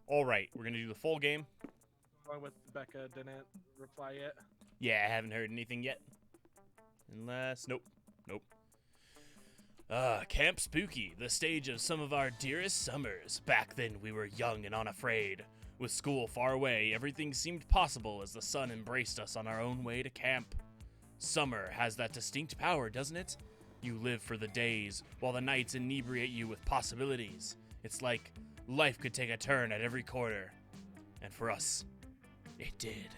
All right, we're gonna do the full game. Along with Becca didn't reply yet. Yeah, I haven't heard anything yet. Unless, nope. Camp Spooky, the stage of some of our dearest summers. Back then we were young and unafraid. With school far away, everything seemed possible as the sun embraced us on our own way to camp. Summer has that distinct power, doesn't it? You live for the days, while the nights inebriate you with possibilities. It's like life could take a turn at every corner. And for us, it did.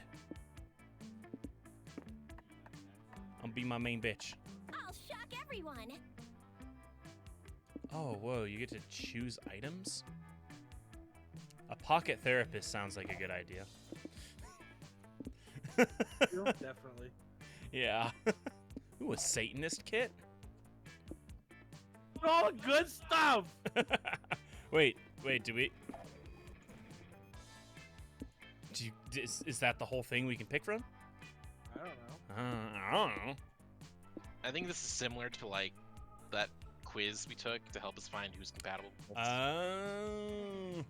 I'll be my main bitch. I'll shock everyone. Oh, whoa, you get to choose items? A pocket therapist sounds like a good idea. Definitely. Yeah. Ooh, a Satanist kit? All good stuff! Wait, do we... Is that the whole thing we can pick from? I don't know. I don't know. I think this is similar to like that quiz we took to help us find who's compatible. Oh.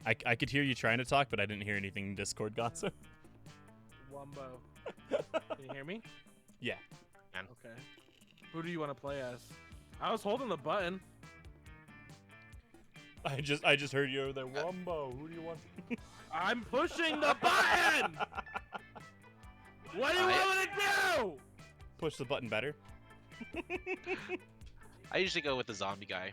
I could hear you trying to talk, but I didn't hear anything in Discord, Gonzo. Wumbo. Can you hear me? Yeah. Okay. Who do you want to play as? I was holding the button. I just heard you over there. Wumbo, who do you want? I'm pushing the button! What do you want me to do? Push the button better. I usually go with the zombie guy.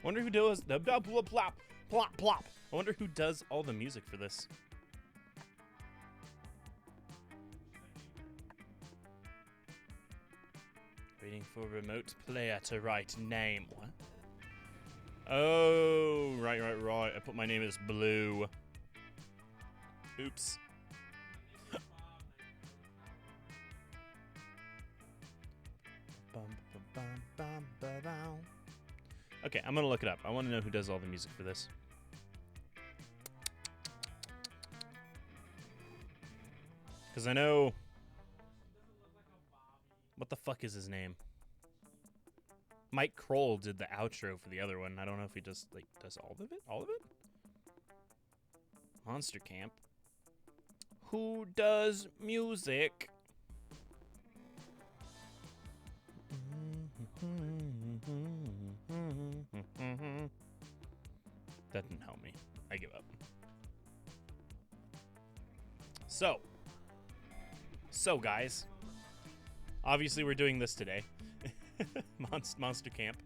Wonder who does the plop plop plop plop. I wonder who does all the music for this. Waiting for remote player to write name. What? Oh, right. I put my name as Blue. Oops. Okay, I'm gonna look it up. I want to know who does all the music for this. Because I know... What the fuck is his name? Mike Kroll did the outro for the other one. I don't know if he just, like, does all of it? All of it? Monster Camp. Who does music? That didn't help me. I give up. So guys, obviously we're doing this today. Monster Camp.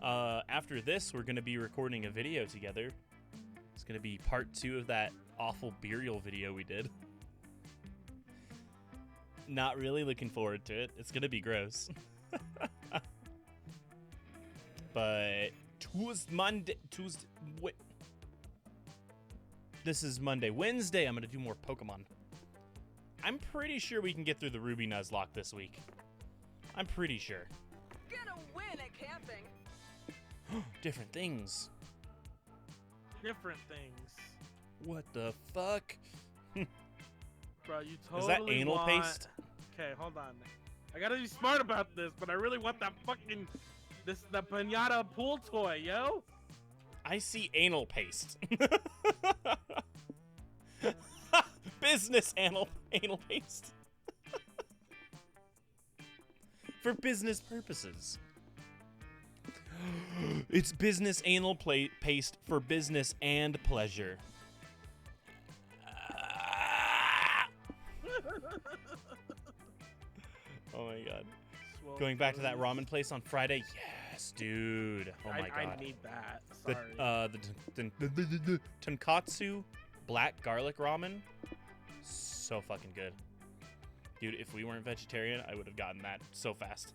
After this, we're going to be recording a video together. It's going to be part 2 of that awful burial video we did. Not really looking forward to it. It's going to be gross. But this is Monday. Wednesday, I'm going to do more Pokemon. I'm pretty sure we can get through the Ruby Nuzlocke this week. I'm pretty sure. Gonna win at camping. Different things. Different things. What the fuck? Bro, you totally Is that anal want... paste? Okay, hold on. I gotta be smart about this, but I really want that fucking... the pinata pool toy, yo! I see anal paste. Business anal paste. For business purposes. It's business anal paste for business and pleasure. Oh my god. Going back to that ramen place on Friday? Yes, dude. Oh my god. I need that. Sorry. The tonkatsu black garlic ramen. So fucking good. Dude, if we weren't vegetarian, I would have gotten that so fast.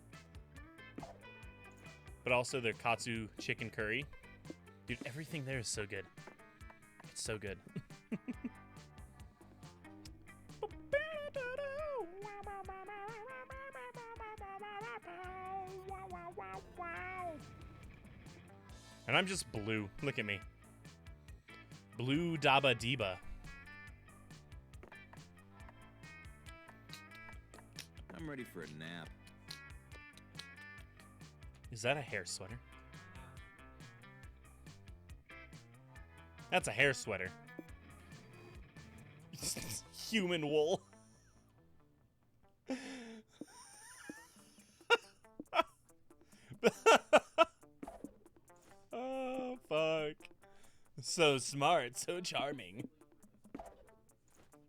But also their katsu chicken curry. Dude, everything there is so good. It's so good. And I'm just blue. Look at me. Blue Daba Diba. I'm ready for a nap. Is that a hair sweater? That's a hair sweater. Human wool. Oh, fuck. So smart, so charming.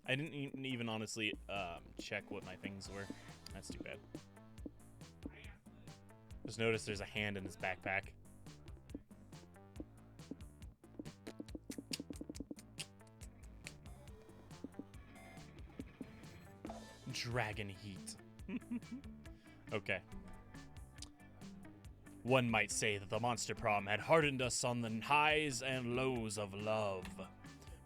I didn't even honestly check what my things were. That's too bad. Just notice there's a hand in his backpack. Dragon heat. Okay. One might say that the Monster Prom had hardened us on the highs and lows of love.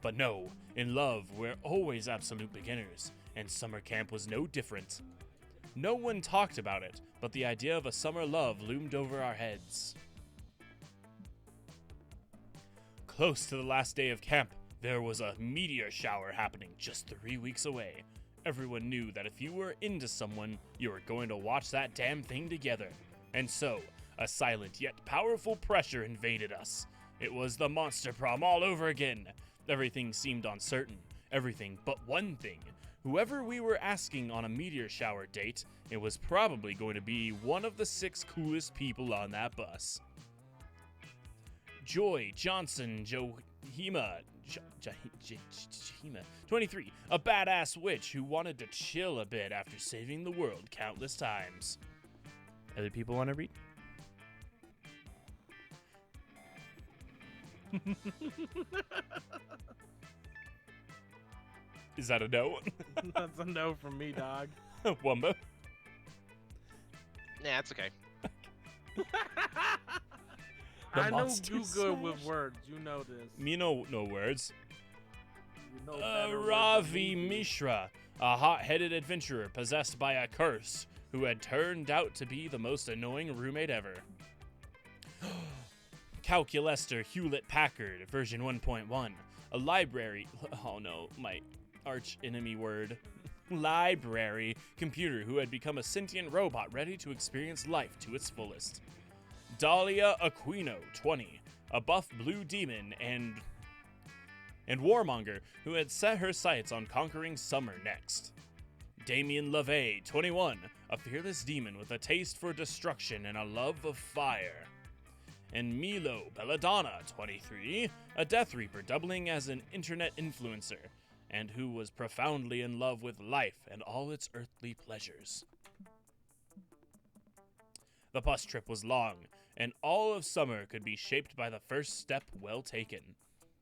But no, in love, we're always absolute beginners, and summer camp was no different. No one talked about it, but the idea of a summer love loomed over our heads. Close to the last day of camp, there was a meteor shower happening just 3 weeks away. Everyone knew that if you were into someone, you were going to watch that damn thing together. And so, a silent yet powerful pressure invaded us. It was the Monster Prom all over again. Everything seemed uncertain. Everything but one thing. Whoever we were asking on a meteor shower date, it was probably going to be one of the 6 coolest people on that bus. Joy Johnson Johima, 23, a badass witch who wanted to chill a bit after saving the world countless times. Other people want to read? Is that a no? That's a no from me, dog. Wumbo? Nah, it's okay. I know Monster you good with Smash. words. You know this. Me no words. You know better words than Ravi me. Mishra, a hot-headed adventurer possessed by a curse who had turned out to be the most annoying roommate ever. Calculester Hewlett-Packard, version 1.1, a library... Oh no, my arch-enemy word. Library computer who had become a sentient robot ready to experience life to its fullest. Dahlia Aquino, 20, a buff blue demon and warmonger who had set her sights on conquering summer next. Damien LaVey, 21, a fearless demon with a taste for destruction and a love of fire. And Milo Belladonna, 23, a Death Reaper doubling as an internet influencer, and who was profoundly in love with life and all its earthly pleasures. The bus trip was long, and all of summer could be shaped by the first step well taken.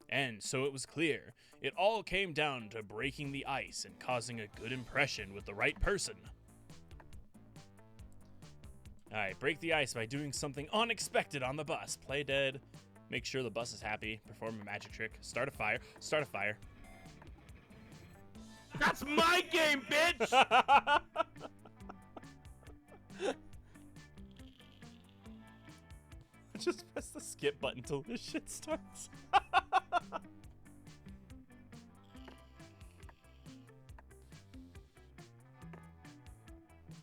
And so it was clear, it all came down to breaking the ice and causing a good impression with the right person. Alright, break the ice by doing something unexpected on the bus. Play dead, make sure the bus is happy, perform a magic trick, start a fire. That's my game, bitch! Just press the skip button till this shit starts.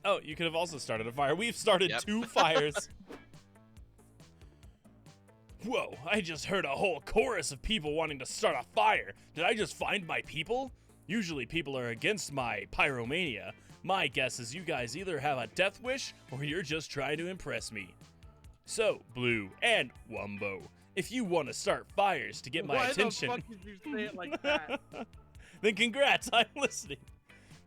Oh, you could have also started a fire. We've started Yep. 2 fires. Whoa, I just heard a whole chorus of people wanting to start a fire. Did I just find my people? Usually people are against my pyromania. My guess is you guys either have a death wish or you're just trying to impress me. So, Blue and Wumbo, if you want to start fires to get my attention, Why the fuck did you say it like that? then congrats, I'm listening.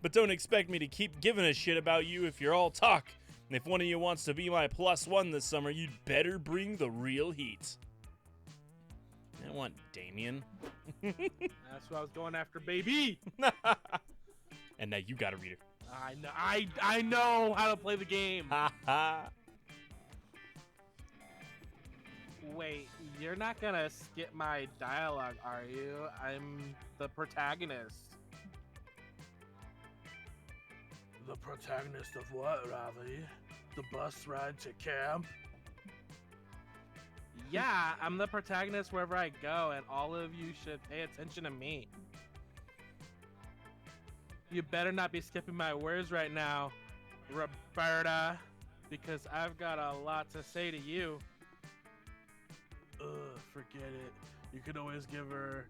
But don't expect me to keep giving a shit about you if you're all talk. And if one of you wants to be my +1 this summer, you'd better bring the real heat. I want Damien. That's what I was going after, baby. And now you gotta read her. I know how to play the game. Ha ha. Wait, you're not gonna skip my dialogue, are you? I'm the protagonist. The protagonist of what, Ravi? The bus ride to camp? Yeah, I'm the protagonist wherever I go, and all of you should pay attention to me. You better not be skipping my words right now, Roberta, because I've got a lot to say to you. Forget it. You can always give her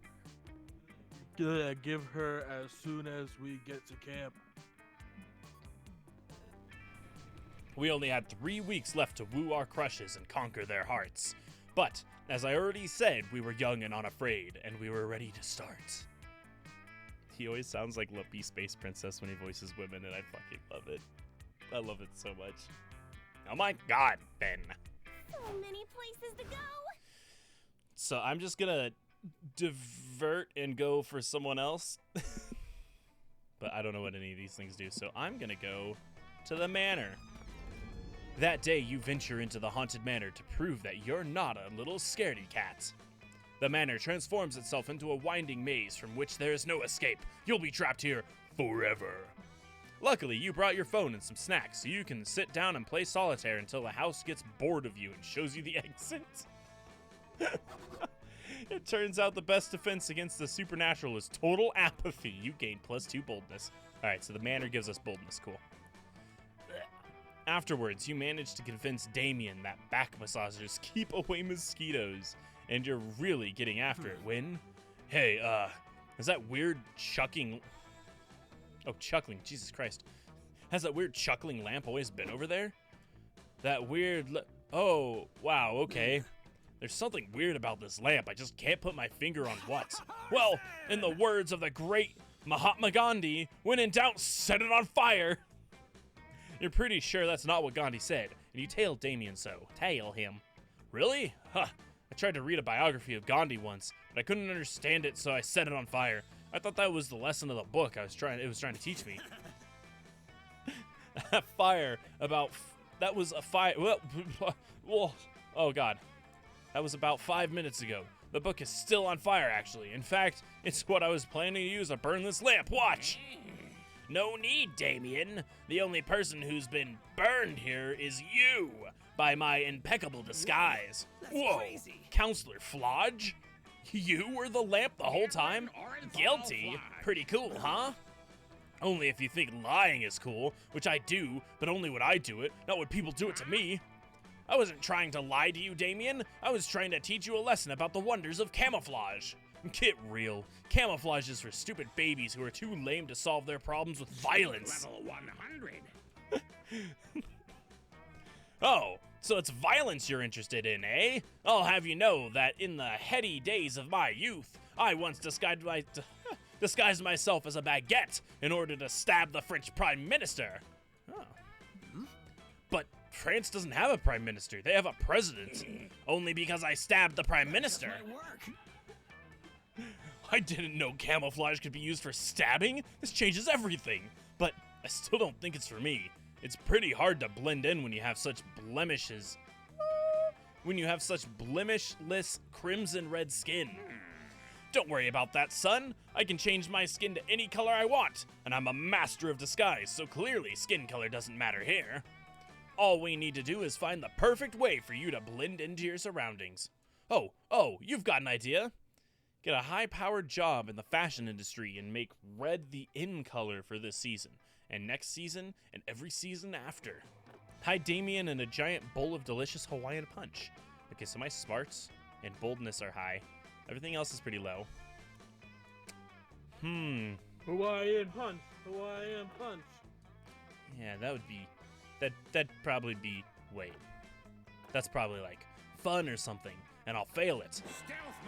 as soon as we get to camp. We only had 3 weeks left to woo our crushes and conquer their hearts. But, as I already said, we were young and unafraid, and we were ready to start. He always sounds like Lumpy Space Princess when he voices women, and I fucking love it. I love it so much. Oh my god, Ben. So many places to go. So I'm just gonna divert and go for someone else. But I don't know what any of these things do, so I'm gonna go to the manor. That day, you venture into the haunted manor to prove that you're not a little scaredy cat. The manor transforms itself into a winding maze from which there is no escape. You'll be trapped here forever. Luckily, you brought your phone and some snacks, so you can sit down and play solitaire until the house gets bored of you and shows you the exit. It turns out the best defense against the supernatural is total apathy. You gain +2 boldness. Alright, so the manor gives us boldness. Cool. Afterwards, you manage to convince Damien that back massagers keep away mosquitoes, and you're really getting after it when... Hey, is that weird chuckling... Oh, chuckling, Jesus Christ. Has that weird chuckling lamp always been over there? That weird... Oh, wow, okay. There's something weird about this lamp. I just can't put my finger on what. Well, in the words of the great Mahatma Gandhi, when in doubt, set it on fire. You're pretty sure that's not what Gandhi said, and you tail Damien so. Tail him. Really? Huh. I tried to read a biography of Gandhi once, but I couldn't understand it, so I set it on fire. I thought that was the lesson of the book it was trying to teach me. That fire about... that was a fire... Well, oh, God. That was about 5 minutes ago. The book is still on fire, actually. In fact, it's what I was planning to use to burn this lamp. Watch! No need, Damien. The only person who's been burned here is you, by my impeccable disguise. Whoa, Counselor Flodge? You were the lamp the whole time? Guilty? Pretty cool, huh? Only if you think lying is cool, which I do, but only when I do it, not when people do it to me. I wasn't trying to lie to you, Damien. I was trying to teach you a lesson about the wonders of camouflage. Get real. Camouflage is for stupid babies who are too lame to solve their problems with violence. Level 100. Oh, so it's violence you're interested in, eh? I'll have you know that in the heady days of my youth, I once disguised myself as a baguette in order to stab the French Prime Minister. Oh. But France doesn't have a Prime Minister. They have a president. Only because I stabbed the Prime Minister. I didn't know camouflage could be used for stabbing. This changes everything. But I still don't think it's for me. It's pretty hard to blend in when you have such blemishes. When you have such blemishless crimson red skin. Don't worry about that, son. I can change my skin to any color I want. And I'm a master of disguise, so clearly skin color doesn't matter here. All we need to do is find the perfect way for you to blend into your surroundings. Oh, you've got an idea. Get a high-powered job in the fashion industry and make red the in color for this season, and next season, and every season after. Hide Damien in a giant bowl of delicious Hawaiian punch. Okay, so my smarts and boldness are high. Everything else is pretty low. Hawaiian punch. Hawaiian punch. Yeah, that would be... That'd probably be... Wait. That's probably like fun or something, and I'll fail it.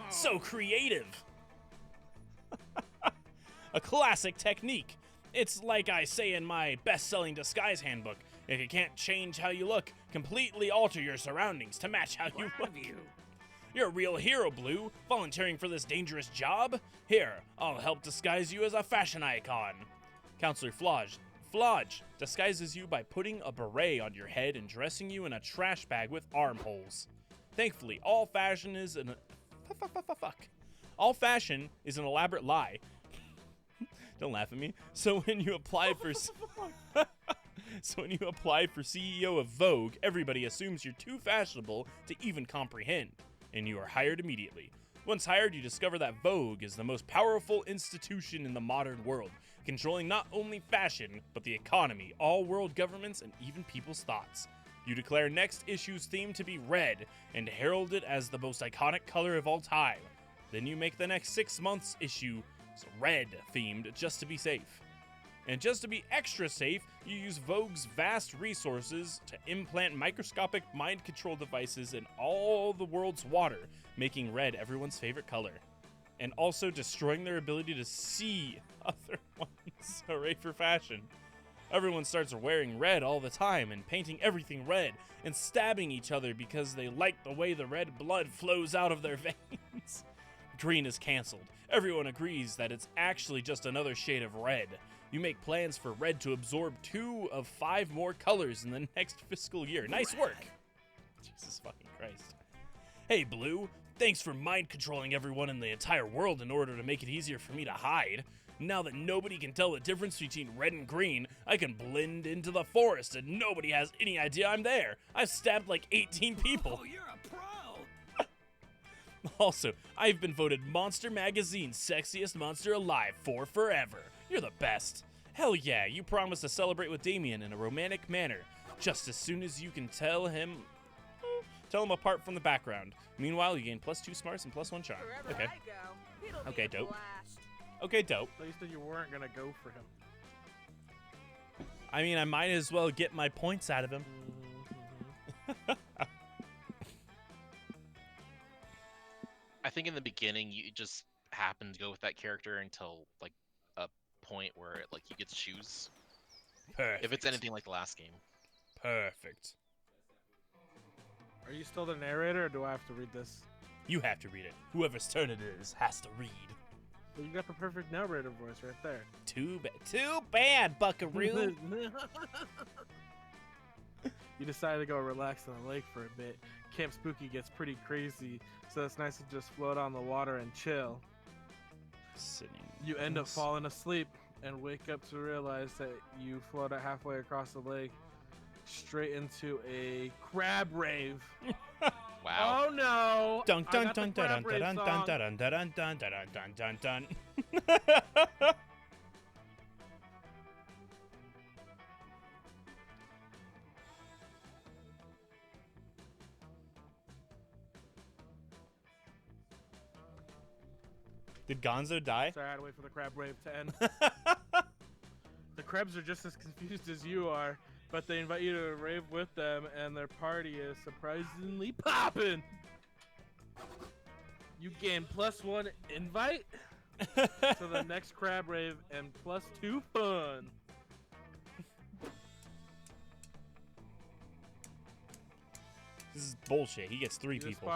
So creative! A classic technique. It's like I say in my best-selling disguise handbook. If you can't change how you look, completely alter your surroundings to match how you look. You're a real hero, Blue, volunteering for this dangerous job. Here, I'll help disguise you as a fashion icon. Counselor Flodge disguises you by putting a beret on your head and dressing you in a trash bag with armholes. Thankfully, all fashion is an elaborate lie. Don't laugh at me. So when you apply for CEO of Vogue, everybody assumes you're too fashionable to even comprehend. and you are hired immediately. Once hired, you discover that Vogue is the most powerful institution in the modern world, controlling not only fashion, but the economy, all world governments, and even people's thoughts. You declare next issue's theme to be red, and herald it as the most iconic color of all time. Then you make the next 6 months issue red themed just to be safe. And just to be extra safe, you use Vogue's vast resources to implant microscopic mind control devices in all the world's water, making red everyone's favorite color. And also destroying their ability to see other ones. Hooray for fashion. Everyone starts wearing red all the time and painting everything red and stabbing each other because they like the way the red blood flows out of their veins. Green is canceled. Everyone agrees that it's actually just another shade of red. You make plans for red to absorb 2 of 5 more colors in the next fiscal year. Nice work. Jesus fucking Christ. Hey, Blue. Thanks for mind controlling everyone in the entire world in order to make it easier for me to hide. Now that nobody can tell the difference between red and green, I can blend into the forest and nobody has any idea I'm there. I've stabbed like 18 people. Oh, you're a pro! Also, I've been voted Monster Magazine's sexiest monster alive for forever. You're the best. Hell yeah, you promised to celebrate with Damien in a romantic manner, just as soon as you can tell him apart from the background. Meanwhile, you gain +2 smarts and +1 charm. Wherever Okay. I go, it'll Okay, be a dope. blast. Okay, dope. So you said you weren't gonna go for him. I mean, I might as well get my points out of him. I think in the beginning you just happen to go with that character until like a point where like you get to choose. Perfect. If it's anything like the last game. Perfect. Are you still the narrator, or do I have to read this? You have to read it. Whoever's turn it is has to read. Well, you got the perfect narrator voice right there. Too bad, Buckaroo. You decided to go relax on the lake for a bit. Camp Spooky gets pretty crazy, so it's nice to just float on the water and chill. Sitting. You end up falling asleep and wake up to realize that you floated halfway across the lake straight into a crab rave. Wow. Oh no! Dun I dun got the dun dun crab dun rave dun dun song. dun dun dun dun dun dun dun dun. Did Gonzo die? Sorry, I had to wait for the crab rave to end. The crabs are just as confused as you are, but they invite you to rave with them, and their party is surprisingly poppin'. You gain +1 invite to the next crab rave and +2 fun. This is bullshit. He gets 3 people.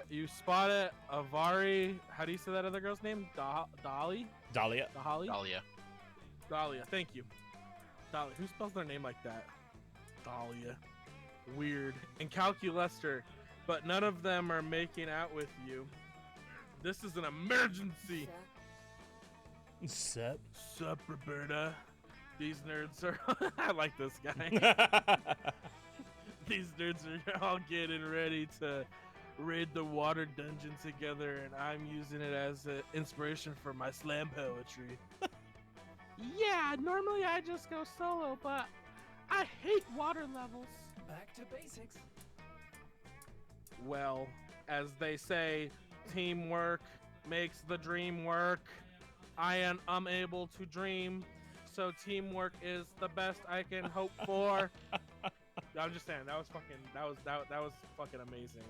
You spotted Avari. How do you say that other girl's name? Dolly? Dahlia. Dahlia. Dahlia, thank you. Dahlia. Who spells their name like that? Dahlia. Weird. And Calculester, but none of them are making out with you. This is an emergency. Sup? Sup, Roberta? These nerds are. I like this guy. These nerds are all getting ready to raid the water dungeon together, and I'm using it as an inspiration for my slam poetry. Yeah, normally I just go solo, but I hate water levels. Back to basics. Well, as they say, teamwork makes the dream work. I am unable to dream, so teamwork is the best I can hope for. I'm just saying, that was fucking amazing.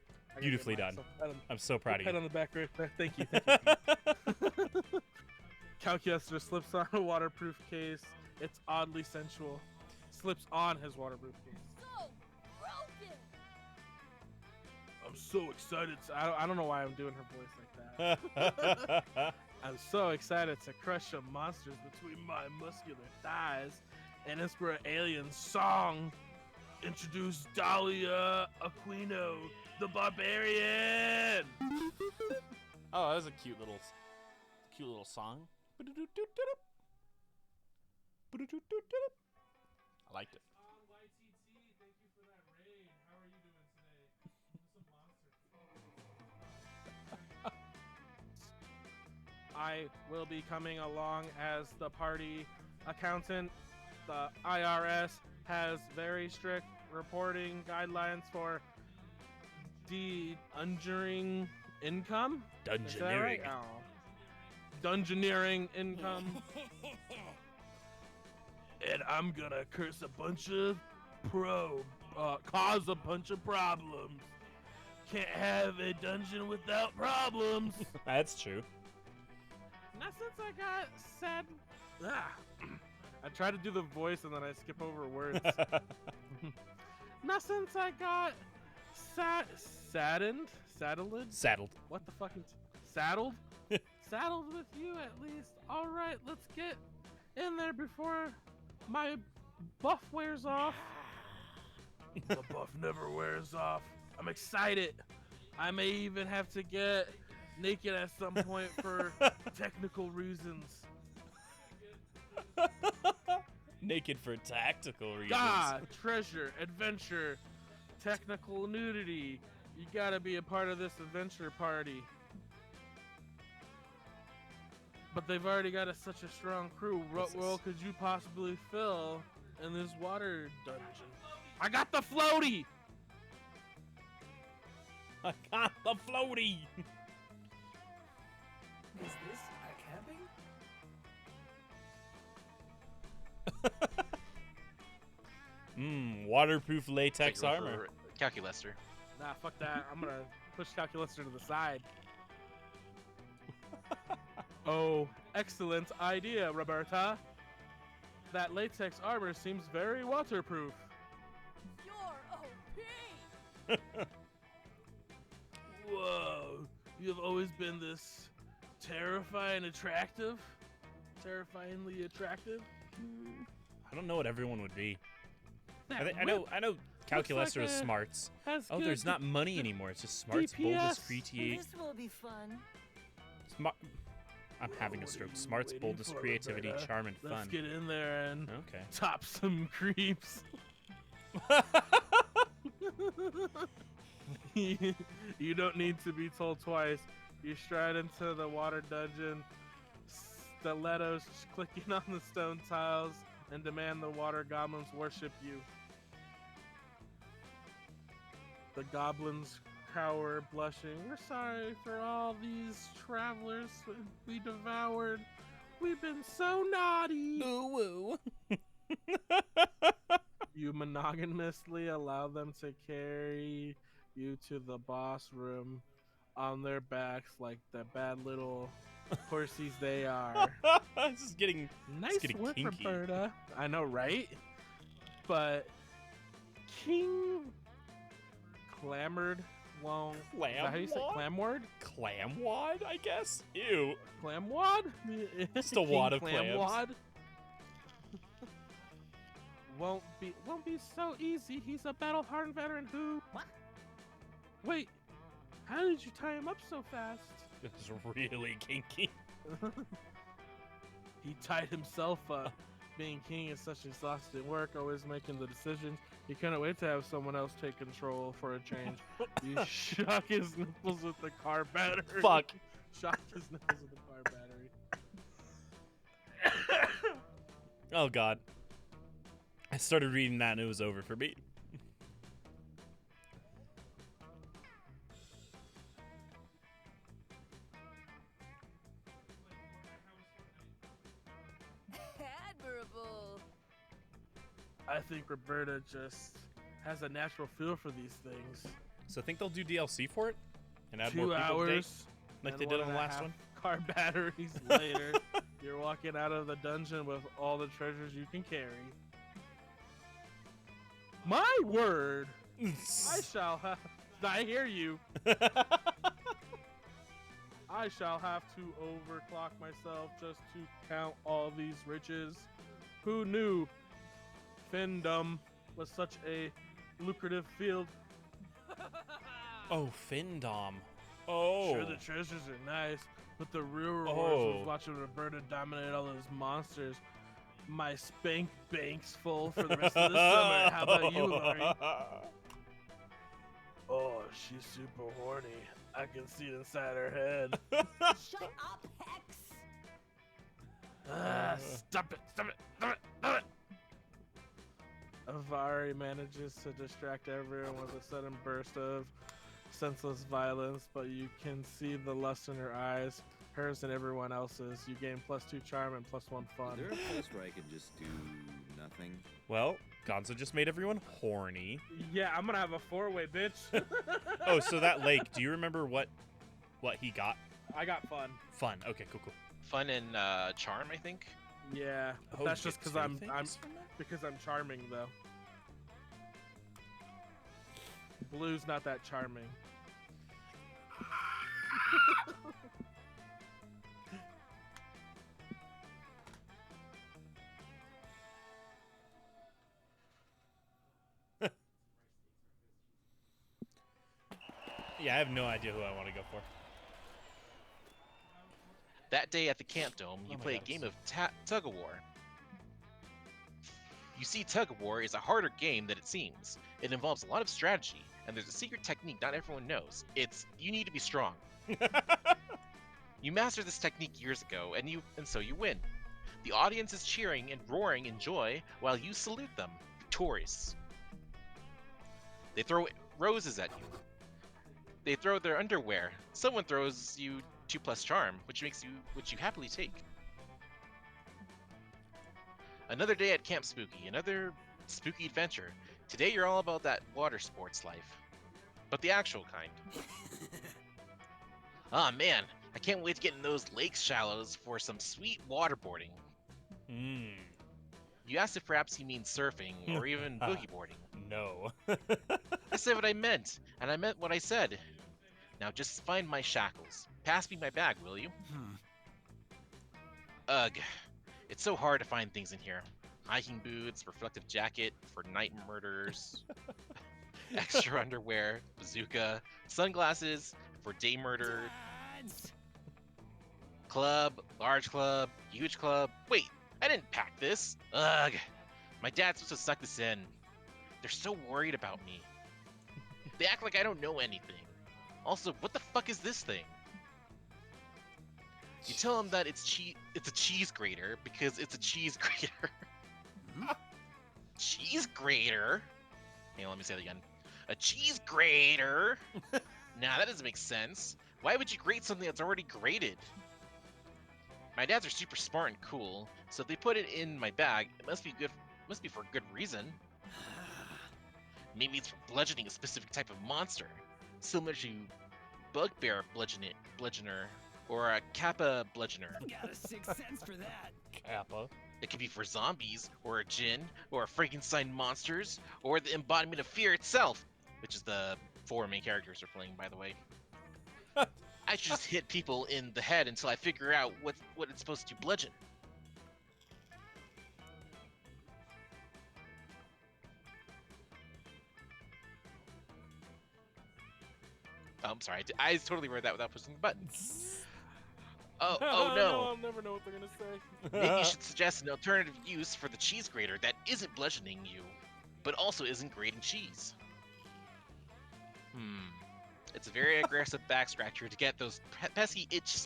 I gotta Beautifully get done. myself I'm so proud of pat you. on the back right there. Thank you. Calculester slips on a waterproof case. It's oddly sensual. Slips on his waterproof case. So broken. I'm so excited. I don't know why I'm doing her voice like that. I'm so excited to crush some monsters between my muscular thighs and inspire alien song. Introduce Dahlia Aquino, the barbarian. Oh, that was a cute little song. I liked it. I will be coming along as the party accountant. The IRS has very strict reporting guidelines for dungeoneering income. Is that right? Dungeoneering. Oh. Dungeoneering income. And I'm gonna curse a bunch of cause a bunch of problems. Can't have a dungeon without problems. That's true. Not since I got sad. I try to do the voice and then I skip over words. Not since I got saddled. Saddled. What the fucking saddled? Saddled with you at least. All right, let's get in there before my buff wears off. The buff never wears off. I'm excited. I may even have to get naked at some point for technical reasons. Naked for tactical reasons. God, treasure, adventure, technical nudity. You gotta be a part of this adventure party. But they've already got such a strong crew. What role could you possibly fill in this water dungeon? I got the floaty! I got the floaty. Is this camping? Waterproof latex Like armor. Calculester. Nah, fuck that. I'm gonna push Calculus to the side. Oh, excellent idea, Roberta. That latex armor seems very waterproof. You're OP! Whoa, you've always been this terrifyingly attractive? I don't know what everyone would be. That I know Calculester like is a- smarts. has Oh, good there's not money anymore. It's just smarts, boldness, DPS. creativity. This will be fun. Smart. I'm having a stroke. Smarts, waiting boldness, for, creativity, Roberta? charm, and Let's fun. get in there and Okay. top some creeps. You don't need to be told twice. You stride into the water dungeon, stilettos clicking on the stone tiles, and demand the water goblins worship you. The goblins cower, blushing. We're sorry for all these travelers we devoured. We've been so naughty. Woo woo. You monogamously allow them to carry you to the boss room on their backs like the bad little horsies they are. This is getting Nice getting work, kinky. Roberta. I know, right? But King clamored long. Is that how you say Clamwad? clamward? Clamwad, I guess? Ew. Clamwad? Just a wad of clams. Clamwad? Won't be so easy. He's a battle-hardened veteran who. What? Wait, how did you tie him up so fast? This is really kinky. He tied himself up. Being king is such exhausting work, always making the decisions. He couldn't wait to have someone else take control for a change. He shock his nipples with the car battery. Fuck. Shock his nipples with the car battery. Oh god. I started reading that and it was over for me. Admirable. I think Roberta just has a natural feel for these things. So think they'll do DLC for it? And add more 2 people to date? hours. Like and they did on the 1.5 last one? Car batteries later, you're walking out of the dungeon with all the treasures you can carry. My word! I shall have. I hear you. I shall have to overclock myself just to count all these riches. Who knew Findom was such a lucrative field? Oh, Findom. Oh. Sure, the treasures are nice, but the real reward Oh. was watching Roberta dominate all those monsters. My spank bank's full for the rest of the summer. How about you, Laurie? Oh, she's super horny. I can see inside her head. Shut up, Hex! Stop it! Stop it! Stop it! Stop it! Avari manages to distract everyone with a sudden burst of senseless violence, but you can see the lust in her eyes, hers and everyone else's. You gain +2 charm and +1 fun. Is there a place where I can just do nothing? Well, Gonzo just made everyone horny. Yeah, I'm gonna have a 4-way, bitch. Oh, so that lake, do you remember what he got? I got fun. Fun. Okay, cool. Fun and charm, I think. Yeah, but Oh, that's you just get because two I'm things from that? because I'm charming though. Blue's not that charming. Yeah, I have no idea who I want to go for. That day at the camp dome, you Oh my play God, a game of tug of war. You see, tug of war is a harder game than it seems. It involves a lot of strategy, and there's a secret technique not everyone knows. It's you need to be strong. You mastered this technique years ago, and so you win. The audience is cheering and roaring in joy while you salute them, victorious. They throw roses at you. They throw their underwear. Someone throws you 2+ charm, which you happily take. Another day at Camp Spooky, another spooky adventure. Today you're all about that water sports life, but the actual kind. Ah man, I can't wait to get in those lake shallows for some sweet waterboarding. You asked if perhaps he means surfing or even boogie boarding. No. I said what I meant, and I meant what I said. Now just find my shackles. Pass me my bag, will you? Ugh. It's so hard to find things in here. Hiking boots, reflective jacket for night murderers, extra underwear, bazooka, sunglasses for day murder, club, large club, huge club. Wait, I didn't pack this. Ugh. My dad's supposed to suck this in. They're so worried about me. They act like I don't know anything. Also, what the fuck is this thing? You tell them that it's a cheese grater because it's a cheese grater. Cheese grater? Hang on, let me say that again. A cheese grater? Nah, that doesn't make sense. Why would you grate something that's already grated? My dads are super smart and cool, so if they put it in my bag, it must be good. Must be for a good reason. Maybe it's for bludgeoning a specific type of monster, similar to bugbear bludgeoner or a kappa bludgeoner. Got a sixth sense for that. Kappa. It could be for zombies, or a djinn, or a Frankenstein monsters, or the embodiment of fear itself, which is the 4 main characters are playing, by the way. I should just hit people in the head until I figure out what it's supposed to bludgeon. Oh, I'm sorry, I totally read that without pushing the button. Oh no. I'll never know what they're gonna say. Maybe you should suggest an alternative use for the cheese grater that isn't bludgeoning you, but also isn't grating cheese. It's a very aggressive back scratcher to get those pesky itchy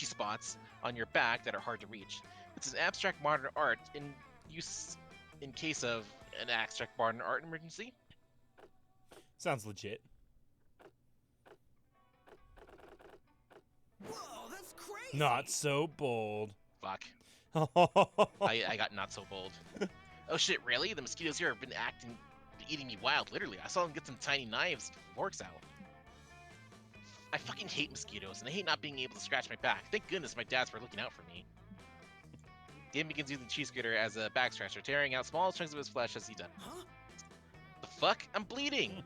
spots on your back that are hard to reach. It's an abstract modern art in use in case of an abstract modern art emergency. Sounds legit. Whoa, that's crazy. Not so bold. Fuck. Oh, I got not so bold. Oh shit, really? The mosquitoes here have been eating me wild, literally. I saw them get some tiny knives and forks out. I fucking hate mosquitoes, and I hate not being able to scratch my back. Thank goodness my dads were looking out for me. Dan begins using the cheese grater as a back scratcher, tearing out small chunks of his flesh as he done. Huh? The fuck? I'm bleeding!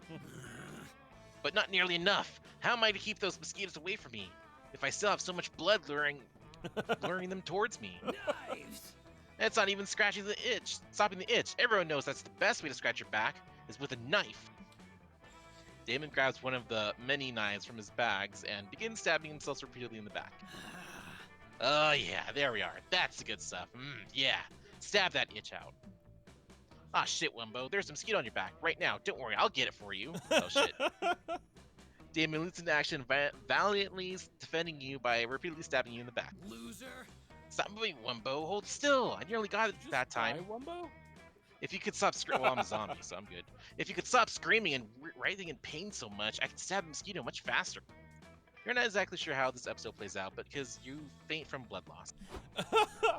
But not nearly enough. How am I to keep those mosquitoes away from me if I still have so much blood luring them towards me? Knives. It's not even stopping the itch. Everyone knows that's the best way to scratch your back, is with a knife. Damon grabs one of the many knives from his bags and begins stabbing himself repeatedly in the back. Oh yeah, there we are. That's the good stuff. Yeah. Stab that itch out. Ah shit, Wumbo. There's a mosquito on your back right now. Don't worry, I'll get it for you. Oh shit. Damon leaps into action, valiantly defending you by repeatedly stabbing you in the back. Loser. Stop moving, Wumbo. Hold still. I nearly got it Just that time. die, Wumbo? If you could stop screaming, well, I'm a zombie, so I'm good. If you could stop screaming and writhing in pain so much, I could stab a mosquito much faster. You're not exactly sure how this episode plays out, but because you faint from blood loss.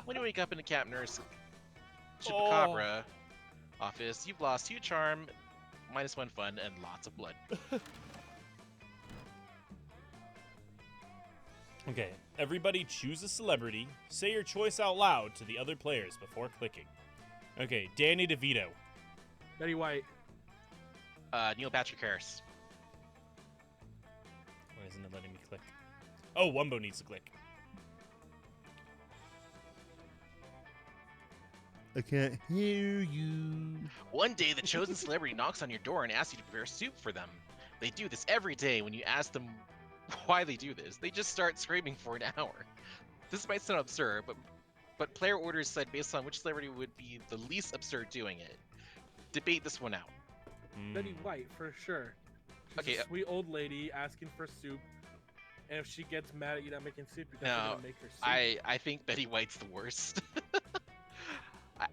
When you wake up in the Camp Nurse Chupacabra office, you've lost 2 charm, -1 fun, and lots of blood. Okay, everybody choose a celebrity, say your choice out loud to the other players before clicking. Okay, Danny DeVito. Betty White. Neil Patrick Harris. Why isn't it letting me click? Oh, Wumbo needs to click. I can't hear you. One day, the chosen celebrity knocks on your door and asks you to prepare soup for them. They do this every day. When you ask them why they do this, they just start screaming for an hour. This might sound absurd, but player orders said based on which celebrity would be the least absurd doing it. Debate this one out. Betty White, for sure. She's Okay, a sweet old lady asking for soup. And if she gets mad at you not making soup, you're definitely No, gonna make her soup. I think Betty White's the worst.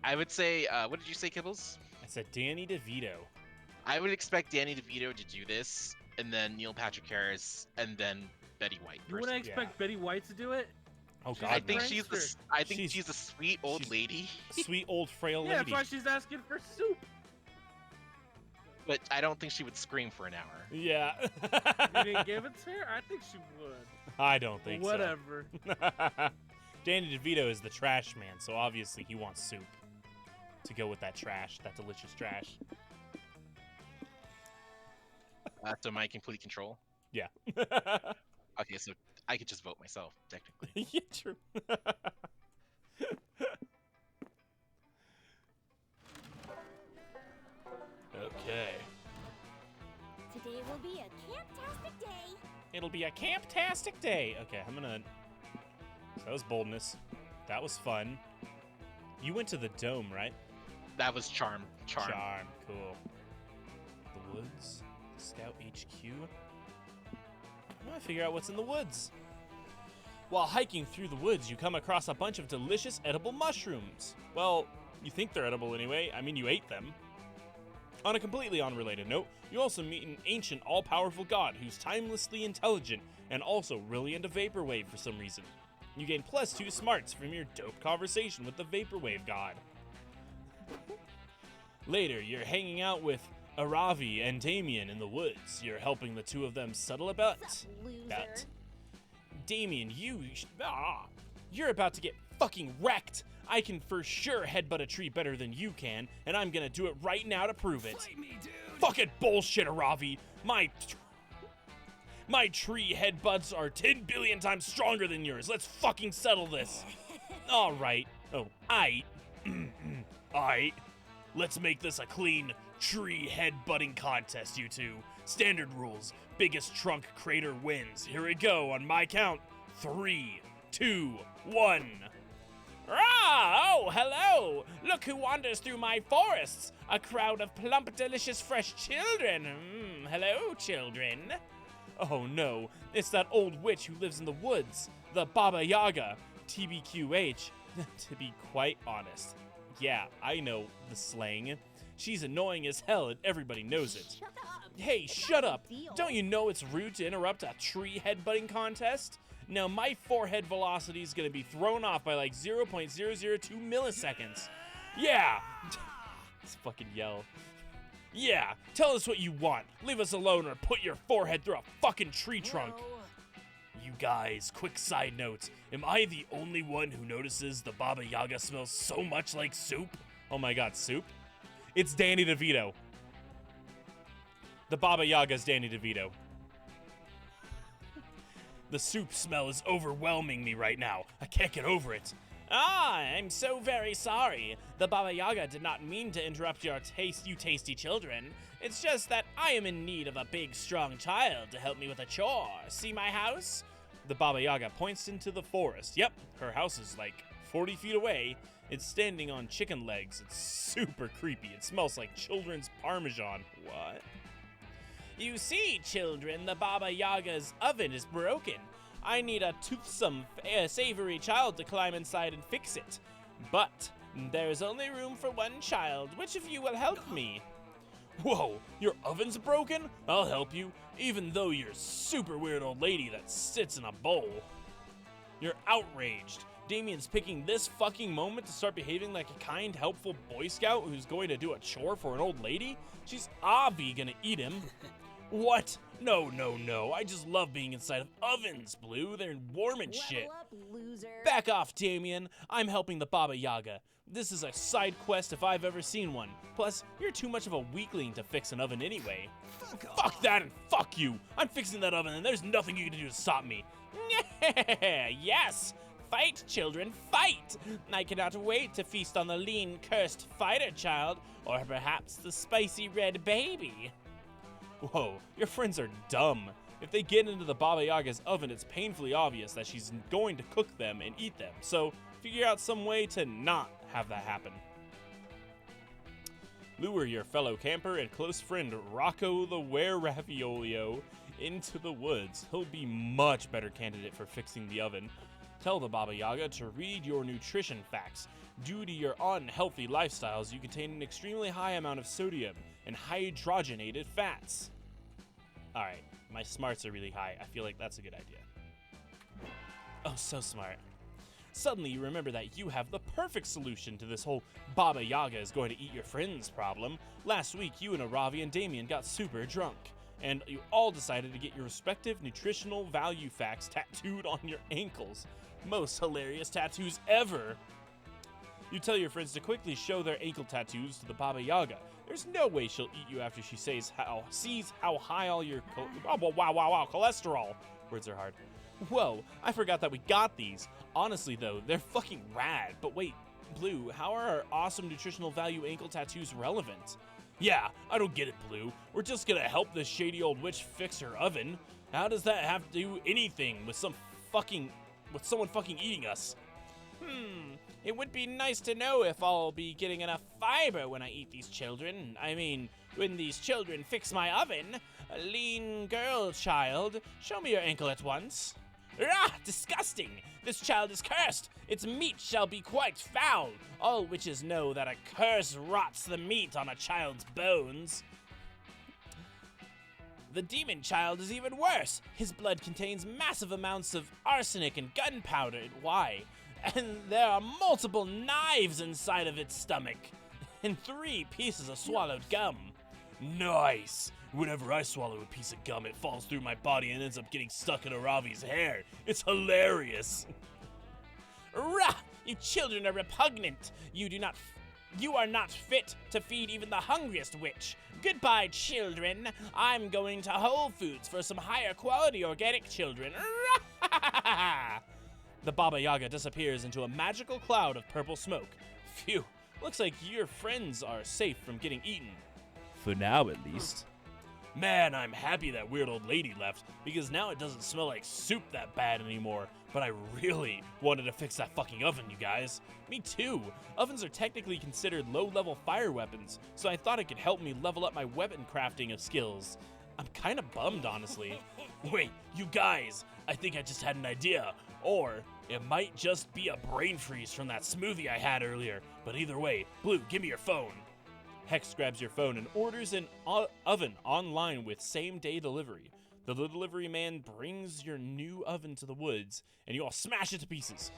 I would say, what did you say, Kibbles? I said Danny DeVito. I would expect Danny DeVito to do this, and then Neil Patrick Harris, and then Betty White. You wouldn't expect Betty White to do it? Oh She's God, I a think no. prankster. she's a sweet old she's- lady, Sweet old frail Yeah, lady. that's why she's asking for soup. but I don't think she would scream for an hour. Yeah. You didn't give it to her? I think she would. I don't think Whatever. so. Danny DeVito is the trash man, so obviously he wants soup to go with that trash, that delicious trash. So my complete control. Yeah. Okay, so I could just vote myself, technically. Yeah, true. Okay. Today will be a camptastic day. It'll be a camp-tastic day. Okay, I'm gonna... So that was boldness. That was fun. You went to the dome, right? That was charm. Charm. Cool. The woods? Scout HQ? I'm gonna figure out what's in the woods. While hiking through the woods, you come across a bunch of delicious edible mushrooms. Well, you think they're edible anyway. I mean, you ate them. On a completely unrelated note, you also meet an ancient, all-powerful god who's timelessly intelligent and also really into Vaporwave for some reason. You gain +2 smarts from your dope conversation with the Vaporwave god. Later, you're hanging out with Aravi and Damien in the woods. You're helping the two of them settle about Loser. that. Damien, you're about to get fucking wrecked. I can for sure headbutt a tree better than you can, and I'm gonna do it right now to prove it. Fight me, dude. Fucking bullshit, Aravi. My tree headbutts are 10 billion times stronger than yours. Let's fucking settle this. All right. Oh, aight. Aight. Let's make this a clean tree headbutting contest, you two. Standard rules. Biggest trunk crater wins. Here we go on my count. 3, 2, 1. Oh, hello! Look who wanders through my forests. A crowd of plump, delicious, fresh children. Hello, children. Oh no, it's that old witch who lives in the woods. The Baba Yaga. TBQH. To be quite honest. Yeah, I know the slang. She's annoying as hell and everybody knows it. Shut up. Hey, It's shut not a up! big deal. Don't you know it's rude to interrupt a tree headbutting contest? Now, my forehead velocity is gonna be thrown off by like 0.002 milliseconds. Yeah! Let's fucking yell. Yeah, tell us what you want. Leave us alone or put your forehead through a fucking tree trunk. Whoa. You guys, quick side note. Am I the only one who notices the Baba Yaga smells so much like soup? Oh my god, soup? It's Danny DeVito. The Baba Yaga's Danny DeVito. The soup smell is overwhelming me right now. I can't get over it. Ah, I'm so very sorry. The Baba Yaga did not mean to interrupt your you tasty children. It's just that I am in need of a big, strong child to help me with a chore. See my house? The Baba Yaga points into the forest. Yep, her house is like 40 feet away. It's standing on chicken legs. It's super creepy. It smells like children's parmesan. What? You see, children, the Baba Yaga's oven is broken. I need a toothsome, savory child to climb inside and fix it. But there's only room for one child. Which of you will help me? Whoa, your oven's broken? I'll help you, even though you're a super weird old lady that sits in a bowl. You're outraged. Damien's picking this fucking moment to start behaving like a kind, helpful Boy Scout who's going to do a chore for an old lady? She's obviously gonna eat him. What? No, no, no. I just love being inside of ovens, Blue. They're warm and shit. Level up, loser. Back off, Damien. I'm helping the Baba Yaga. This is a side quest if I've ever seen one. Plus, you're too much of a weakling to fix an oven anyway. Fuck that and fuck you. I'm fixing that oven and there's nothing you can do to stop me. Yes! Fight, children, fight! I cannot wait to feast on the lean, cursed fighter child, or perhaps the spicy red baby. Whoa, your friends are dumb. If they get into the Baba Yaga's oven, it's painfully obvious that she's going to cook them and eat them, so figure out some way to not have that happen. Lure your fellow camper and close friend Rocco the Were-Raviolio into the woods. He'll be much better candidate for fixing the oven. Tell the Baba Yaga to read your nutrition facts. Due to your unhealthy lifestyles, you contain an extremely high amount of sodium and hydrogenated fats. Alright, my smarts are really high. I feel like that's a good idea. Oh, so smart. Suddenly you remember that you have the perfect solution to this whole Baba Yaga is going to eat your friends problem. Last week, you and Aravi and Damien got super drunk, and you all decided to get your respective nutritional value facts tattooed on your ankles. Most hilarious tattoos ever. You tell your friends to quickly show their ankle tattoos to the Baba Yaga. There's no way she'll eat you after she sees how high all your wow, cholesterol. Words are hard. Whoa, I forgot that we got these. Honestly though, they're fucking rad. But wait, Blue, how are our awesome nutritional value ankle tattoos relevant? Yeah, I don't get it, Blue. We're just gonna help this shady old witch fix her oven. How does that have to do anything with someone fucking eating us? It would be nice to know if I'll be getting enough fiber when I eat these children. I mean, when these children fix my oven. A lean girl child, show me your ankle at once. Ah, disgusting! This child is cursed. Its meat shall be quite foul. All witches know that a curse rots the meat on a child's bones. The demon child is even worse. His blood contains massive amounts of arsenic and gunpowder. Why? And there are multiple knives inside of its stomach. And 3 pieces of swallowed gum. Nice! Whenever I swallow a piece of gum, it falls through my body and ends up getting stuck in Aravi's hair. It's hilarious. Rah! You children are repugnant. You are not fit to feed even the hungriest witch. Goodbye, children. I'm going to Whole Foods for some higher quality organic children. The Baba Yaga disappears into a magical cloud of purple smoke. Phew, looks like your friends are safe from getting eaten. For now, at least. Man, I'm happy that weird old lady left, because now it doesn't smell like soup that bad anymore. But I really wanted to fix that fucking oven, you guys. Me too. Ovens are technically considered low-level fire weapons, so I thought it could help me level up my weapon crafting skills. I'm kind of bummed, honestly. Wait, you guys, I think I just had an idea. Or it might just be a brain freeze from that smoothie I had earlier. But either way, Blue, give me your phone. Hex grabs your phone and orders an oven online with same-day delivery. The delivery man brings your new oven to the woods, and you all smash it to pieces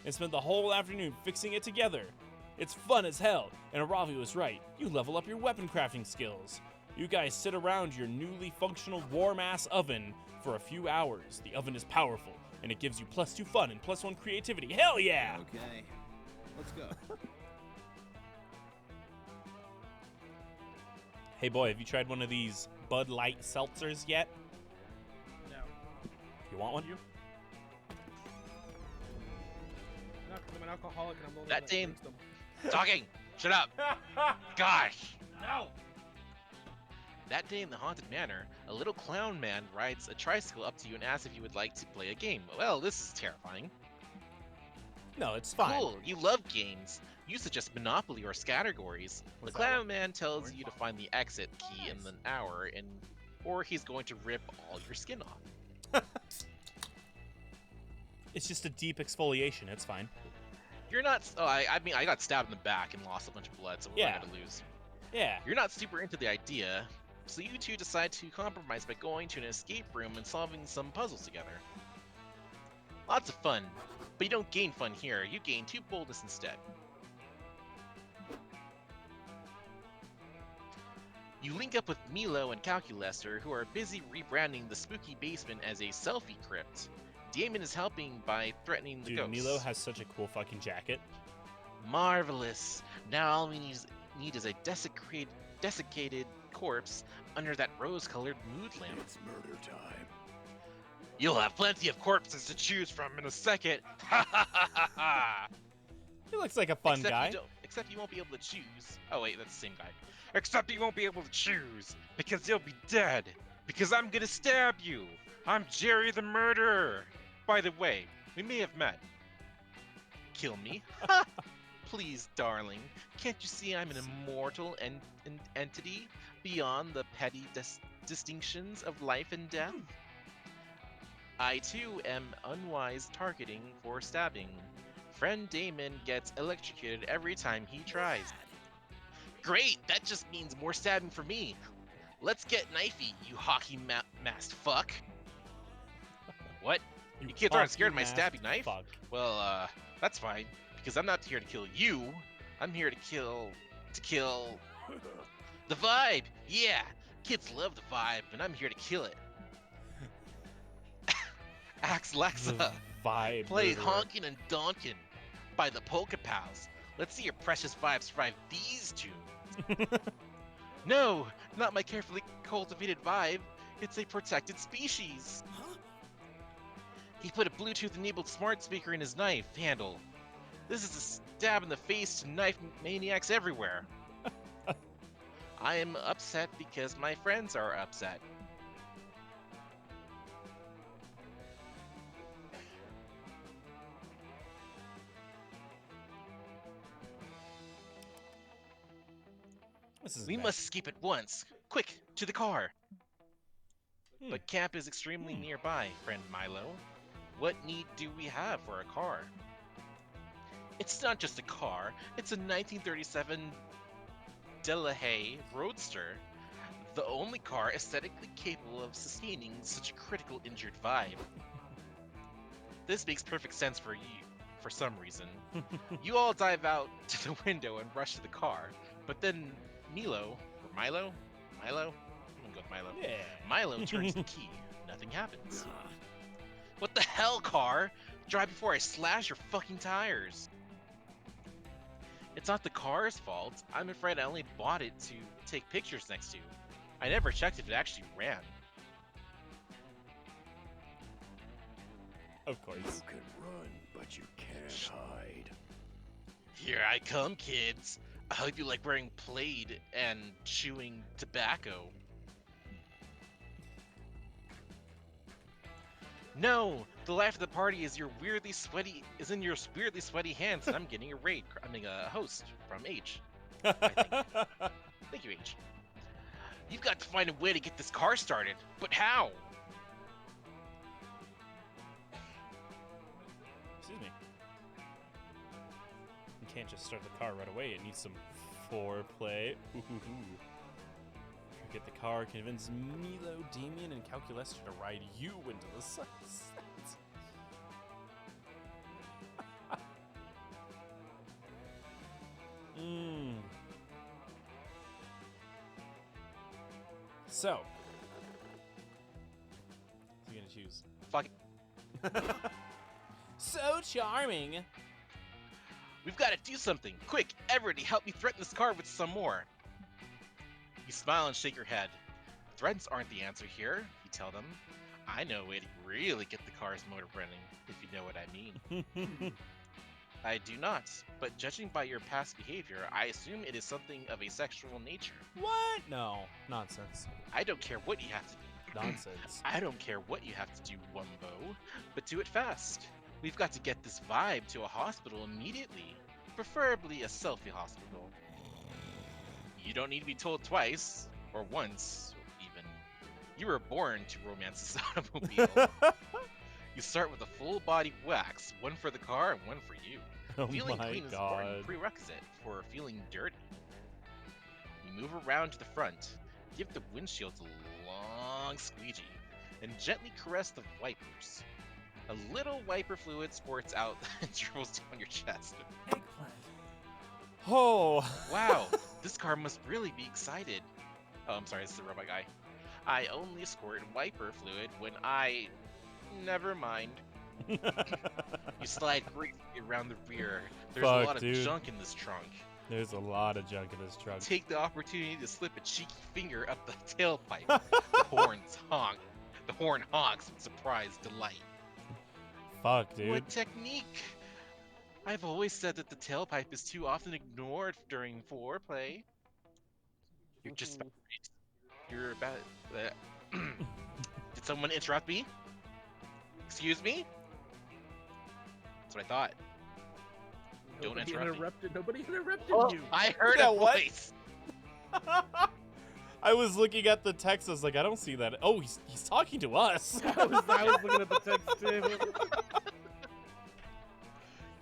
and spend the whole afternoon fixing it together. It's fun as hell, and Aravi was right. You level up your weapon crafting skills. You guys sit around your newly functional warm-ass oven for a few hours. The oven is powerful, and it gives you +2 fun and +1 creativity. Hell yeah! Okay, let's go. Hey boy, have you tried one of these Bud Light seltzers yet? No. You want one? Not 'cause I'm an alcoholic and I'm the only That one that Dame- drinks them. Talking! Shut up! Gosh! No! That day in the Haunted Manor, a little clown man rides a tricycle up to you and asks if you would like to play a game. Well, this is terrifying. No, it's fine. Cool, you love games. You suggest Monopoly or Scattergories. The What's that clown one? man tells you to find the exit key in an hour, or he's going to rip all your skin off. It's just a deep exfoliation. It's fine. You're not. Oh, I mean, I got stabbed in the back and lost a bunch of blood, so we're Yeah. gonna lose. Yeah. You're not super into the idea, so you two decide to compromise by going to an escape room and solving some puzzles together. Lots of fun, but you don't gain fun here. You gain 2 boldness instead. You link up with Milo and Calculester, who are busy rebranding the spooky basement as a selfie crypt. Damon is helping by threatening the Dude, ghosts. Milo has such a cool fucking jacket. Marvelous. Now all we need is a desiccated corpse under that rose-colored mood lamp. It's murder time. You'll have plenty of corpses to choose from in a second. Ha ha ha ha ha! He looks like a fun guy. Except you won't be able to choose. Oh wait, that's the same guy. Except you won't be able to choose because you'll be dead. Because I'm gonna stab you. I'm Jerry the Murderer. By the way, we may have met. Kill me? Ha! Please, darling. Can't you see I'm an immortal entity beyond the petty distinctions of life and death? I too am unwise targeting for stabbing. Friend Damon gets electrocuted every time he tries. Great, that just means more stabbing for me. Let's get knifey, you hockey masked fuck. What? You kids aren't scared of my stabbing knife? Fuck. Well, that's fine, because I'm not here to kill you. I'm here to kill the vibe. Yeah, kids love the vibe, and I'm here to kill it. Axe Lexa, The vibe. play murderer. Honkin' and Donkin' by the Polka Pals. Let's see your precious vibe survive these tunes. No, not my carefully cultivated vibe. It's a protected species. Huh? He put a Bluetooth-enabled smart speaker in his knife handle. This is a stab in the face to knife maniacs everywhere. I am upset because my friends are upset. This is We bad. must escape at once. Quick, to the car. Hmm. But camp is extremely nearby, friend Milo. What need do we have for a car? It's not just a car, it's a 1937 Delahaye Roadster. The only car aesthetically capable of sustaining such a critical injured vibe. This makes perfect sense for you, for some reason. You all dive out to the window and rush to the car, but then Milo, or Milo? Milo? I'm gonna go with Milo. Yeah. Milo turns the key. Nothing happens. What the hell, car? Drive before I slash your fucking tires. It's not the car's fault. I'm afraid I only bought it to take pictures next to. I never checked if it actually ran. Of course. You can run, but you can't hide. Here I come, kids. I hope you like wearing plaid and chewing tobacco. No, the life of the party is in your weirdly sweaty hands, and I'm getting a host from H. I think. Thank you, H. You've got to find a way to get this car started, but how? Excuse me. You can't just start the car right away. It needs some foreplay. Ooh. Get the car, convince Milo, Damien, and Calculester to ride you into the sunset. So, who are you gonna choose? Fuck. So charming. We've got to do something. Quick, everybody help me threaten this car with some more. You smile and shake your head. Threats aren't the answer here, you tell them. I know a way to really get the car's motor running, if you know what I mean. I do not, but judging by your past behavior, I assume it is something of a sexual nature. What? No. Nonsense. I don't care what you have to do. Nonsense. I don't care what you have to do, Wumbo, but do it fast. We've got to get this vibe to a hospital immediately, preferably a selfie hospital. You don't need to be told twice, or once, even. You were born to romance this automobile. You start with a full body wax, one for the car and one for you. Oh Feeling my clean is an important god. prerequisite for feeling dirty. You move around to the front, give the windshields a long squeegee, and gently caress the wipers. A little wiper fluid squirts out and dribbles down your chest. Eggplant. Oh. Wow, this car must really be excited. Oh, I'm sorry, this is the robot guy. I only squirt wiper fluid when I... Never mind. You slide gracefully around the rear. There's Fuck, a lot of dude. junk in this trunk. There's a lot of junk in this truck. Take the opportunity to slip a cheeky finger up the tailpipe. The horns honk. The horn honks with surprised delight. Fuck, dude. What technique? I've always said that the tailpipe is too often ignored during foreplay. You're just about right. You're about... Did someone interrupt me? Excuse me? That's what I thought. Don't interrupt me. Nobody interrupted you. I heard Yeah, a what? voice. I was looking at the text. I was like, I don't see that. Oh, he's talking to us. I was looking at the text too.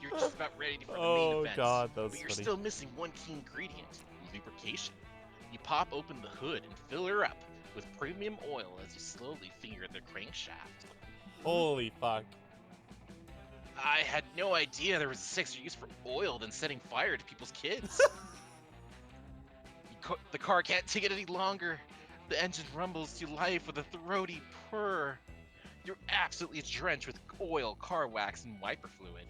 You're just about ready for the main Oh event. god, that was But you're funny. still missing one key ingredient, lubrication. You pop open the hood and fill her up with premium oil as you slowly finger the crankshaft. Holy fuck. I had no idea there was a sexier use for oil than setting fire to people's kids. The car can't take it any longer. The engine rumbles to life with a throaty purr. You're absolutely drenched with oil, car wax, and wiper fluid.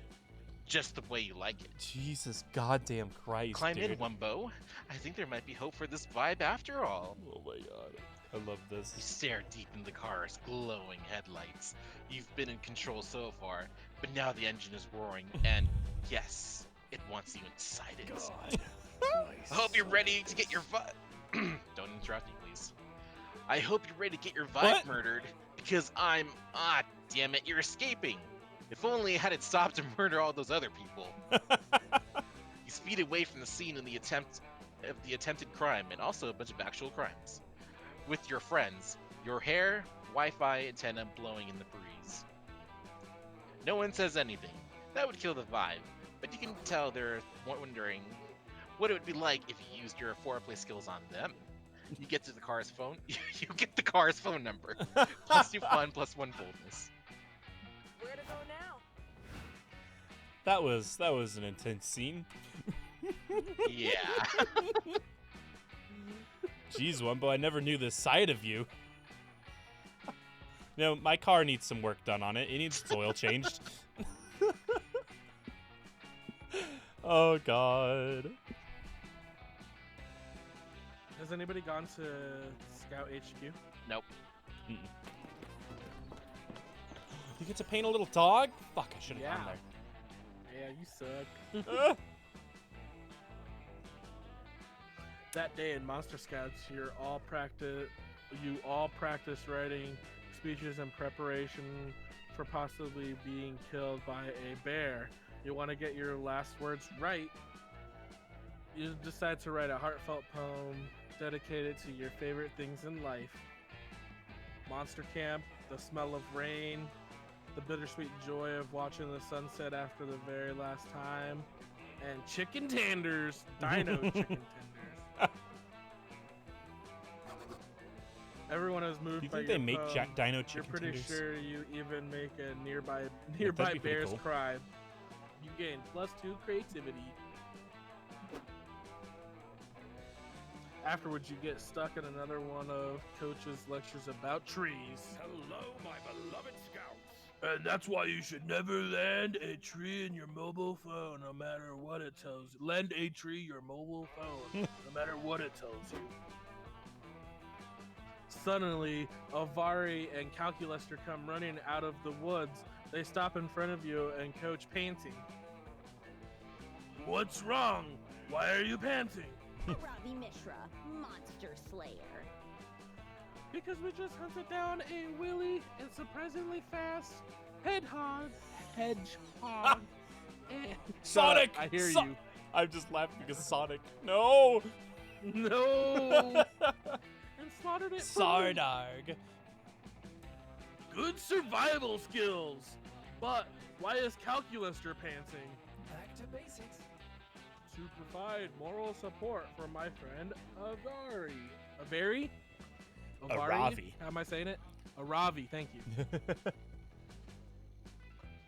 Just the way you like it. Jesus goddamn Christ, Climb dude. in, Wumbo. I think there might be hope for this vibe after all. Oh my god. I love You this. stare deep into the car's glowing headlights. You've been in control so far, but now the engine is roaring, and yes, it wants you inside it. God. I hope you're ready to get your vibe. Don't interrupt me, please. I hope you're ready to get your vibe What? murdered, because I'm... Ah, damn it, you're escaping. If only I had it stopped to murder all those other people. You speed away from the scene in the attempted crime, and also a bunch of actual crimes. With your friends, your hair, Wi-Fi antenna blowing in the breeze. No one says anything. That would kill the vibe, but you can tell they're wondering what it would be like if you used your foreplay skills on them. You get to the car's phone. You get the car's phone number. +2 fun, +1 boldness. Where to go now? That was an intense scene. Yeah. Jeez, Wumbo, I never knew this side of you. No, my car needs some work done on it. It needs its oil changed. Oh god. Has anybody gone to Scout HQ? Nope. You get to paint a little dog? Fuck, I should have gone Yeah, you suck. there. That day in Monster Scouts, you all practice writing speeches in preparation for possibly being killed by a bear. You want to get your last words right. You decide to write a heartfelt poem dedicated to your favorite things in life. Monster Camp, the smell of rain, the bittersweet joy of watching the sunset after the very last time, and chicken tenders, dino chicken tenders. Everyone is moved Do you by think your they make poem. dino You're chicken pretty tenders? sure you even make a nearby be pretty bear's cool. cry. You gain +2 creativity. Afterwards, you get stuck in another one of Coach's lectures about trees. Hello, my beloved scouts. And that's why you should never land a tree in your mobile phone, no matter what it tells you. Lend a tree your mobile phone, no matter what it tells you. Suddenly, Avari and Calculester come running out of the woods. They stop in front of you and Coach panting. What's wrong? Why are you panting? Ravi Mishra, Monster Slayer. Because we just hunted down a willy and surprisingly fast hedgehog. And Sonic! I hear So- you. I'm just laughing because Sonic. No! No! And slaughtered it. for me. Sardarg. good survival skills. But why is calculus pantsing? Back to basics. To provide moral support for my friend Avari. Avari? Aravi. How am I saying it? Aravi, thank you.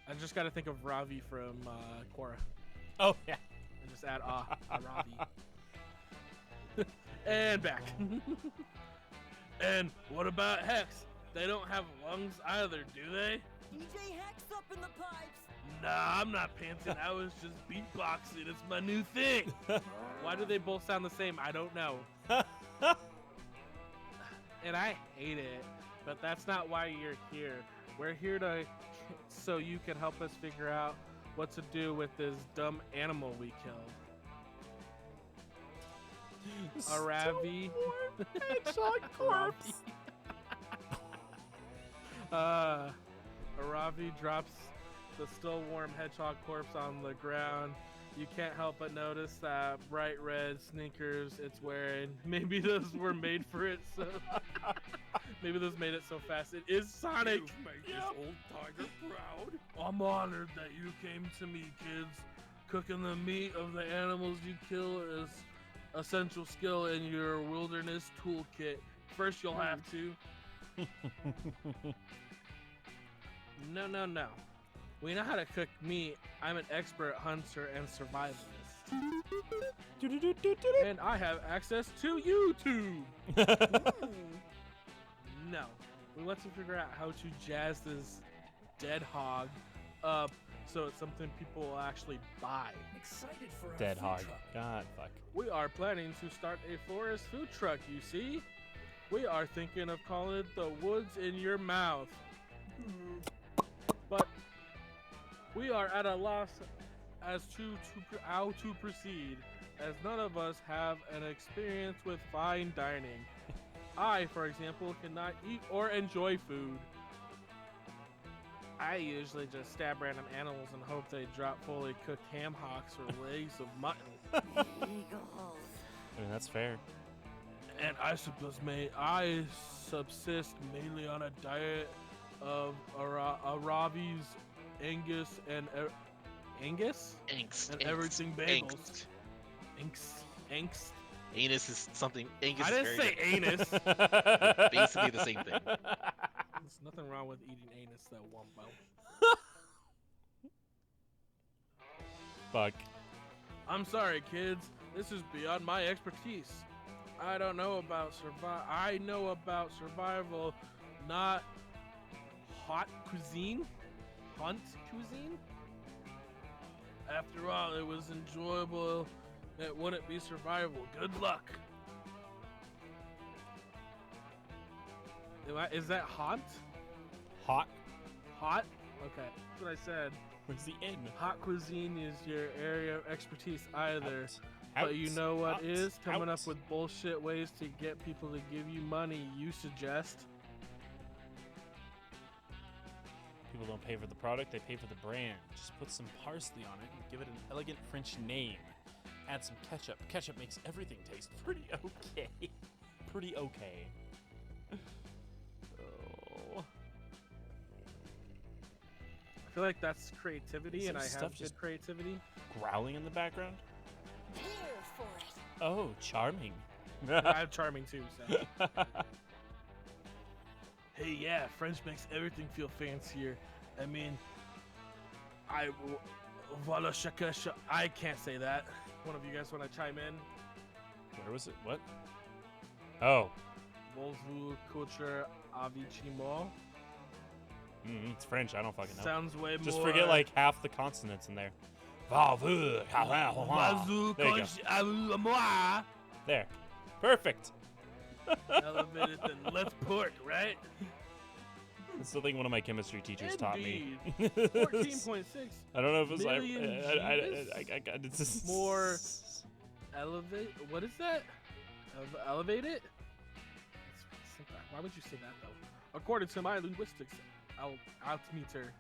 I just got to think of Ravi from Korra. Oh, yeah. And just add Aravi. And back. And what about Hex? They don't have lungs either, do they? DJ Hex up in the pipes. Nah, I'm not pantsing. I was just beatboxing. It's my new thing. Why do they both sound the same? I don't know. And I hate it, but that's not why you're here. We're here so you can help us figure out what to do with this dumb animal we killed. Aravi. Hedgehog corpse. Aravi drops the still warm hedgehog corpse on the ground. You can't help but notice that bright red sneakers it's wearing. Maybe those were made for it, so maybe those made it so fast. It is Sonic. You make this old tiger proud. I'm honored that you came to me, kids. Cooking the meat of the animals you kill is essential skill in your wilderness toolkit. First, you'll have to. No. We know how to cook meat. I'm an expert hunter and survivalist. And I have access to YouTube. No. We want to figure out how to jazz this dead hog up so it's something people will actually buy. Excited for a Dead food hog. truck. God, fuck. We are planning to start a forest food truck, you see? We are thinking of calling it the Woods in Your Mouth. But we are at a loss as to how to proceed, as none of us have an experience with fine dining. I, for example, cannot eat or enjoy food. I usually just stab random animals and hope they drop fully cooked ham hocks or legs of mutton. Eagles. I mean, that's fair. And I subsist mainly on a diet of Arabi's, Angus, and Angus? Angst. And angst, everything bagels. Angst. Angst. Anus is something. Angus I is didn't very say anus. basically the same thing. There's nothing wrong with eating anus, though, Wumbo. Fuck. I'm sorry, kids. This is beyond my expertise. I don't know about I know about survival, not Hot cuisine? Hunt cuisine? After all, it was enjoyable. It wouldn't be survival. Good luck. Is that haunt? Hot. Hot? Okay, that's what I said. Where's the N? Hot cuisine is your area of expertise either. Out. But you know what Out. is? Coming Out. up with bullshit ways to get people to give you money, you suggest. People don't pay for the product, they pay for the brand. Just put some parsley on it and give it an elegant French name. Add some ketchup. Ketchup makes everything taste pretty okay. Pretty okay. Oh. I feel like that's creativity, Some and I stuff have just- good creativity. Growling in the background? Here for it. Oh, charming. I'm charming too, so. Hey, yeah, French makes everything feel fancier. I mean, I can't say that. One of you guys want to chime in? Where was it? What? Oh. Volvu culture avicimo. It's French. I don't fucking know. Sounds way Just more. forget like half the consonants in there. There you go. There. Perfect. Elevated than left pork, right? That's the thing one of my chemistry teachers taught me. 14.6 I don't know if it was million it's just more elevate. What is that? Elevate it? Why would you say that though? According to my linguistics altimeter.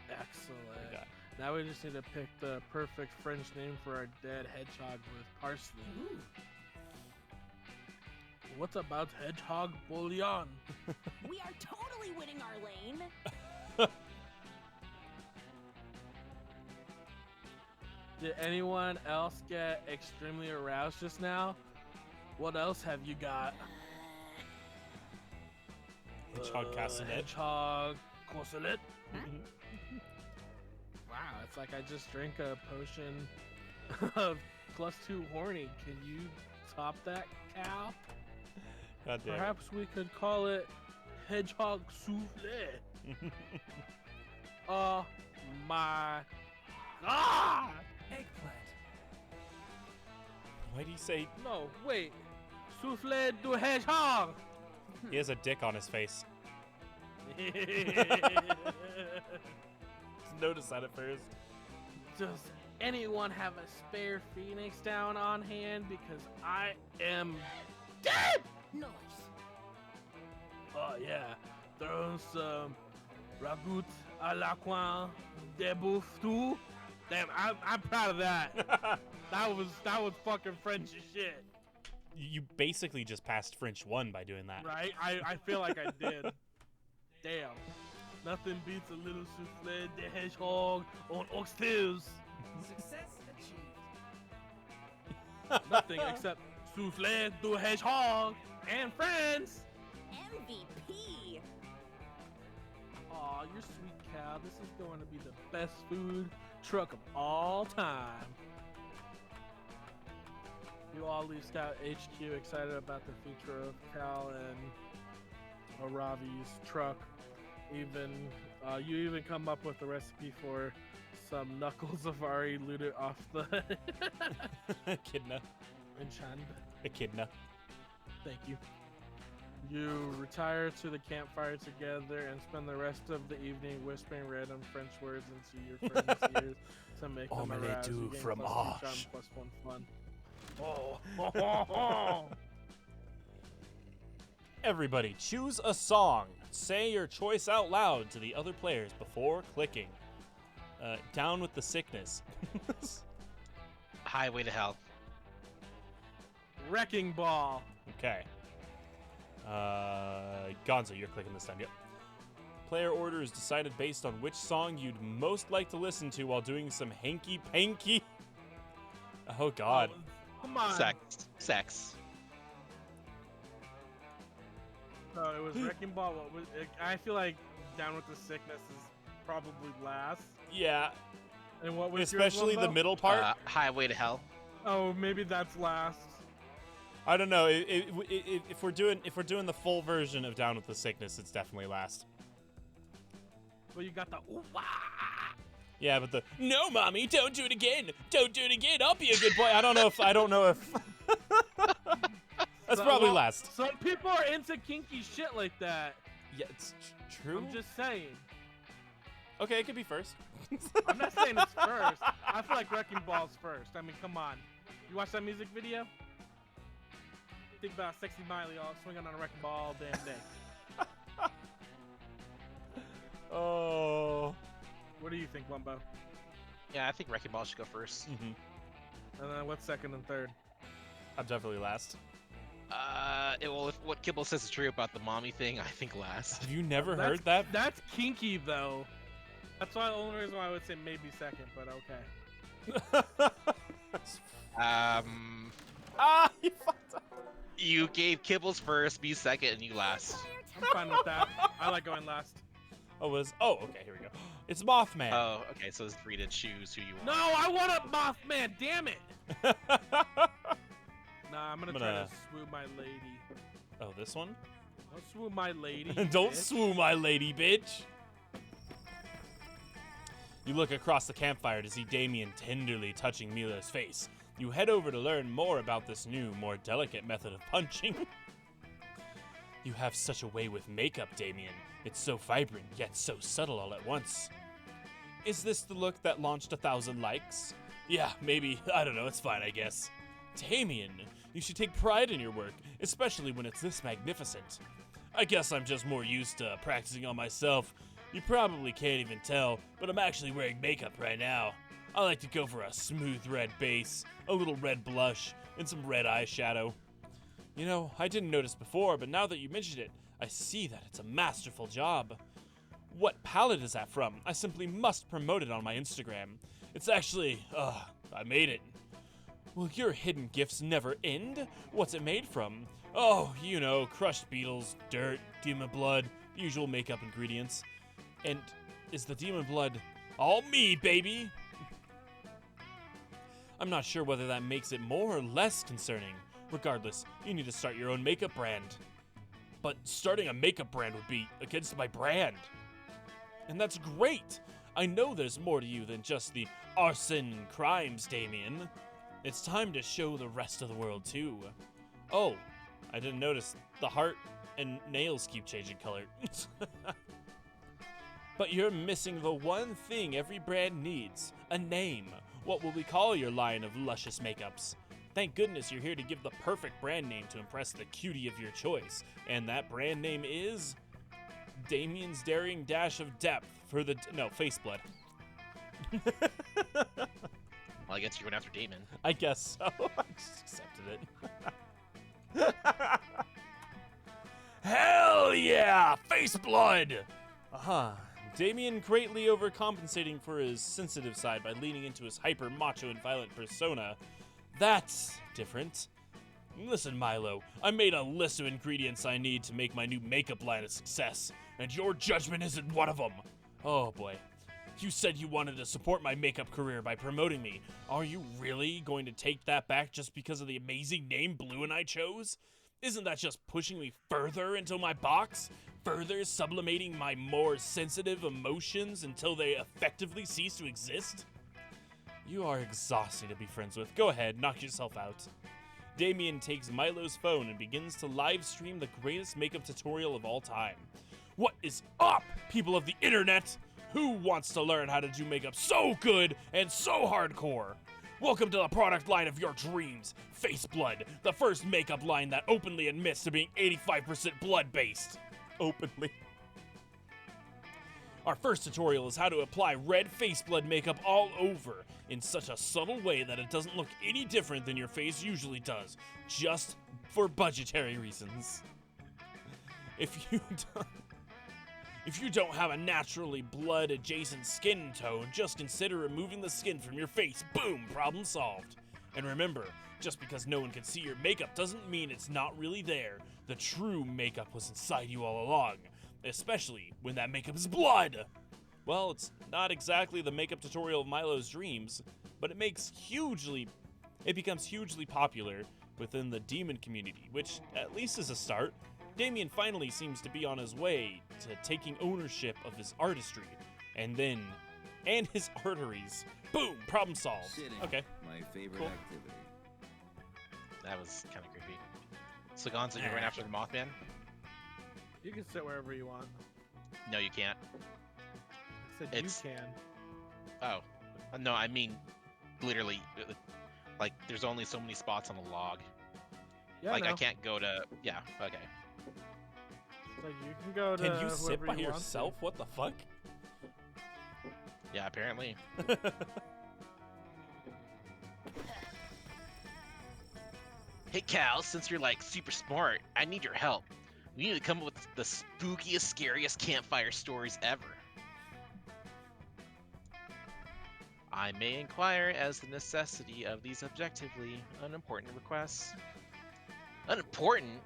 Excellent. God. Now we just need to pick the perfect French name for our dead hedgehog with parsley. What about hedgehog bouillon? We are totally winning our lane. Did anyone else get extremely aroused just now? What else have you got? Hedgehog castanet. Hedgehog corselet. Wow, it's like I just drank a potion of +2 horny. Can you top that, Cal? God damn. Perhaps we could call it hedgehog souffle. Oh my god! Eggplant. Why do you say No, wait. Souffle du hedgehog! he has a dick on his face? Notice that at first. Does anyone have a spare phoenix down on hand? Because I am dead! Nice. Oh yeah, throw some ragout à la coin de bouffe too. Damn, I'm proud of that. that was fucking French as shit, You basically just passed French 1 by doing that. right? I feel like I did. Damn, nothing beats a little souffle de hedgehog on oxtails. Success achieved. Nothing except souffle du hedgehog and friends. MVP. Aw, you're sweet, Cal. This is going to be the best food truck of all time. You all leave Scout HQ excited about the future of Cal and Aravi's truck. You even come up with the recipe for some knuckles of Ari looted off the Echidna. enchant. Echidna. Thank you. You retire to the campfire together and spend the rest of the evening whispering random French words into your friends' ears to make them Omelette arouse. du You gain fromage. +2 charm, +1 fun. Oh. Everybody, choose a song. Say your choice out loud to the other players before clicking. Down with the sickness. Highway to Hell. Wrecking ball. Okay. Gonzo, you're clicking this time. Yep. Player order is decided based on which song you'd most like to listen to while doing some hanky-panky. Oh, God. Oh, come on. Sex. So it was wrecking ball. What was it? I feel like Down with the Sickness is probably last. Yeah, And what was especially yours, the Wumbo? middle part. Highway to Hell. Oh, maybe that's last. I don't know. If we're doing the full version of Down with the Sickness, it's definitely last. Well, you got the ooh wah. Yeah, but the no, mommy, don't do it again. Don't do it again. I'll be a good boy. I don't know if. That's So, probably well, last. Some people are into kinky shit like that. Yeah, it's true. I'm just saying. Okay, it could be first. I'm not saying it's first. I feel like Wrecking Ball's first. I mean, come on. You watch that music video? Think about sexy Miley all swinging on a wrecking ball all damn day. Oh. What do you think, Wumbo? Yeah, I think Wrecking Ball should go first. Mhm. And then what's second and third? I'm definitely last. Well, if what Kibble says is true about the mommy thing, I think last. Have you never That's- heard that? That's kinky, though. That's why the only reason why I would say maybe second, but okay. You fucked up. You gave Kibbles first, me second, and you last. I'm fine with that. I like going last. Oh, okay, here we go. It's Mothman. Oh, okay, so it's free to choose who you want. No, I want a Mothman, damn it! Nah, I'm gonna try gonna- to swoop my lady. Oh, this one? Don't swoop my lady. Don't bitch. swoon my lady, bitch. You look across the campfire to see Damien tenderly touching Mila's face. You head over to learn more about this new, more delicate method of punching. You have such a way with makeup, Damien. It's so vibrant, yet so subtle all at once. Is this the look that launched 1,000 likes? Yeah, maybe. I don't know. It's fine, I guess. Damien, you should take pride in your work, especially when it's this magnificent. I guess I'm just more used to practicing on myself. You probably can't even tell, but I'm actually wearing makeup right now. I like to go for a smooth red base, a little red blush, and some red eyeshadow. You know, I didn't notice before, but now that you mentioned it, I see that it's a masterful job. What palette is that from? I simply must promote it on my Instagram. It's actually, I made it. Will your hidden gifts never end? What's it made from? Oh, you know, crushed beetles, dirt, demon blood, the usual makeup ingredients. And is the demon blood all me, baby? I'm not sure whether that makes it more or less concerning. Regardless, you need to start your own makeup brand. But starting a makeup brand would be against my brand. And that's great! I know there's more to you than just the arson and crimes, Damien. It's time to show the rest of the world, too. Oh, I didn't notice the heart and nails keep changing color. But you're missing the one thing every brand needs, a name. What will we call your line of luscious makeups? Thank goodness you're here to give the perfect brand name to impress the cutie of your choice. And that brand name is Damien's Daring Dash of Depth for the, no, face blood. Well, I guess you're going after Damon. I guess so. I just accepted it. Hell yeah! Face blood! Damien greatly overcompensating for his sensitive side by leaning into his hyper macho and violent persona. That's different. Listen, Milo, I made a list of ingredients I need to make my new makeup line a success, and your judgment isn't one of them. Oh boy. You said you wanted to support my makeup career by promoting me. Are you really going to take that back just because of the amazing name Blue and I chose? Isn't that just pushing me further into my box? Further sublimating my more sensitive emotions until they effectively cease to exist? You are exhausting to be friends with. Go ahead, knock yourself out. Damien takes Milo's phone and begins to live stream the greatest makeup tutorial of all time. What is up, people of the internet? Who wants to learn how to do makeup so good and so hardcore? Welcome to the product line of your dreams, Face Blood, the first makeup line that openly admits to being 85% blood-based. Openly. Our first tutorial is how to apply red face blood makeup all over in such a subtle way that it doesn't look any different than your face usually does, just for budgetary reasons. If you don't have a naturally blood-adjacent skin tone, just consider removing the skin from your face. Boom, problem solved. And remember, just because no one can see your makeup doesn't mean it's not really there. The true makeup was inside you all along, especially when that makeup is blood. Well, it's not exactly the makeup tutorial of Milo's dreams, but it becomes hugely popular within the demon community, which at least is a start. Damien finally seems to be on his way to taking ownership of his artistry, and his arteries. Boom, problem solved. Sitting, Okay. my favorite Cool. activity. That was kind of creepy. So, Gonzo, you're going after the Mothman? You can sit wherever you want. No, you can't. I said It's- you can. Oh. No, I mean, literally, like, there's only so many spots on a log. Yeah, Like, no. I can't go to... Yeah, okay. Like you can go to. Can you sit whoever by you want yourself? What the fuck? Yeah, apparently. Hey, Cal, since you're, like, super smart, I need your help. We need to come up with the spookiest, scariest campfire stories ever. I may inquire as the necessity of these objectively unimportant requests. Unimportant?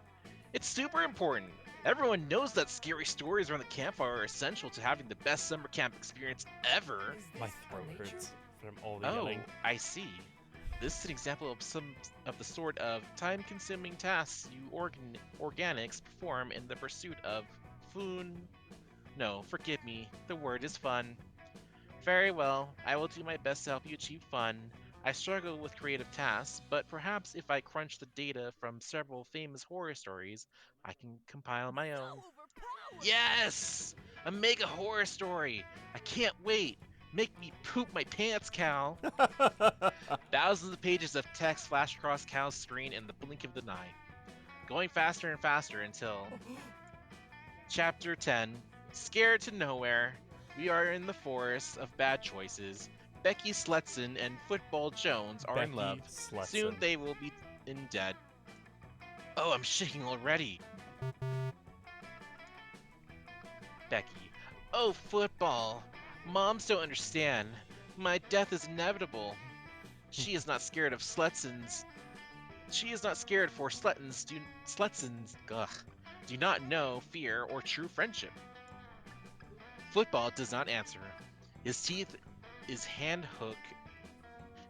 It's super important! Everyone knows that scary stories around the campfire are essential to having the best summer camp experience ever. My throat hurts from all the Oh, yelling. I see. This is an example of some of the sort of time-consuming tasks you organics perform in the pursuit of fun. No, forgive me. The word is fun. Very well. I will do my best to help you achieve fun. I struggle with creative tasks, but perhaps if I crunch the data from several famous horror stories, I can compile my own. Yes! A mega horror story! I can't wait! Make me poop my pants, Cal! Thousands of pages of text flash across Cal's screen in the blink of an eye. Going faster and faster until... Chapter 10. Scared to nowhere. We are in the forest of bad choices. Becky Sletson and Football Jones are in love. Soon they will be in debt. Oh, I'm shaking already. Becky. Oh, football. Moms don't understand. My death is inevitable. She is not scared of Sletsons. She is not scared for Slettons. Sletsons, do not know fear or true friendship. Football does not answer. His teeth is hand hook.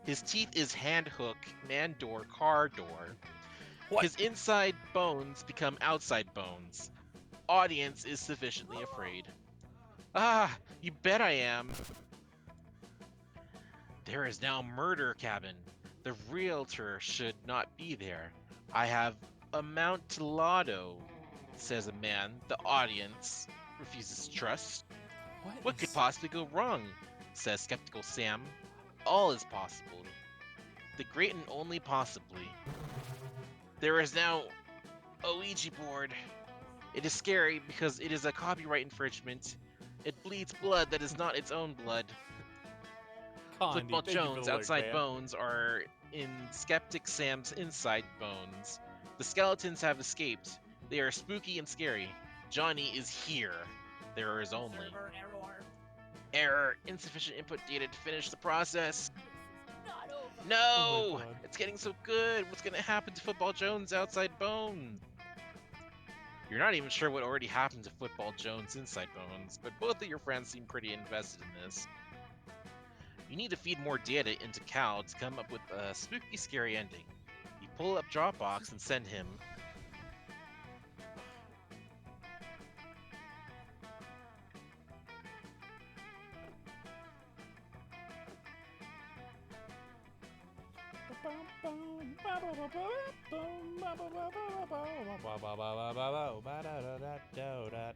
His teeth is hand hook, man door, car door. What? His inside bones become outside bones. Audience is sufficiently afraid. Ah, you bet I am. There is now murder cabin. The realtor should not be there. I have amountilado, says a man the audience refuses to trust. What could possibly go wrong, says skeptical Sam. All is possible. The great and only possibly. There is now a Ouija board. It is scary because it is a copyright infringement. It bleeds blood that is not its own blood. Condi, Football thank you for Jones' the alert, outside man. bones are in Skeptic Sam's inside bones. The skeletons have escaped. They are spooky and scary. Johnny is here. There is only Server error. error. Insufficient input data to finish the process. Not over. No! Oh my God. It's getting so good. What's gonna happen to Football Jones' outside bone? You're not even sure what already happened to Football Jones' inside bones, but both of your friends seem pretty invested in this. You need to feed more data into Cal to come up with a spooky, scary ending. You pull up Dropbox and send him.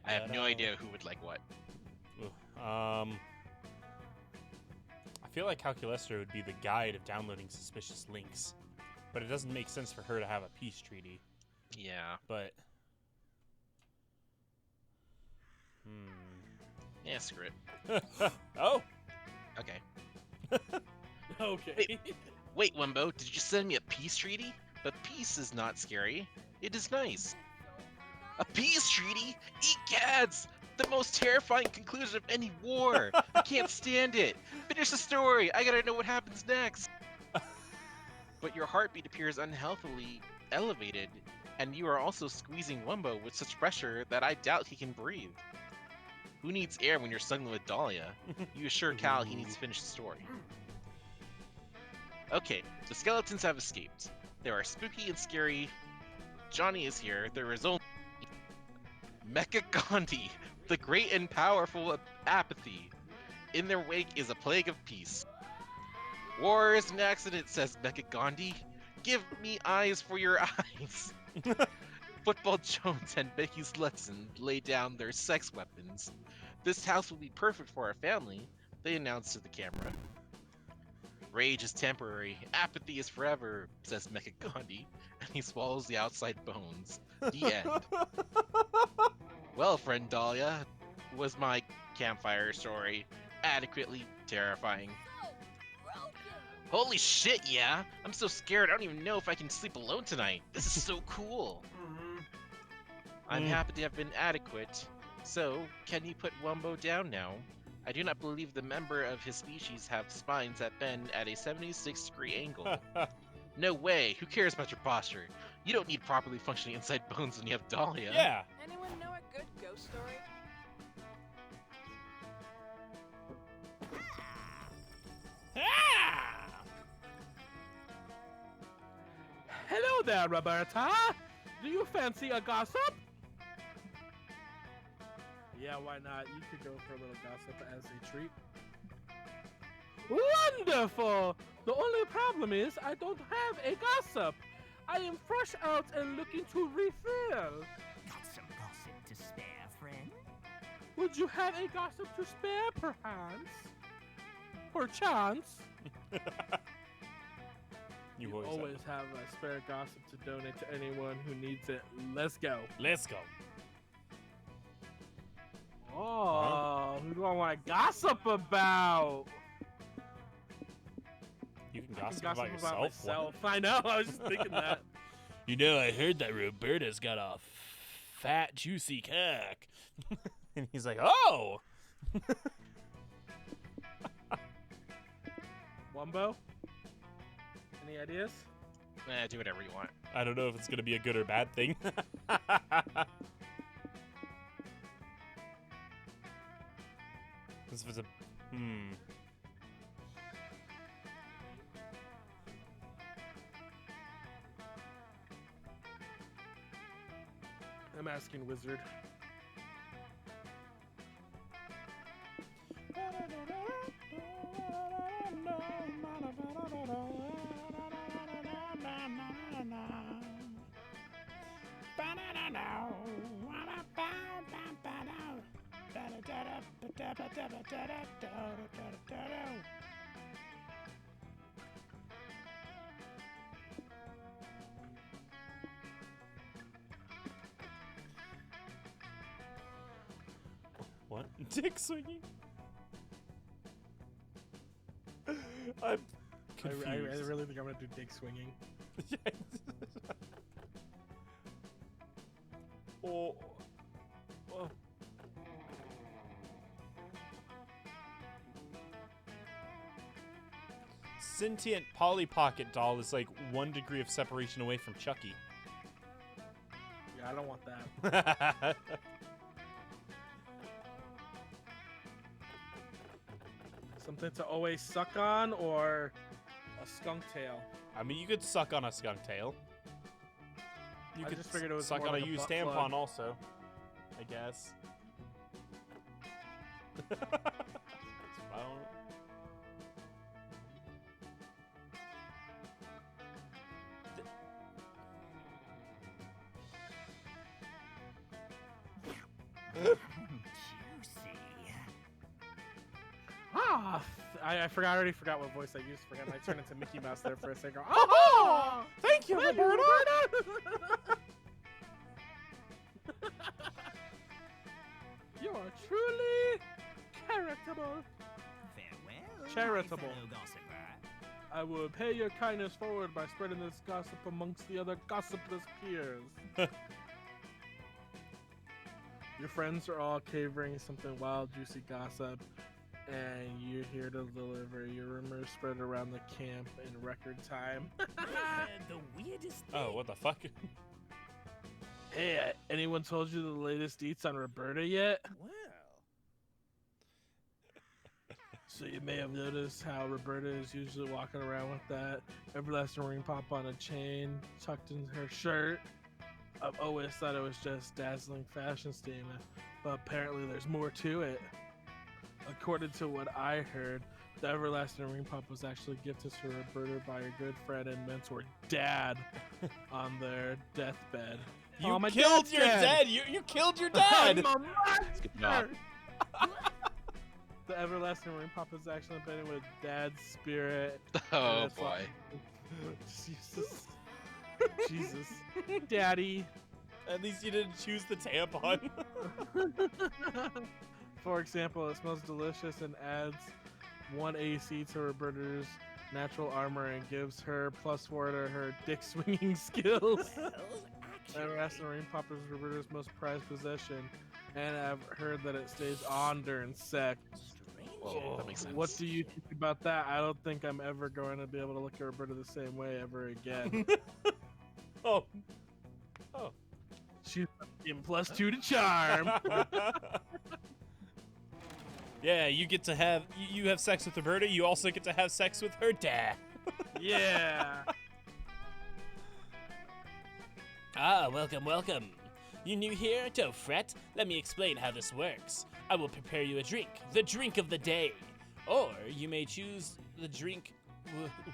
I have no idea who would like what. I feel like Calculester would be the guide of downloading suspicious links, but it doesn't make sense for her to have a peace treaty. Yeah. But Yeah, screw it. oh, Okay. Okay. Wait, Wumbo, did you send me a peace treaty? But peace is not scary. It is nice. A peace treaty? Eat cats! The most terrifying conclusion of any war! I can't stand it! Finish the story! I gotta know what happens next! But your heartbeat appears unhealthily elevated, and you are also squeezing Wumbo with such pressure that I doubt he can breathe. Who needs air when you're snuggling with Dahlia? You assure Cal he needs to finish the story. Okay, the skeletons have escaped. They are spooky and scary. Johnny is here. There is only Mecha Gandhi, the great and powerful apathy. In their wake is a plague of peace. War is an accident, says Mecha Gandhi. Give me eyes for your eyes. Football Jones and Becky's Letson lay down their sex weapons. This house will be perfect for our family, they announced to the camera. Rage is temporary, apathy is forever, says Mecha Gandhi, and he swallows the outside bones. The end. Well, friend Dahlia, was my campfire story adequately terrifying? Broken. Holy shit, yeah! I'm so scared I don't even know if I can sleep alone tonight. This is so cool. I'm happy to have been adequate. So, can you put Wumbo down now? I do not believe the member of his species have spines that bend at a 76-degree angle. No way, who cares about your posture? You don't need properly functioning inside bones when you have Dahlia. yeah. Anyone know a good ghost story? Ah! Hello there, Roberta. Do you fancy a gossip? Yeah, why not? You could go for a little gossip as a treat. Wonderful! The only problem is I don't have a gossip. I am fresh out and looking to refill. Got some gossip to spare, friend? Would you have a gossip to spare, perchance? Perchance? You You always have a spare gossip to donate to anyone who needs it. Let's go. Let's go. Oh, who do I want to gossip about? You can I gossip, can about yourself. myself. I know, I was just thinking that. You know, I heard that Roberta's got a fat, juicy cock. And he's like, oh! Wumbo? Any ideas? Do whatever you want. I don't know if it's going to be a good or bad thing. This was a... I'm asking Wizard. What? Dick swinging? I'm confused. I really think I'm gonna do dick swinging. Oh. Oh. Sentient Polly Pocket doll is like 1 degree of separation away from Chucky. Yeah, I don't want that. Something to always suck on, or a skunk tail. I mean, you could suck on a skunk tail. You I could just figured it was suck more on like a a used butt tampon plug. also, I guess. It's fine. Juicy. Ah! I already forgot what voice I used. Forgot I turned into Mickey Mouse there for a second. Oh! Thank you, Roberta! You are truly charitable. Farewell, Charitable. my fellow gossiper. I will pay your kindness forward by spreading this gossip amongst the other gossipless peers. Your friends are all cavering something wild, juicy gossip, and you're here to deliver. Your rumors spread around the camp in record time. The weirdest thing. Oh, what the fuck? Hey, anyone told you the latest deets on Roberta yet? Well, So you may have noticed how Roberta is usually walking around with that everlasting ring pop on a chain tucked in her shirt. I've always thought it was just dazzling fashion statement, but apparently there's more to it. According to what I heard, the everlasting ring pop was actually gifted to Roberta by her good friend and mentor Dad on their deathbed. You Oh, my killed dad's your dead. dad! You killed your dad! I'm a Good job. The everlasting ring pop is actually embedded with Dad's spirit. Oh That's boy. Jesus. Jesus. Daddy. At least you didn't choose the tampon. For example, it smells delicious and adds 1 AC to Roberta's natural armor and gives her +4 to her dick swinging skills. well, The actually. everlasting ring pop is Roberta's most prized possession, and I've heard that it stays on during sex. Strange. Whoa, that makes sense. What do you think about that? I don't think I'm ever going to be able to look at Roberta the same way ever again. Oh. She's in +2 to charm. Yeah, you get to have you have sex with Roberta. You also get to have sex with her dad. Yeah. Ah, welcome, welcome. You new here? Don't fret. Let me explain how this works. I will prepare you a drink, the drink of the day. Or you may choose the drink.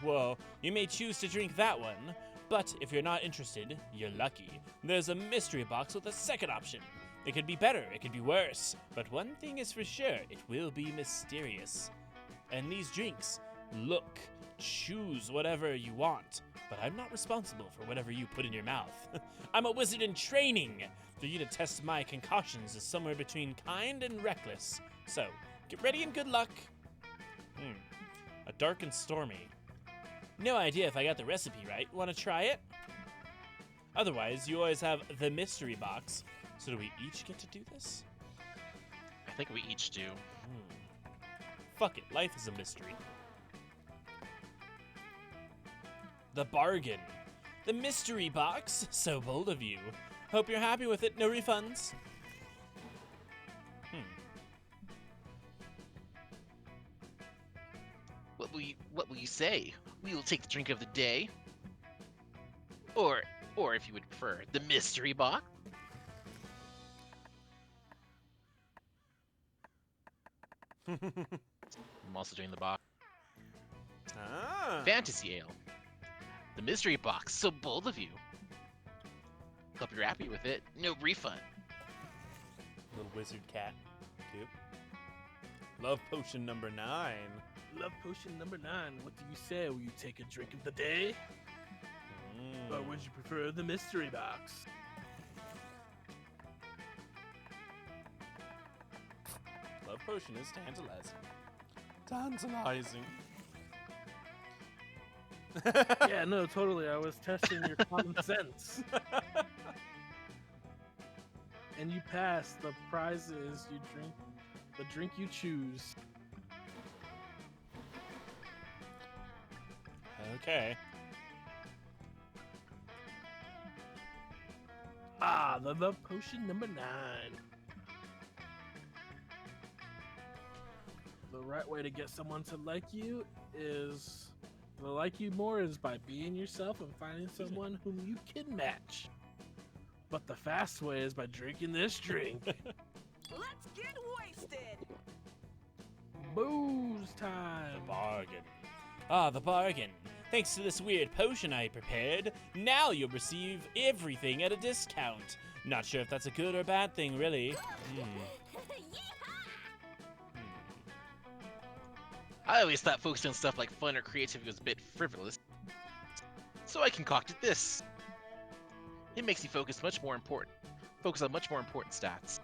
Whoa, you may choose to drink that one. But if you're not interested, you're lucky. There's a mystery box with a second option. It could be better, it could be worse. But one thing is for sure, it will be mysterious. And these drinks, look, choose whatever you want. But I'm not responsible for whatever you put in your mouth. I'm a wizard in training. For you to test my concoctions is somewhere between kind and reckless. So, get ready and good luck. A dark and stormy. No idea if I got the recipe right. Want to try it? Otherwise, you always have the mystery box. So do we each get to do this? I think we each do. Fuck it, life is a mystery. The bargain. The mystery box. So bold of you. Hope you're happy with it. No refunds. What will you say? We will take the drink of the day. Or if you would prefer, the mystery box. I'm also doing the box. Ah. Fantasy ale. The mystery box. So bold of you. Hope you're happy with it. No refund. Little wizard cat. Cute. Love potion number 9. Love potion number 9. What do you say? Will you take a drink of the day? Or would you prefer the mystery box? Love potion is tantalizing. Tantalizing. Yeah, no, totally. I was testing your common sense. And you pass. The prize is you drink the drink you choose. Okay. The love potion number 9. The right way to get someone to like you is by being yourself and finding someone whom you can match. But the fast way is by drinking this drink. Let's get wasted. Booze The time. bargain. The bargain. Thanks to this weird potion I prepared, now you'll receive everything at a discount. Not sure if that's a good or bad thing, really. I always thought focusing on stuff like fun or creativity was a bit frivolous. So I concocted this. It makes you focus on much more important stats.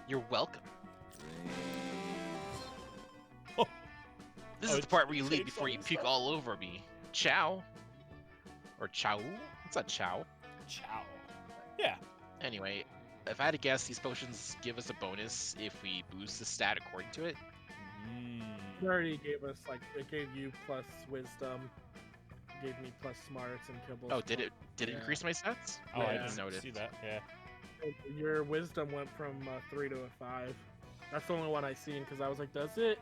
You're welcome. Oh. This Oh, is the part where you leave changed before all you the puke stuff. all over me. Ciao. Or chow? It's not chow. Chow. Yeah. Anyway, if I had to guess, these potions give us a bonus if we boost the stat according to it. It already gave us, it gave you plus wisdom, gave me plus smarts, and kibbles. Oh, did it Yeah. increase my stats? Oh, I Yeah. didn't noticed. see that. Yeah. Your wisdom went from 3 to a 5. That's the only one I seen because I was like, does it?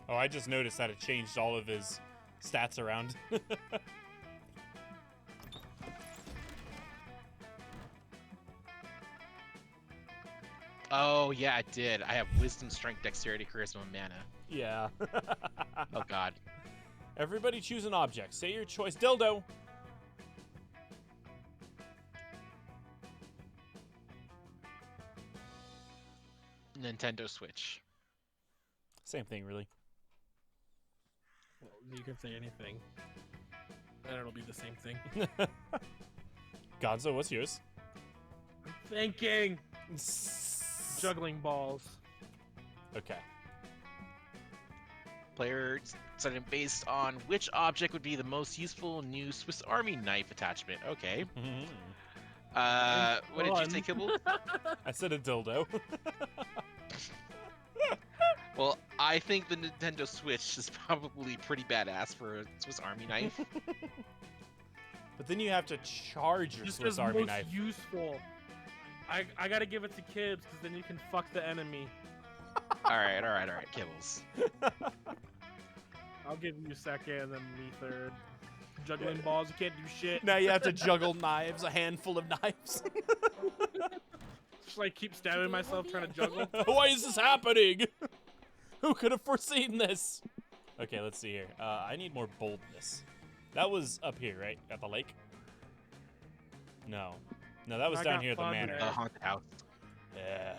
Oh, I just noticed that it changed all of his stats around. Oh, yeah, it did. I have wisdom, strength, dexterity, charisma, and mana. Yeah. Oh, God. Everybody choose an object. Say your choice. Dildo. Nintendo Switch. Same thing, really. Well, you can say anything. And it'll be the same thing. Gonzo, what's yours? I'm thinking! Juggling balls. Okay. Player decided based on which object would be the most useful new Swiss Army knife attachment. Okay. What did you say, Kibble? I said a dildo. Well, I think the Nintendo Switch is probably pretty badass for a Swiss Army knife. But then you have to charge your Just Swiss as Army most knife. useful. I gotta give it to Kibbs because then you can fuck the enemy. Alright, Kibbles. I'll give you second and then me third. Juggling balls, you can't do shit. Now you have to juggle knives, a handful of knives. Just like keep stabbing myself trying to juggle. Why is this happening? Who could have foreseen this? Okay, let's see here. I need more boldness. That was up here, right? At the lake? No. No, that was I down got here at the fun manor. there. The haunted house. Yeah.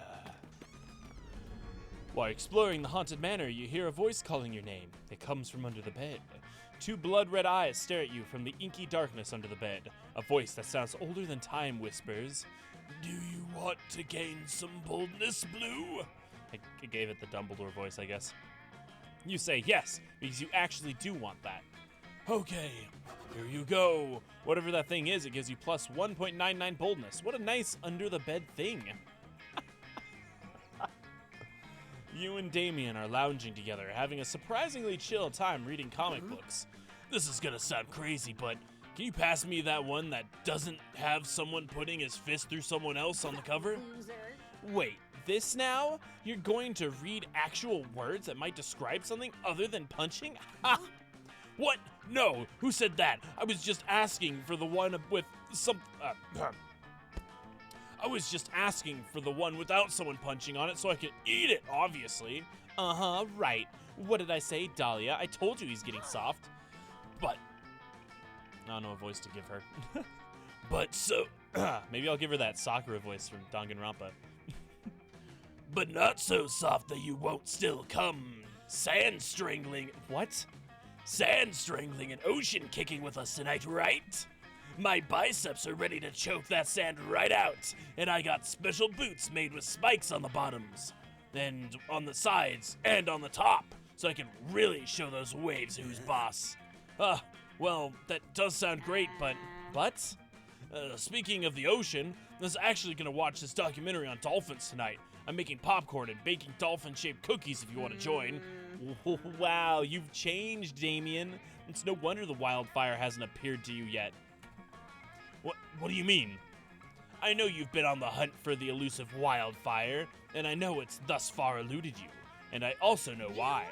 While exploring the haunted manor, you hear a voice calling your name. It comes from under the bed. Two blood-red eyes stare at you from the inky darkness under the bed. A voice that sounds older than time whispers, "Do you want to gain some boldness, Blue?" I gave it the Dumbledore voice, I guess. You say yes, because you actually do want that. Okay. Here you go. Whatever that thing is, it gives you plus 1.99 boldness. What a nice under-the-bed thing. You and Damien are lounging together, having a surprisingly chill time reading comic books. This is gonna sound crazy, but can you pass me that one that doesn't have someone putting his fist through someone else on the cover? Loser. Wait, this now? You're going to read actual words that might describe something other than punching? Ha! What? No, who said that? I was just asking for the one with some... I was just asking for the one without someone punching on it so I could eat it, obviously. Uh-huh, right. What did I say, Dahlia? I told you he's getting soft. But... I don't know a voice to give her. But so... maybe I'll give her that Sakura voice from Danganronpa. But not so soft that you won't still come sand strangling... What? Sand strangling and ocean kicking with us tonight, right? My biceps are ready to choke that sand right out, and I got special boots made with spikes on the bottoms, and on the sides, and on the top, so I can really show those waves who's boss. Well, that does sound great, but? Speaking of the ocean, I was actually gonna watch this documentary on dolphins tonight. I'm making popcorn and baking dolphin-shaped cookies if you want to join. Wow, you've changed, Damien. It's no wonder the wildfire hasn't appeared to you yet. What do you mean? I know you've been on the hunt for the elusive wildfire, and I know it's thus far eluded you. And I also know why.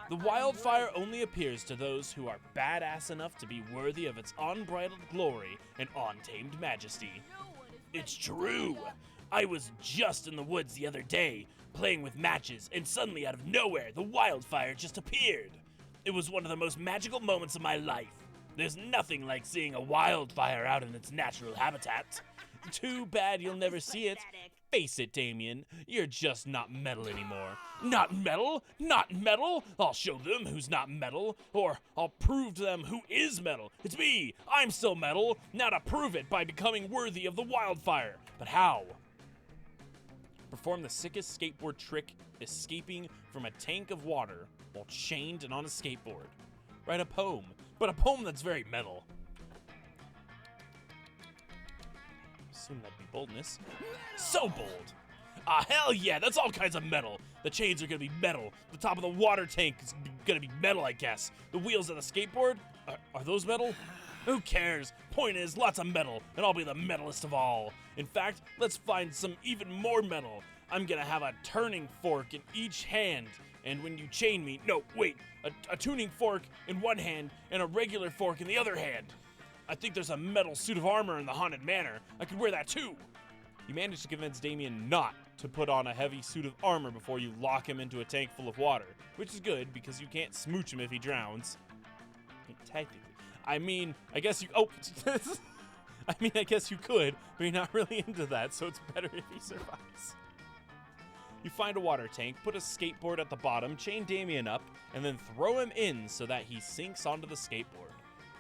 The wildfire only appears to those who are badass enough to be worthy of its unbridled glory and untamed majesty. It's true! I was just in the woods the other day, playing with matches, and suddenly out of nowhere, the wildfire just appeared. It was one of the most magical moments of my life. There's nothing like seeing a wildfire out in its natural habitat. Too bad you'll never see it. Face it, Damien, you're just not metal anymore. Not metal? Not metal? I'll show them who's not metal, or I'll prove to them who is metal. It's me! I'm still metal, now to prove it by becoming worthy of the wildfire. But how? Perform the sickest skateboard trick, escaping from a tank of water while chained and on a skateboard. Write a poem, but a poem that's very metal. Assume that'd be boldness. So bold! Hell yeah, that's all kinds of metal. The chains are gonna be metal. The top of the water tank is gonna be metal, I guess. The wheels of the skateboard, are those metal? Who cares? Point is, lots of metal, and I'll be the metalist of all. In fact, let's find some even more metal. I'm gonna have a turning fork in each hand, and when you chain me, no, wait, a tuning fork in one hand and a regular fork in the other hand. I think there's a metal suit of armor in the Haunted Manor. I could wear that too. You managed to convince Damien not to put on a heavy suit of armor before you lock him into a tank full of water, which is good because you can't smooch him if he drowns. Technically. I mean, I guess you, I guess you could, but you're not really into that, so it's better if he survives. You find a water tank, put a skateboard at the bottom, chain Damien up, and then throw him in so that he sinks onto the skateboard.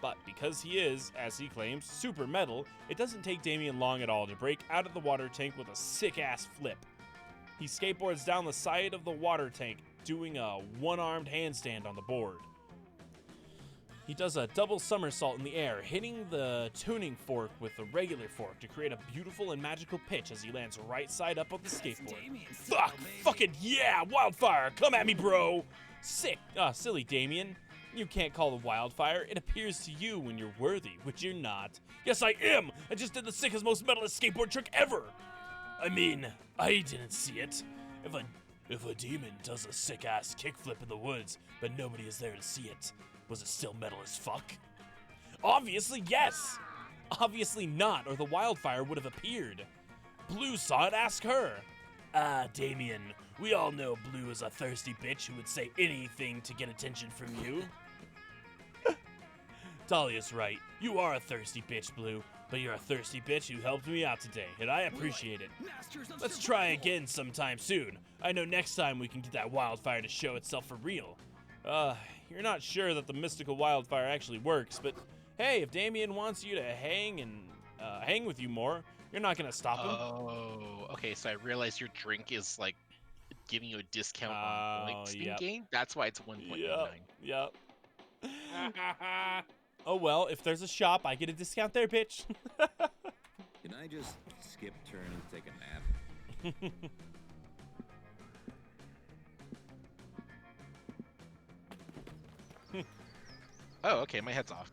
But because he is, as he claims, super metal, it doesn't take Damien long at all to break out of the water tank with a sick-ass flip. He skateboards down the side of the water tank, doing a one-armed handstand on the board. He does a double somersault in the air, hitting the tuning fork with the regular fork to create a beautiful and magical pitch as he lands right side up on the skateboard. Fuck! Fucking yeah! Wildfire! Come at me, bro! Sick! Silly Damien. You can't call the wildfire. It appears to you when you're worthy, which you're not. Yes, I am! I just did the sickest, most metalist skateboard trick ever! I mean, I didn't see it. If a demon does a sick-ass kickflip in the woods, but nobody is there to see it, was it still metal as fuck? Obviously, yes! Obviously not, or the wildfire would have appeared. Blue saw it, ask her. Damien, we all know Blue is a thirsty bitch who would say anything to get attention from you. Dahlia's right. You are a thirsty bitch, Blue, but you're a thirsty bitch who helped me out today, and I appreciate it. Let's try again sometime soon. I know next time we can get that wildfire to show itself for real. You're not sure that the mystical wildfire actually works, but hey, if Damien wants you to hang with you more, you're not gonna stop him. Oh, okay, so I realize your drink is like giving you a discount on points being gained. That's why it's 1.99. Yep. Oh well, if there's a shop, I get a discount there, bitch. Can I just skip turn and take a nap? Oh, okay, my head's off.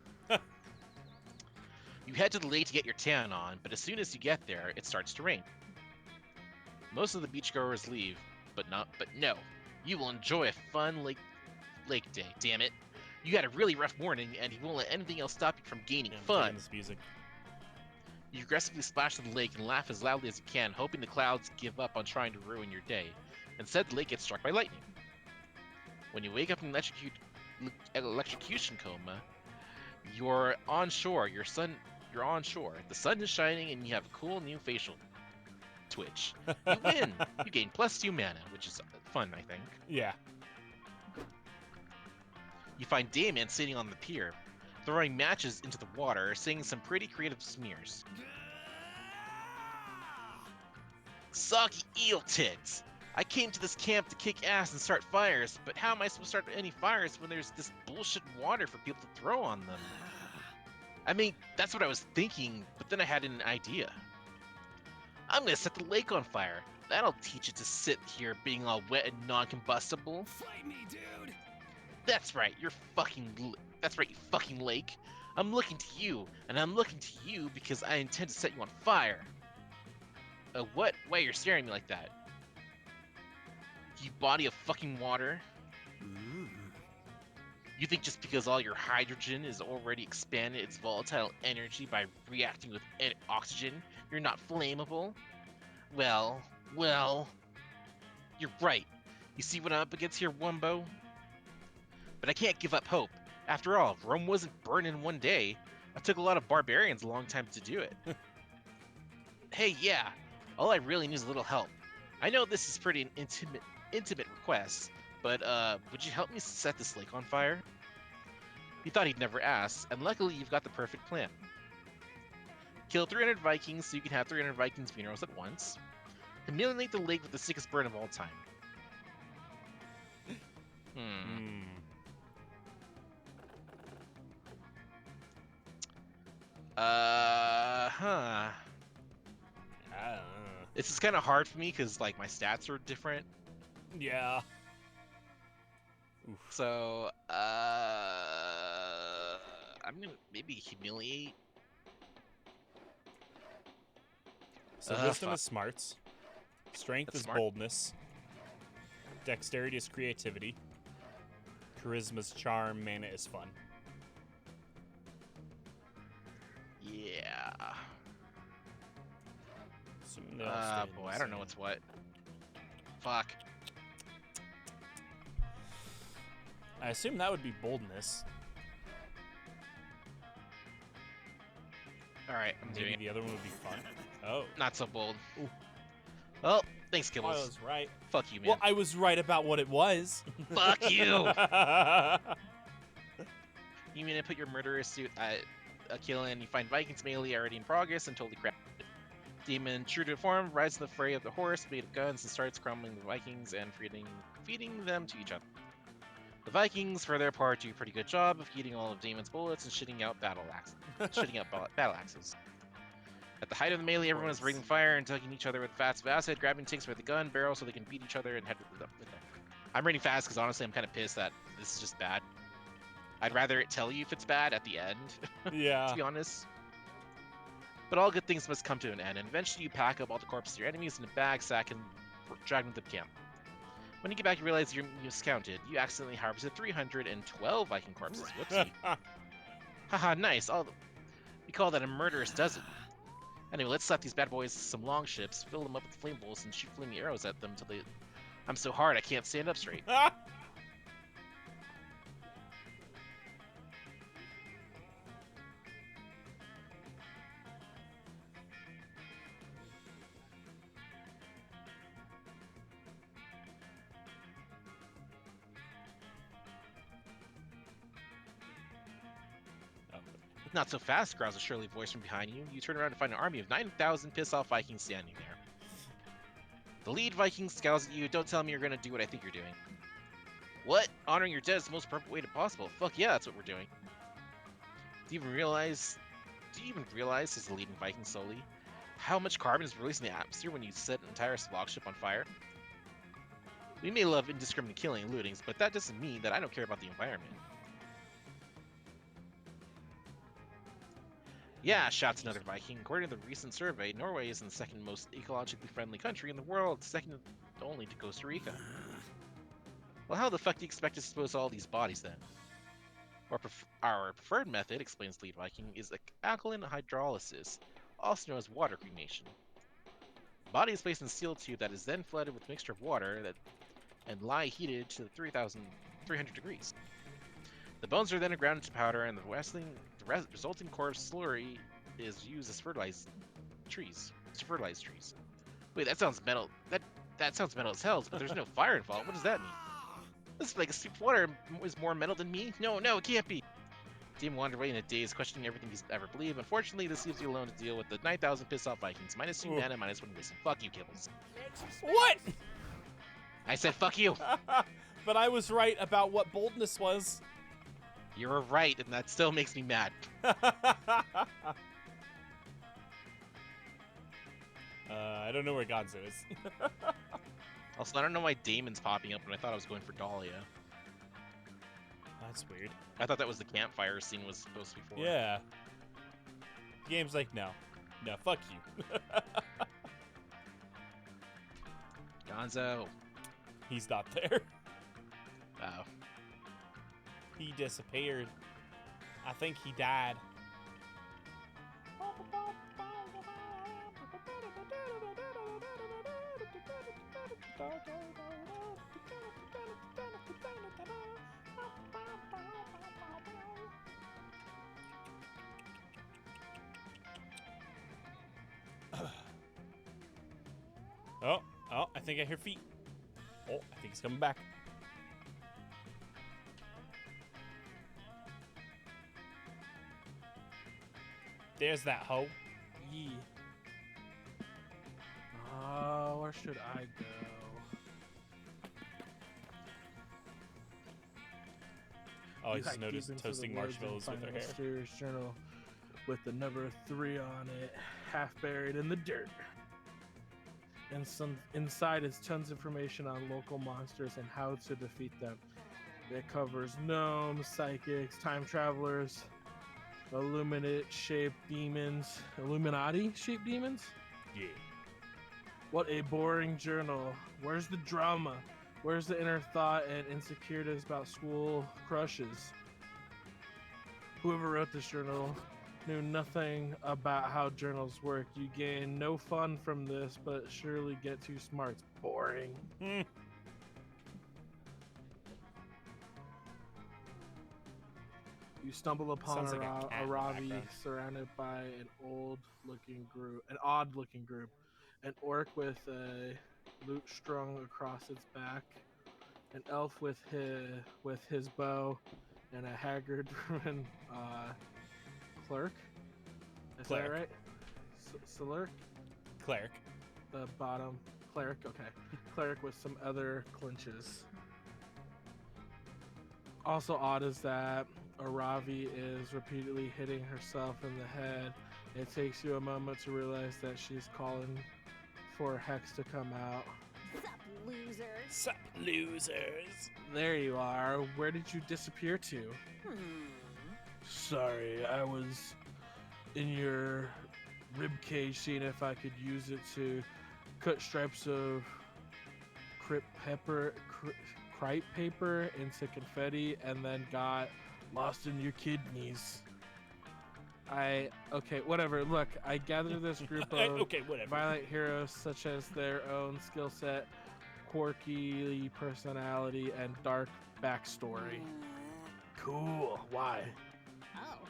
You head to the lake to get your tan on, but as soon as you get there, it starts to rain. Most of the beachgoers leave, but no. You will enjoy a fun lake day, damn it. You had a really rough morning, and you won't let anything else stop you from gaining I'm fun. digging this music. You aggressively splash to the lake and laugh as loudly as you can, hoping the clouds give up on trying to ruin your day. Instead, the lake gets struck by lightning. When you wake up in an electrocution coma, you're on shore. You're on shore. The sun is shining, and you have a cool new facial twitch. You win. You gain +2 mana, which is fun, I think. Yeah. You find Damon sitting on the pier, throwing matches into the water, saying some pretty creative smears. Soggy eel tits! I came to this camp to kick ass and start fires, but how am I supposed to start any fires when there's this bullshit water for people to throw on them? I mean, that's what I was thinking, but then I had an idea. I'm gonna set the lake on fire. That'll teach it to sit here being all wet and non-combustible. Fight me, dude! That's right, you fucking lake. I'm looking to you, and I'm looking to you because I intend to set you on fire. What? Why you're staring at me like that? You body of fucking water. You think just because all your hydrogen is already expanded its volatile energy by reacting with oxygen, you're not flammable? Well, you're right. You see what I'm up against here, Wumbo? But I can't give up hope. After all, Rome wasn't burned in one day. It took a lot of barbarians a long time to do it. Hey, yeah, all I really need is a little help. I know this is pretty an intimate request, but would you help me set this lake on fire? He thought he'd never ask, and luckily you've got the perfect plan. Kill 300 Vikings so you can have 300 Vikings funerals at once. Humiliate the lake with the sickest burn of all time. I don't know. This is kind of hard for me because like my stats are different. Yeah. So, I'm gonna maybe humiliate. So wisdom fuck. is smarts. Strength That's is smart. boldness. Dexterity is creativity. Charisma's charm. Mana is fun. Yeah. Assuming they all stay in Boy, the I don't know same. what's what. Fuck. I assume that would be boldness. All right, I'm doing Maybe it. the other one would be fun. Oh. Not so bold. Ooh. Well, thanks, I Kibbles. was right. Fuck you, man. Well, I was right about what it was. Fuck you. You mean to put your murderous suit at a kill in? You find Vikings melee already in progress and totally crap. Demon, true to form, rides in the fray of the horse made of guns and starts crumbling the Vikings and feeding them to each other. The Vikings, for their part, do a pretty good job of eating all of Damon's bullets and shitting out battle axes. At the height of the melee, everyone is breathing fire and tugging each other with fast of acid, grabbing tanks by the gun barrel so they can beat each other and head with them. I'm reading fast because honestly, I'm kind of pissed that this is just bad. I'd rather it tell you if it's bad at the end, Yeah. to be honest. But all good things must come to an end, and eventually you pack up all the corpses of your enemies in a bag sack and drag them to the camp. When you get back, you realize you miscounted. You accidentally harvested 312 Viking corpses. Whoopsie. Haha, nice. We call that a murderous dozen. Anyway, let's slap these bad boys some long ships, fill them up with flame bolts, and shoot flaming arrows at them till they... I'm so hard I can't stand up straight. Not so fast, growls a surly voice from behind you. You turn around to find an army of 9,000 pissed-off Vikings standing there. The lead Viking scowls at you. Don't tell me you're gonna do what I think you're doing. What? Honoring your dead is the most appropriate way to possible. Fuck yeah, that's what we're doing. Do you even realize? Do you even realize, as the leading Viking solely, how much carbon is released in the atmosphere when you set an entire log ship on fire? We may love indiscriminate killing and lootings, but that doesn't mean that I don't care about the environment. Yeah, shouts another Viking. According to the recent survey, Norway is the second most ecologically friendly country in the world, second only to Costa Rica. Well, how the fuck do you expect to dispose of all these bodies then? Our preferred method, explains lead Viking, is alkaline hydrolysis, also known as water cremation. The body is placed in a steel tube that is then flooded with a mixture of water and lie heated to 3,300 degrees. The bones are then ground into powder, and the resulting corpse slurry is used as fertilize trees. Wait, that sounds metal. That sounds metal as hell, but there's no fire involved. What does that mean? This is like a soup of water is more metal than me? No, it can't be. Team wandered away in a daze, questioning everything he's ever believed. Unfortunately, this leaves you alone to deal with the 9,000 pissed off Vikings. -2 mana, -1 wisdom. Fuck you, Kibbles. What? I said fuck you. But I was right about what boldness was. You were right, and that still makes me mad. I don't know where Gonzo is. Also, I don't know why Damon's popping up when I thought I was going for Dahlia. That's weird. I thought that was the campfire scene was supposed to be for. Yeah. The game's like, no, fuck you. Gonzo. He's not there. Oh. He disappeared. I think he died. Oh, I think I hear feet. Oh, I think he's coming back. There's that hoe. Yeah. Where should I go? Oh, I You just hike noticed deep into toasting the woods and marshmallows with find her a hair. mysterious journal with the number 3 on it, half buried in the dirt. And inside is tons of information on local monsters and how to defeat them. It covers gnomes, psychics, time travelers, Illuminati-shaped demons. Yeah. What a boring journal. Where's the drama? Where's the inner thought and insecurities about school crushes? Whoever wrote this journal knew nothing about how journals work. You gain no fun from this, but surely get too smart. It's boring. You stumble upon Sounds like a cat in the Aravi background. surrounded by an odd-looking group, an orc with a lute strung across its back, an elf with his bow, and a haggard clerk. Is that Cleric. right? Cleric? Cleric. The bottom cleric. Okay, cleric with some other clinches. Also odd is that Aravi is repeatedly hitting herself in the head. It takes you a moment to realize that she's calling for Hex to come out. Sup, losers? Sup, losers. There you are. Where did you disappear to? Sorry, I was in your ribcage seeing if I could use it to cut stripes of cripe paper into confetti and then got lost in your kidneys. Okay, whatever. Look, I gathered this group of Okay, whatever. violent heroes such as their own skill set, quirky personality, and dark backstory. Cool. Why? Oh.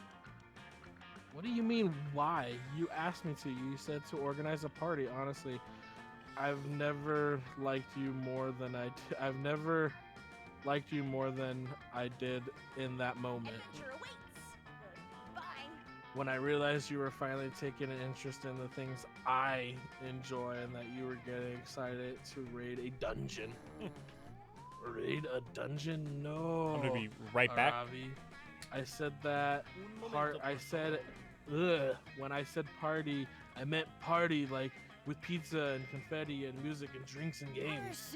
What do you mean, why? You asked me to. You said to organize a party. Honestly, I've never liked you more than I've never liked you more than I did in that moment. Adventure awaits. Bye. When I realized you were finally taking an interest in the things I enjoy and that you were getting excited to raid a dungeon. Raid a dungeon? No. I'm gonna be right back. Aravi. I said that I said when I said party, I meant party like with pizza and confetti and music and drinks and games.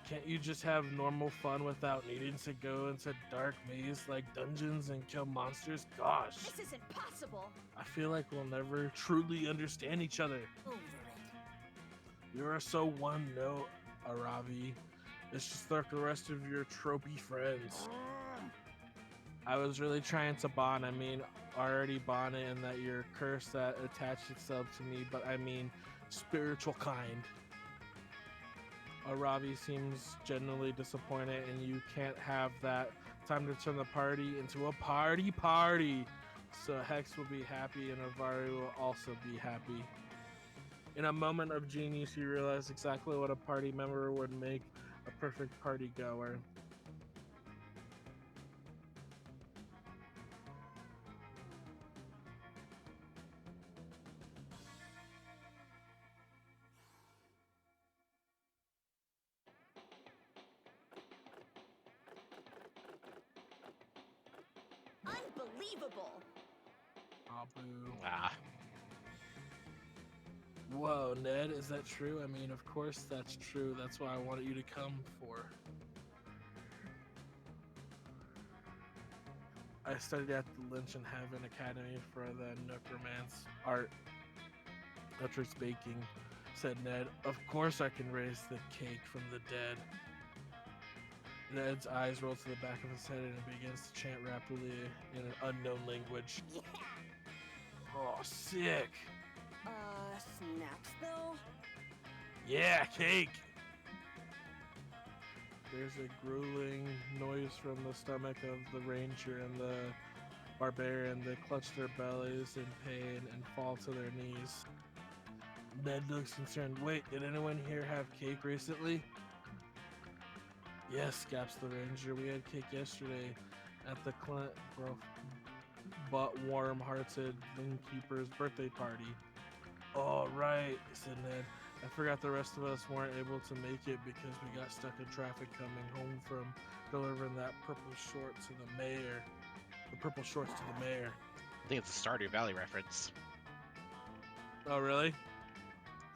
Can't you just have normal fun without needing to go into dark maze like dungeons and kill monsters? Gosh, This isn't possible. I feel like we'll never truly understand each other. Over it. You are so one note, Aravi. It's just like the rest of your tropey friends. I was really trying to bond. I mean, already bonded in that you're a curse that attached itself to me, but I mean spiritual kind. Aravi seems genuinely disappointed, and you can't have that. Time to turn the party into a party. So Hex will be happy, and Avari will also be happy. In a moment of genius, you realize exactly what a party member would make a perfect party goer. Unbelievable. Abu. Ah. Whoa, Ned, is that true? I mean, of course that's true. That's what I wanted you to come for. I studied at the Lynch and Heaven Academy for the necromance art. Electric baking, said Ned. Of course I can raise the cake from the dead. Ned's eyes roll to the back of his head and he begins to chant rapidly in an unknown language. Yeah. Oh, sick! Snacks though? Yeah, cake! There's a grueling noise from the stomach of the ranger and the barbarian. They clutch their bellies in pain and fall to their knees. Ned looks concerned. Wait, did anyone here have cake recently? Yes, gaps the ranger. We had cake yesterday at the Clint but warm-hearted innkeeper's birthday party. Oh, right, said Ned. I forgot the rest of us weren't able to make it because we got stuck in traffic coming home from delivering that purple short to the mayor. The purple shorts to the mayor. I think it's a Stardew Valley reference. Oh, really?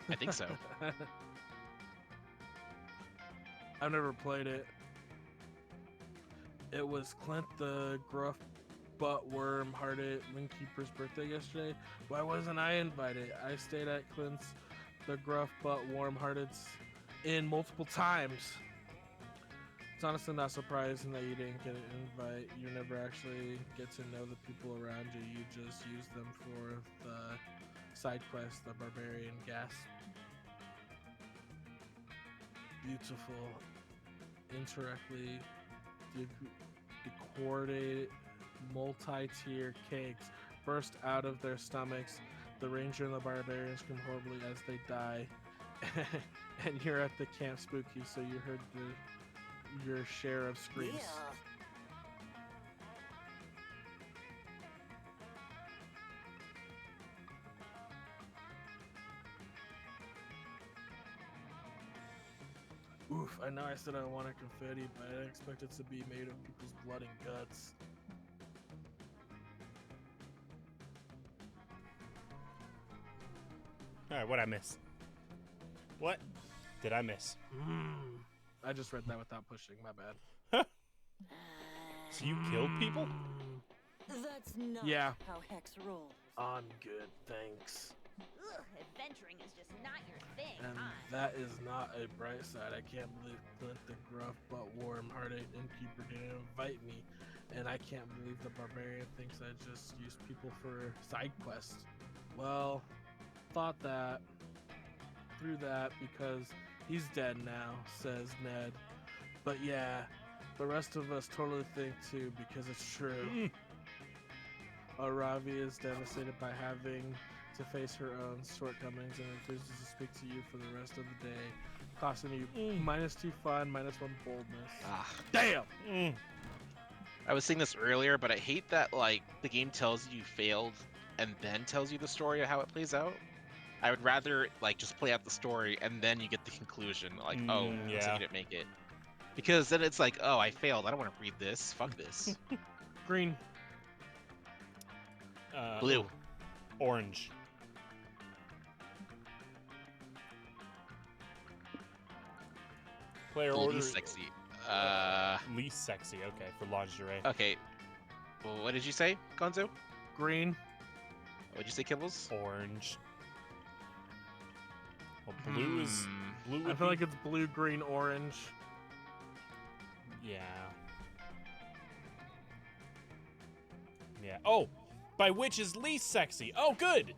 I think so. I've never played it. It was Clint the gruff butt worm hearted innkeeper's birthday yesterday. Why wasn't I invited? I stayed at Clint's the gruff butt warm hearted's in multiple times. It's honestly not surprising that you didn't get an invite. You never actually get to know the people around you. You just use them for the side quest, the barbarian gasp. Beautiful, intricately decorated, multi-tier cakes burst out of their stomachs. The ranger and the barbarian scream horribly as they die. And you're at the camp spooky, so you heard your share of screams. Yeah. Oof, I know I said I wanted confetti, but I didn't expect it to be made of people's blood and guts. Alright, what'd I miss? What did I miss? I just read that without pushing, my bad. So you killed people? That's not Yeah. how Hex rolls. I'm good, thanks. Ugh, adventuring is just not your thing, And huh? that is not a bright side. I can't believe Clint the gruff but warm-hearted innkeeper didn't invite me. And I can't believe the barbarian thinks I just use people for side quests. Well, thought that through that because he's dead now, says Ned. But yeah, the rest of us totally think too because it's true. Aravi is devastated by having to face her own shortcomings and refuses to speak to you for the rest of the day, costing you -2 fun, -1 boldness. Ah. Damn! I was saying this earlier, but I hate that like the game tells you failed and then tells you the story of how it plays out. I would rather like just play out the story and then you get the conclusion, like, oh, looks like yeah. you didn't make it. Because then it's like, oh, I failed. I don't want to read this. Fuck this. Green. Blue. Orange. Player order. Least sexy. Least sexy. Okay, for lingerie. Okay. Well, what did you say, Gonzo? Green. What'd you say, Kibbles? Orange. Well, blue is blue. I Would feel be- like it's blue, green, orange. Yeah. Yeah. Oh, by which is least sexy. Oh, good.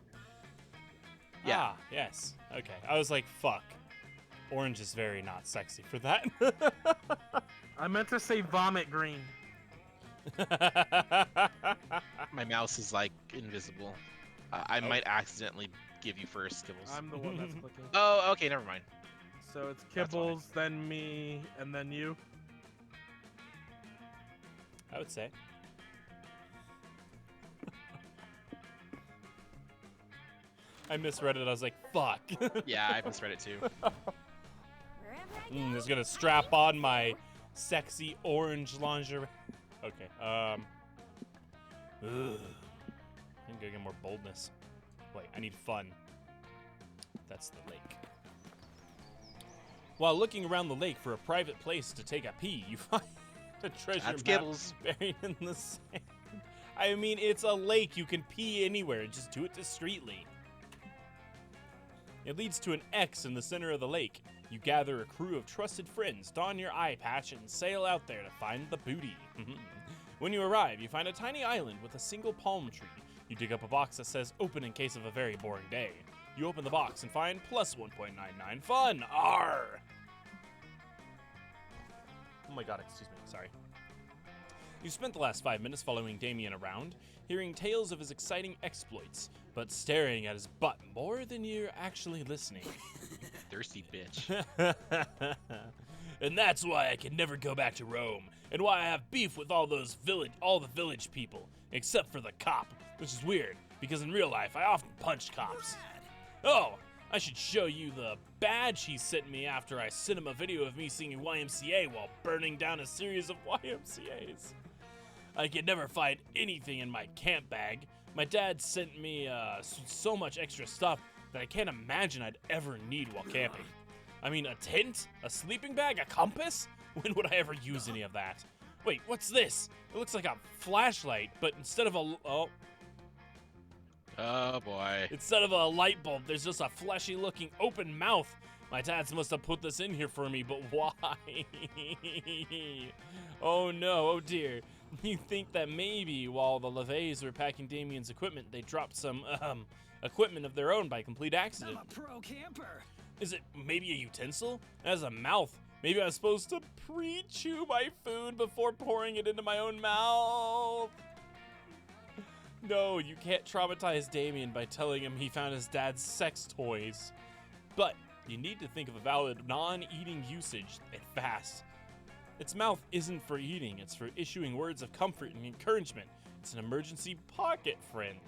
Yeah. Ah, yes. Okay. I was like, fuck. Orange is very not sexy for that. I meant to say vomit green. My mouse is like invisible. I might accidentally give you first, Kibbles. I'm the one that's clicking. Oh, okay, never mind. So it's That's fine. Kibbles, then me, and then you. I would say. I misread it. I was like, fuck. Yeah, I misread it too. Wherever I Just gonna strap on my sexy orange lingerie. Okay. Ugh. I'm gonna get more boldness. Wait, I need fun. That's the lake. While looking around the lake for a private place to take a pee, you find a treasure That's map Kibbles. buried in the sand. I mean, it's a lake. You can pee anywhere. Just do it discreetly. It leads to an X in the center of the lake. You gather a crew of trusted friends, don your eye patch, and sail out there to find the booty. When you arrive, you find a tiny island with a single palm tree. You dig up a box that says open in case of a very boring day. You open the box and find plus 1.99 fun. Arr! Oh my god, excuse me, sorry. You spent the last 5 minutes following Damien around, hearing tales of his exciting exploits, but staring at his butt more than you're actually listening. Thirsty bitch. And that's why I can never go back to Rome, and why I have beef with all the village people, except for the cop, which is weird, because in real life I often punch cops. Oh, I should show you the badge he sent me after I sent him a video of me singing YMCA while burning down a series of YMCAs. I could never find anything in my camp bag. My dad sent me so much extra stuff that I can't imagine I'd ever need while camping. I mean, a tent? A sleeping bag? A compass? When would I ever use any of that? Wait, what's this? It looks like a flashlight, but instead of a Oh boy. instead of a light bulb, there's just a fleshy-looking open mouth. My dads must have put this in here for me, but why? Oh no, oh dear. You think that maybe while the LeVays were packing Damien's equipment, they dropped some, equipment of their own by complete accident. I'm a pro camper. Is it maybe a utensil? It has a mouth. Maybe I was supposed to pre-chew my food before pouring it into my own mouth. No, you can't traumatize Damien by telling him he found his dad's sex toys. But you need to think of a valid non-eating usage and fast. Its mouth isn't for eating, it's for issuing words of comfort and encouragement. It's an emergency pocket friend.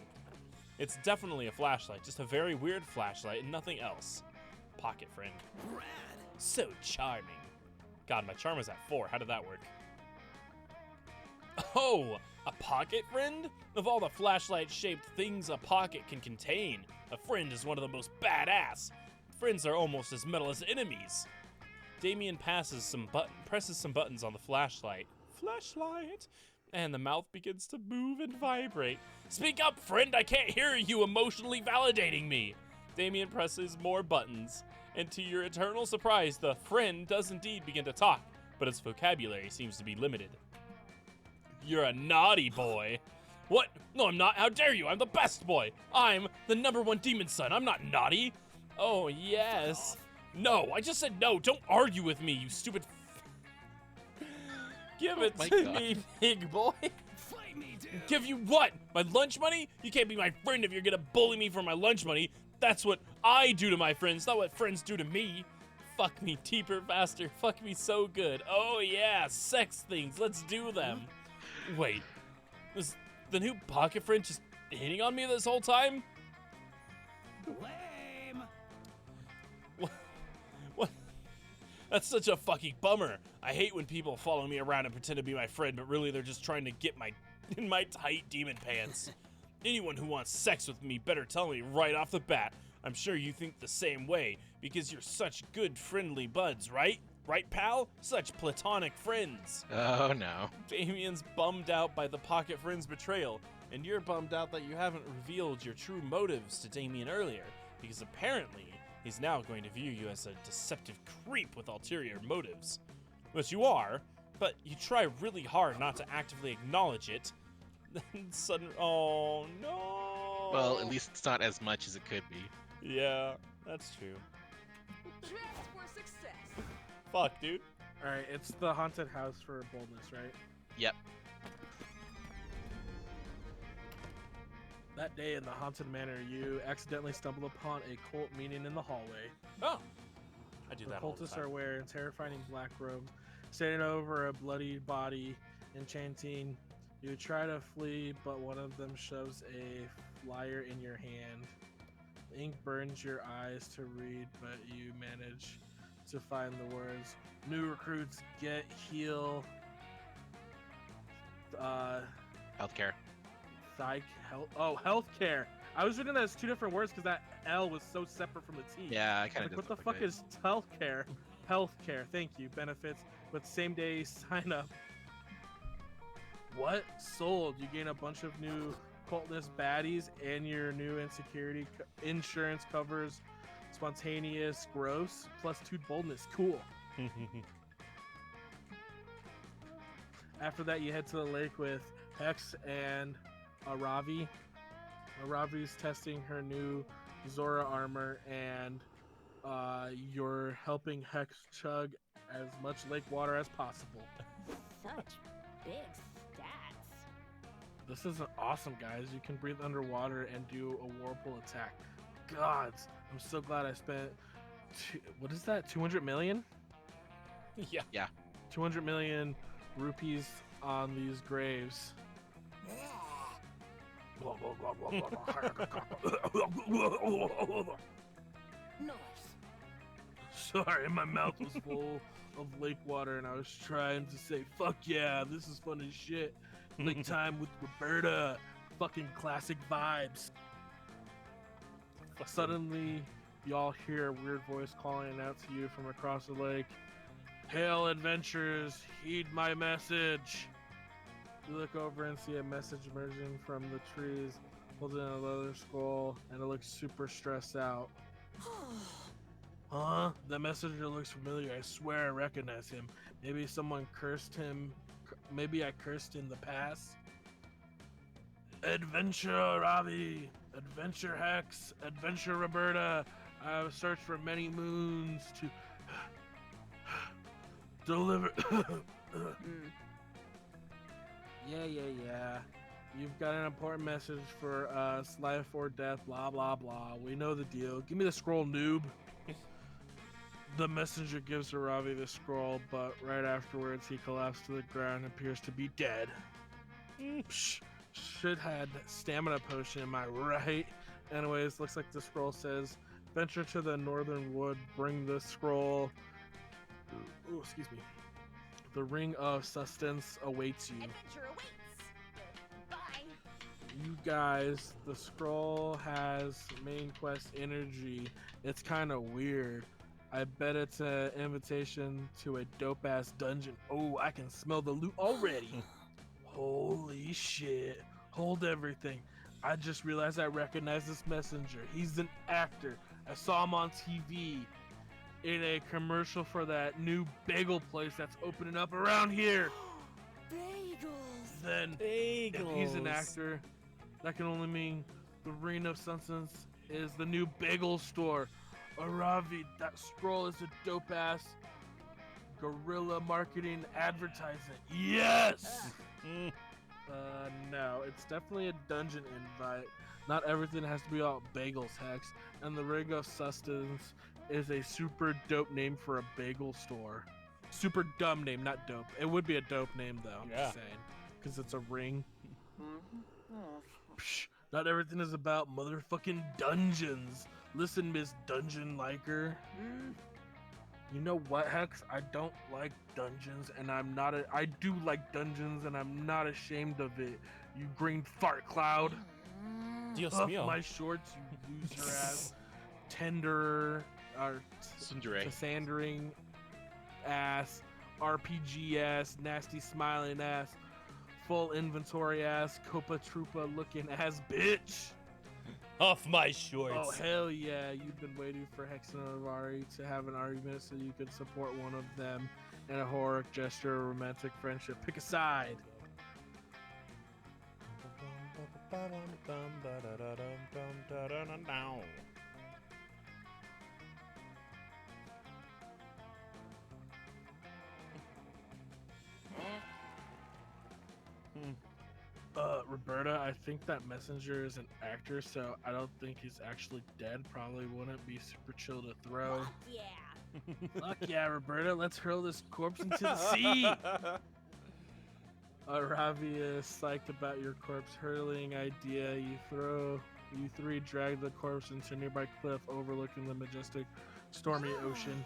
It's definitely a flashlight, just a very weird flashlight and nothing else. Pocket friend. Rad. So charming. God, my charm was at 4. How did that work? Oh, a pocket friend? Of all the flashlight-shaped things a pocket can contain, a friend is one of the most badass. Friends are almost as metal as enemies. Damien presses some buttons on the flashlight. Flashlight! And the mouth begins to move and vibrate. Speak up, friend! I can't hear you emotionally validating me! Damien presses more buttons, and to your eternal surprise, the friend does indeed begin to talk, but its vocabulary seems to be limited. You're a naughty boy. What? No, I'm not. How dare you? I'm the best boy. I'm the #1 demon son. I'm not naughty. Oh, yes. No, I just said no. Don't argue with me, you stupid. Give it my to God. me, big boy. Fight me, dude. Give you what? My lunch money? You can't be my friend if you're gonna bully me for my lunch money. That's what I do to my friends, not what friends do to me. Fuck me deeper, faster. Fuck me so good. Oh yeah, sex things. Let's do them. Wait, was the new pocket friend just hitting on me this whole time? Lame. What? What? That's such a fucking bummer. I hate when people follow me around and pretend to be my friend, but really they're just trying to get in my tight demon pants. Anyone who wants sex with me better tell me right off the bat. I'm sure you think the same way, because you're such good friendly buds, right? Right, pal? Such platonic friends. Oh no. Damien's bummed out by the pocket friend's betrayal, and you're bummed out that you haven't revealed your true motives to Damien earlier, because apparently he's now going to view you as a deceptive creep with ulterior motives. Which you are, but you try really hard not to actively acknowledge it. Then suddenly, oh no. Well, at least it's not as much as it could be. Yeah, that's true. Dress for success. Fuck, dude. Alright, it's the haunted house for boldness, right? Yep. That day in the haunted manor, you accidentally stumble upon a cult meeting in the hallway. Oh, I do The that all the cultists time. are wearing terrifying black robes, standing over a bloody body and chanting. You try to flee, but one of them shoves a flyer in your hand. Ink burns your eyes to read, but you manage to find the words: "New recruits get heal." Healthcare. Psych health. Oh, healthcare. I was reading that as two different words because that L was so separate from the T. Yeah, I kind Like, of. what the fuck is healthcare? Healthcare. Thank you. Benefits with same day sign up. What? Sold. You gain a bunch of new cultist baddies, and your new insurance covers spontaneous gross plus 2 boldness. Cool. After that, you head to the lake with Hex and Aravi. Aravi's testing her new Zora armor, and you're helping Hex chug as much lake water as possible. Such big stats. This is awesome, guys. You can breathe underwater and do a whirlpool attack. Gods, I'm so glad I spent, what is that, 200 million? Yeah. 200 million rupees on these graves. Nice. Sorry, my mouth was full of lake water and I was trying to say, fuck yeah, this is fun as shit. Lake time with Roberta. Fucking classic vibes. Suddenly, y'all hear a weird voice calling out to you from across the lake. Hail adventurers, heed my message. You look over and see a message emerging from the trees, holding a leather scroll, and it looks super stressed out. Huh? The messenger looks familiar. I swear I recognize him. Maybe someone cursed him. Maybe I cursed in the past. Adventure Ravi, Adventure Hex, Adventure Roberta. I have searched for many moons to deliver. Yeah. You've got an important message for us. Life or death, blah, blah, blah. We know the deal. Give me the scroll, noob. The messenger gives Aravi the scroll, but right afterwards he collapsed to the ground and appears to be dead. Psh, should had stamina potion, am I right? Anyways, looks like the scroll says, venture to the northern wood, bring the scroll. Oh, excuse me. The ring of sustenance awaits you. Adventure awaits. Bye. You guys, the scroll has main quest energy. It's kind of weird. I bet it's an invitation to a dope ass dungeon. Oh, I can smell the loot already. Holy shit. Hold everything. I just realized I recognize this messenger. He's an actor. I saw him on TV in a commercial for that new bagel place that's opening up around here. Bagels. Then if he's an actor, that can only mean the Ring of Substance is the new bagel store. Aravi, that scroll is a dope ass guerrilla marketing advertisement. Yes! No, it's definitely a dungeon invite. Not everything has to be all bagels, Hex. And the Ring of Sustenance is a super dope name for a bagel store. Super dumb name, not dope. It would be a dope name though, I'm just saying. Because it's a ring. Psh, not everything is about motherfucking dungeons. Listen, Miss Dungeon Liker. You know what, Hex? I don't like dungeons, and I do like dungeons, and I'm not ashamed of it. You green fart cloud. Dios Huff mío. my shorts, you loser ass. Tender, or Tsundere. Cassandering ass. RPG ass. Nasty smiling ass. Full inventory ass. Copa Troopa looking ass bitch. Off my shorts. Oh hell yeah! You've been waiting for Hex and Avari to have an argument so you could support one of them in a heroic gesture of romantic friendship. Pick a side. Roberta, I think that messenger is an actor, so I don't think he's actually dead. Probably wouldn't be super chill to throw. Fuck yeah. Fuck yeah, Roberta, let's hurl this corpse into the sea! Ravi is psyched about your corpse hurling idea. You three drag the corpse into a nearby cliff overlooking the majestic, stormy ocean.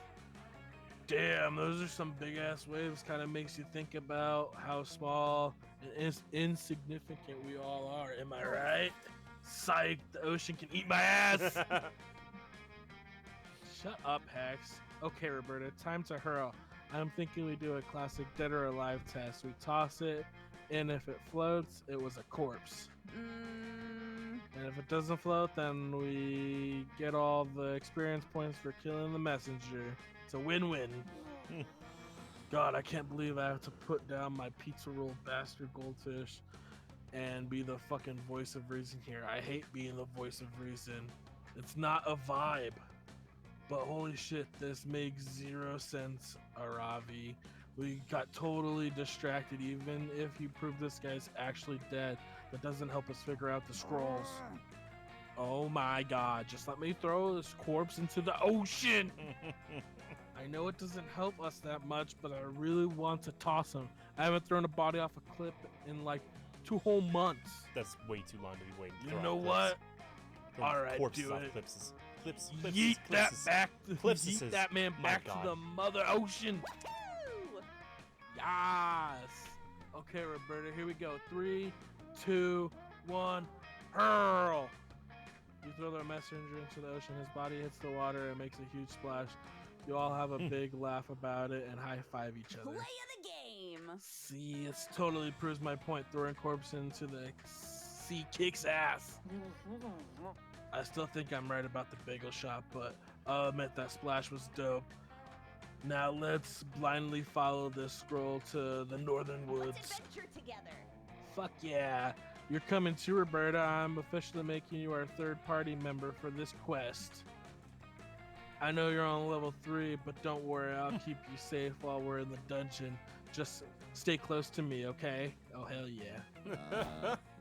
Damn, those are some big ass waves. Kind of makes you think about how small and insignificant we all are. Am I right? Psych, the ocean can eat my ass! Shut up, Hex. Okay, Roberta, time to hurl. I'm thinking we do a classic dead or alive test. We toss it, and if it floats, it was a corpse. And if it doesn't float, then we get all the experience points for killing the messenger. It's a win-win. God, I can't believe I have to put down my pizza roll bastard goldfish and be the fucking voice of reason here. I hate being the voice of reason. It's not a vibe. But holy shit, this makes 0 sense, Aravi. We got totally distracted. Even if you prove this guy's actually dead, that doesn't help us figure out the scrolls. Oh my god, just let me throw this corpse into the ocean! I know it doesn't help us that much, but I really want to toss him. I haven't thrown a body off a cliff in like 2 whole months. That's way too long to be waiting. You know what? Alright, do it. Clips. Yeet that back. Clips Yeet is- that man my back God. to the mother ocean. Woo! Yes. Okay, Roberta, here we go. 3, 2, 1, hurl. You throw the messenger into the ocean. His body hits the water and makes a huge splash. You all have a big laugh about it and high five each Play other. of the game. See, it totally proves my point. Throwing corpse into the sea kicks ass. I still think I'm right about the bagel shop, but I'll admit that splash was dope. Now let's blindly follow this scroll to the northern Let's woods. adventure together. Fuck yeah. You're coming too, Roberta. I'm officially making you our third party member for this quest. I know you're on level 3, but don't worry, I'll keep you safe while we're in the dungeon. Just stay close to me, okay? Oh, hell yeah.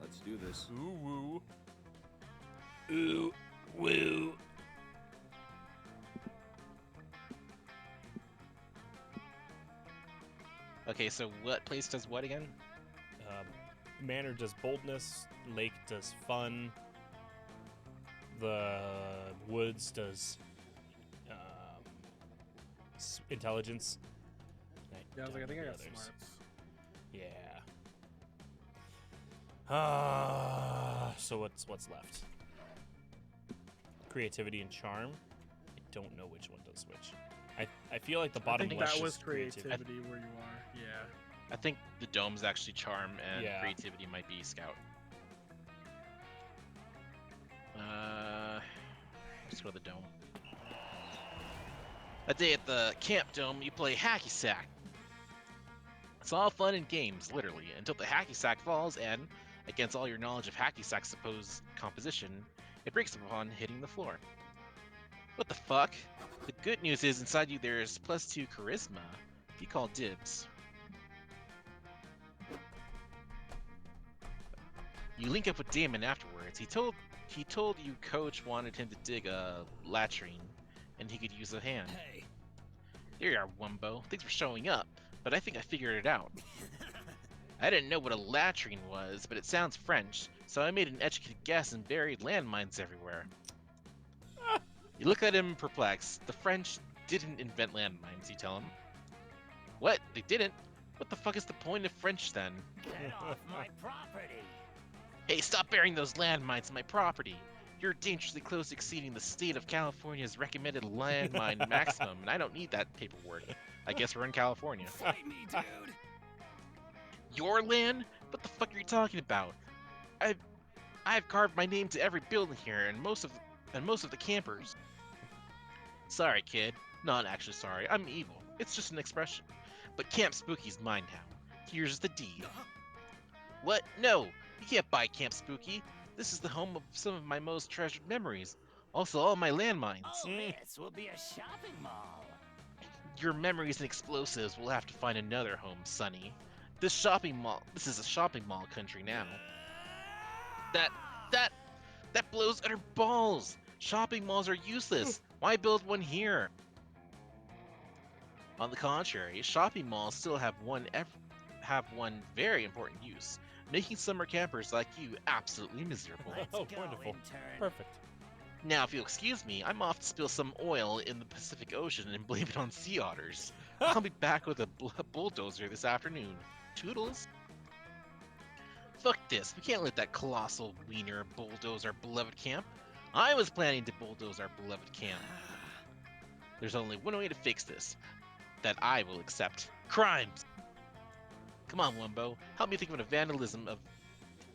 Let's do this. Ooh woo. Ooh, woo. Okay, so what place does what again? Manor does boldness. Lake does fun. The woods does intelligence. Yeah, I was like, I think I got others. smarts. Yeah. So what's left? Creativity and charm. I don't know which one does which. I feel like the I bottom think left that is was creativity where you are. Yeah. I think the dome's actually charm, and Yeah. creativity might be scout. Let's go to the dome. A day at the camp dome, you play hacky sack. It's all fun and games, literally, until the hacky sack falls and, against all your knowledge of hacky sack's supposed composition, it breaks upon hitting the floor. What the fuck? The good news is inside you there's +2 charisma. If you call dibs. You link up with Damon afterwards. He told you Coach wanted him to dig a latrine, and he could use a hand. Hey. Here you are, Wumbo. Thanks for showing up, but I think I figured it out. I didn't know what a latrine was, but it sounds French, so I made an educated guess and buried landmines everywhere. You look at him perplexed. The French didn't invent landmines, you tell him. What? They didn't? What the fuck is the point of French then? Get off my property. Hey, stop burying those landmines in my property. You're dangerously close to exceeding the state of California's recommended landmine maximum, and I don't need that paperwork. I guess we're in California. Fight me, dude. Your land? What the fuck are you talking about? I've carved my name to every building here, and most of the campers. Sorry, kid. Not actually sorry. I'm evil. It's just an expression. But Camp Spooky's mine now. Here's the deed. What? No! You can't buy Camp Spooky. This is the home of some of my most treasured memories. Also, all my landmines. Oh, this will be a shopping mall. Your memories and explosives will have to find another home, Sonny. This is a shopping mall country now. That blows utter balls! Shopping malls are useless! Why build one here? On the contrary, shopping malls still have one very important use, making summer campers like you absolutely miserable. Let's Oh, go, wonderful. intern. Perfect. Now, if you'll excuse me, I'm off to spill some oil in the Pacific Ocean and blame it on sea otters. I'll be back with a bulldozer this afternoon. Toodles? Fuck this, we can't let that colossal wiener bulldoze our beloved camp. I was planning to bulldoze our beloved camp. There's only one way to fix this, that I will accept. Crimes! Come on, Wumbo, help me think of a vandalism of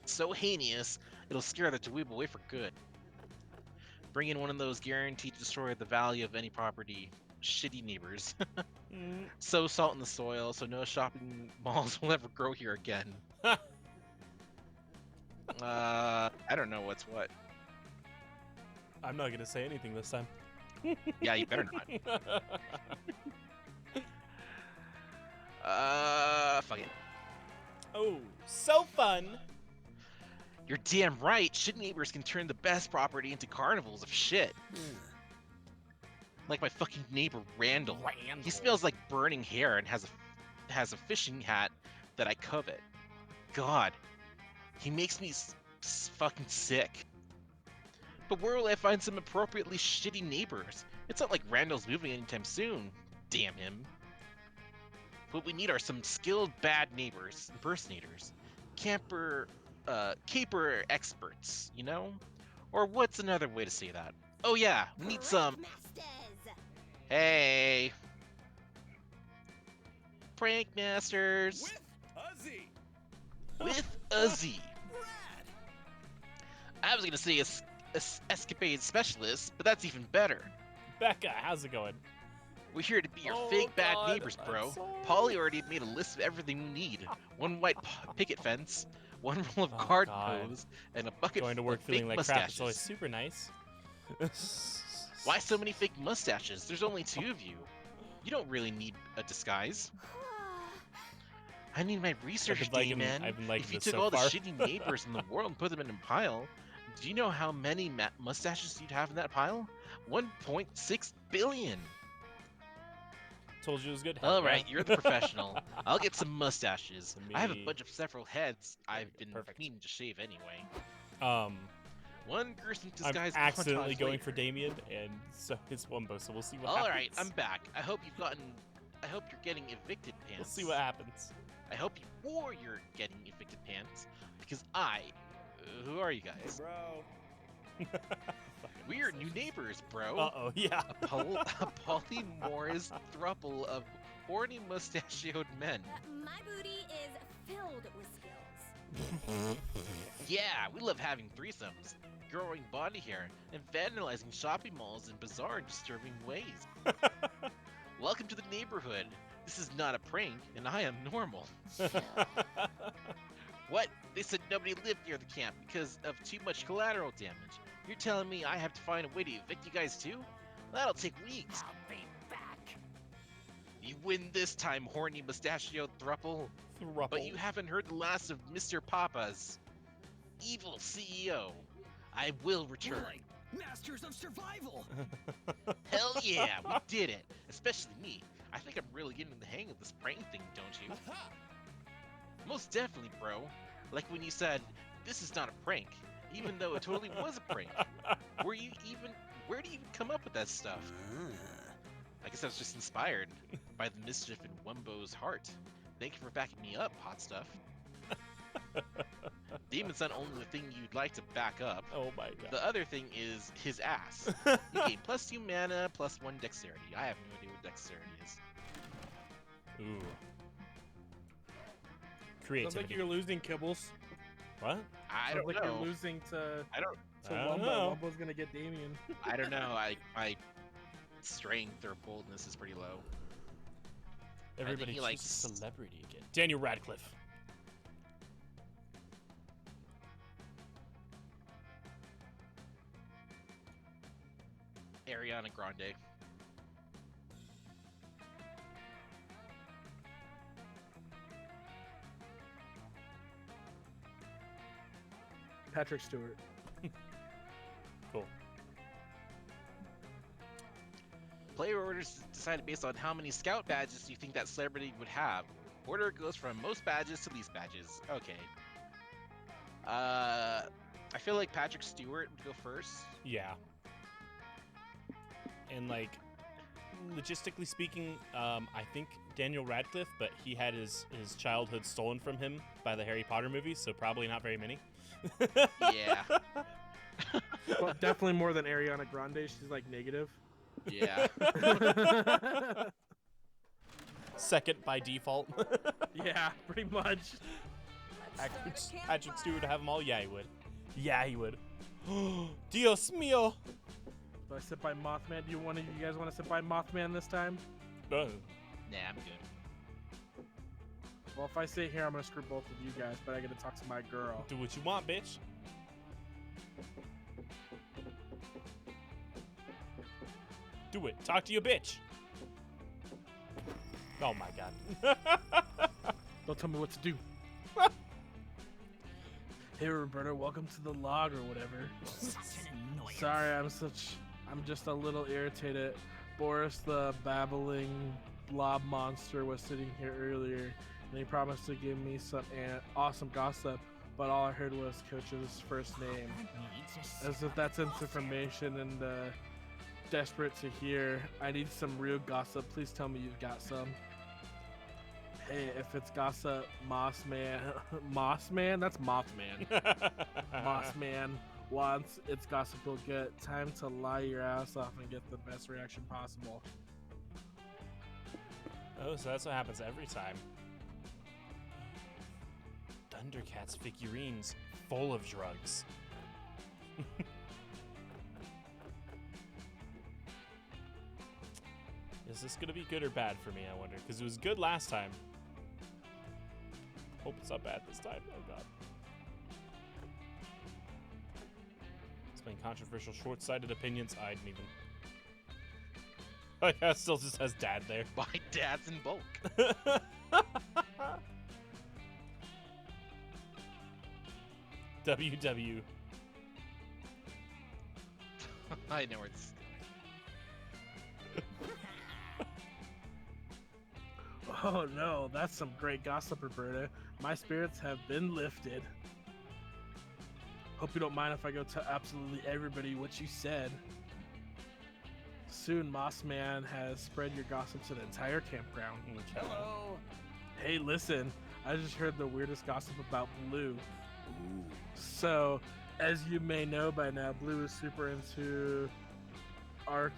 so heinous, it'll scare the dweeb away for good. Bring in one of those guaranteed to destroy the value of any property. Shitty neighbors. Sow salt in the soil so no shopping malls will ever grow here again. I don't know what's what. I'm not gonna say anything this time. Yeah, you better not. Fuck it. Oh, so fun! You're damn right. Shit neighbors can turn the best property into carnivals of shit. Like my fucking neighbor Randall. He smells like burning hair and has a fishing hat that I covet. God, he makes me fucking sick. But where will I find some appropriately shitty neighbors? It's not like Randall's moving anytime soon. Damn him. What we need are some skilled bad neighbors, impersonators, caper experts, you know? Or what's another way to say that? Oh yeah, we need some. Masters. Hey, prank masters with Uzi. I was gonna say escapade specialist, but that's even better. Becca, how's it going? We're here to be your Oh, fake bad God, neighbors, bro. I'm sorry. Polly already made a list of everything we need. One white picket fence, one roll of Oh, garden God. hose, and a bucket Going to full work of fake feeling like crap. It's always mustaches. super nice. Why so many fake mustaches? There's only 2 of you. You don't really need a disguise. I need my research day, man. I've been liking If you this took so all far. the shitty neighbors in the world and put them in a pile, do you know how many mustaches you'd have in that pile? 1.6 billion. Told you it was good. All Yeah. right, you're the professional. I'll get some mustaches. To I have a me. bunch of several heads I've been Perfect. meaning to shave anyway. I'm One gruesome disguise. accidentally montage going later. for Damien, and so is Wumbo. So we'll see what All happens. right, I'm back. I hope you're getting evicted pants. We'll see what happens. I hope you're getting evicted pants because who are you guys? We are new neighbors, bro. Uh oh, yeah. A polymorous throuple of horny mustachioed men. My booty is filled with skills. Yeah, we love having threesomes, growing body hair, and vandalizing shopping malls in bizarre and disturbing ways. Welcome to the neighborhood. This is not a prank, and I am normal. What? They said nobody lived near the camp because of too much collateral damage. You're telling me I have to find a way to evict you guys too? That'll take weeks. I'll be back. You win this time, horny mustachioed thruple. But you haven't heard the last of Mr. Papa's evil CEO. I will return. Right. Masters of survival. Hell yeah, we did it. Especially me. I think I'm really getting the hang of this prank thing, don't you? Most definitely, bro. Like when you said, this is not a prank, even though it totally was a prank. Where do you even come up with that stuff? I guess I was just inspired by the mischief in Wumbo's heart. Thank you for backing me up, hot stuff. Demon's not only the thing you'd like to back up, Oh my god. the other thing is his ass. You gain +2 mana, +1 dexterity. I have no idea what dexterity is. Ooh. Sounds Creativity. like you're losing Kibbles. What? I Sounds don't like know. you're losing to I don't. don't Wumbo. know. Wumbo's gonna get Damien. I don't know. My strength or boldness is pretty low. Everybody he chooses likes- celebrity again. Daniel Radcliffe. Ariana Grande. Patrick Stewart. Cool. Player orders decided based on how many scout badges you think that celebrity would have. Order goes from most badges to least badges. Okay. I feel like Patrick Stewart would go first. Yeah. And like, logistically speaking, I think Daniel Radcliffe, but he had his childhood stolen from him by the Harry Potter movies, so probably not very many. Yeah. Well, definitely more than Ariana Grande. She's like negative. Yeah. Second by default. Yeah, pretty much. Patrick Stewart would have them all? Yeah, he would. Yeah, he would. Dios mío. Do I sit by Mothman? Do you guys want to sit by Mothman this time? Oh. Nah, I'm good. Well, if I sit here, I'm gonna screw both of you guys. But I gotta talk to my girl. Do what you want, bitch. Do it. Talk to your bitch. Oh my god. Don't tell me what to do. Hey, Roberta, welcome to the log or whatever. Such an annoyance. Sorry, I'm just a little irritated. Boris, the babbling blob monster, was sitting here earlier, and he promised to give me some awesome gossip, but all I heard was Coach's first name. As if that's information and desperate to hear. I need some real gossip. Please tell me you've got some. Hey, if it's gossip, Mossman, that's Mothman. Mossman wants its gossip will get time to lie your ass off and get the best reaction possible. Oh, so that's what happens every time. Thundercats figurines full of drugs. Is this gonna be good or bad for me, I wonder? Because it was good last time. Hope it's not bad this time. Oh god. Explain controversial, short-sighted opinions. I didn't even. Oh yeah, it still just has dad there. My dad's in bulk. WW. I know where this is Oh no, that's some great gossip, Roberta. My spirits have been lifted. Hope you don't mind if I go tell absolutely everybody what you said. Soon, Mossman has spread your gossip to the entire campground. Hello. Hey, listen, I just heard the weirdest gossip about Blue. So, as you may know by now, Blue is super into artsy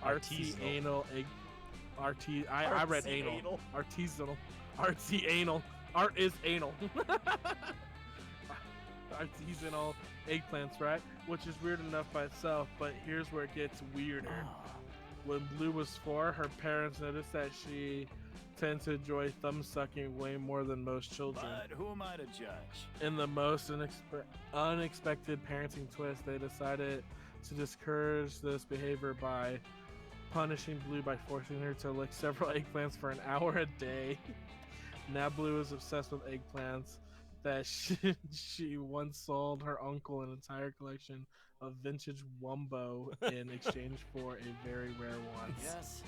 Artisanal. anal egg. I read anal. Artisanal. Artsy anal. Art is anal. Artisanal eggplants, right? Which is weird enough by itself, but here's where it gets weirder. When Blue was 4, her parents noticed that she tends to enjoy thumb sucking way more than most children. But who am I to judge? In the most unexpected parenting twist, they decided to discourage this behavior by punishing Blue by forcing her to lick several eggplants for an hour a day. Now Blue is obsessed with eggplants that she once sold her uncle an entire collection of vintage Wumbo in exchange for a very rare one. Yes.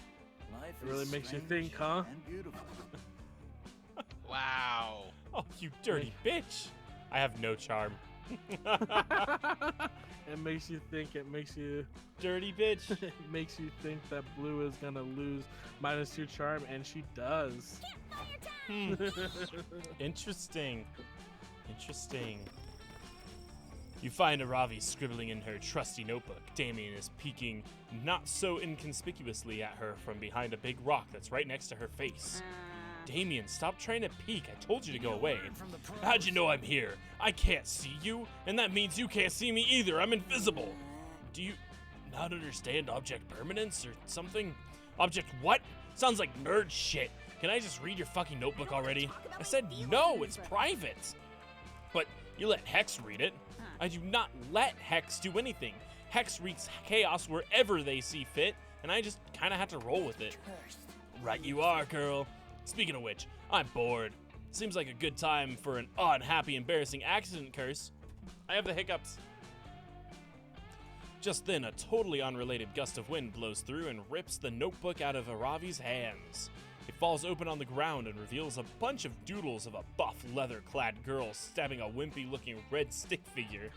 Life It really is makes you strange think, huh? And beautiful. Wow. Oh, you dirty bitch! I have no charm. It makes you think. It makes you. Dirty bitch. It makes you think that Blue is gonna lose -2 charm, and she does. Hmm. Interesting. Interesting. You find Aravi scribbling in her trusty notebook. Damien is peeking not so inconspicuously at her from behind a big rock that's right next to her face. Damien, stop trying to peek. I told you to go away. How'd you know I'm here? I can't see you, and that means you can't see me either. I'm invisible. Do you not understand object permanence or something? Object what? Sounds like nerd shit. Can I just read your fucking notebook already? I said no, it's private. But you let Hex read it. I do not let Hex do anything. Hex wreaks chaos wherever they see fit, and I just kind of have to roll with it. Right you are, girl. Speaking of which, I'm bored. Seems like a good time for an unhappy, embarrassing accident curse. I have the hiccups. Just then, a totally unrelated gust of wind blows through and rips the notebook out of Aravi's hands. It falls open on the ground and reveals a bunch of doodles of a buff, leather-clad girl stabbing a wimpy-looking red stick figure.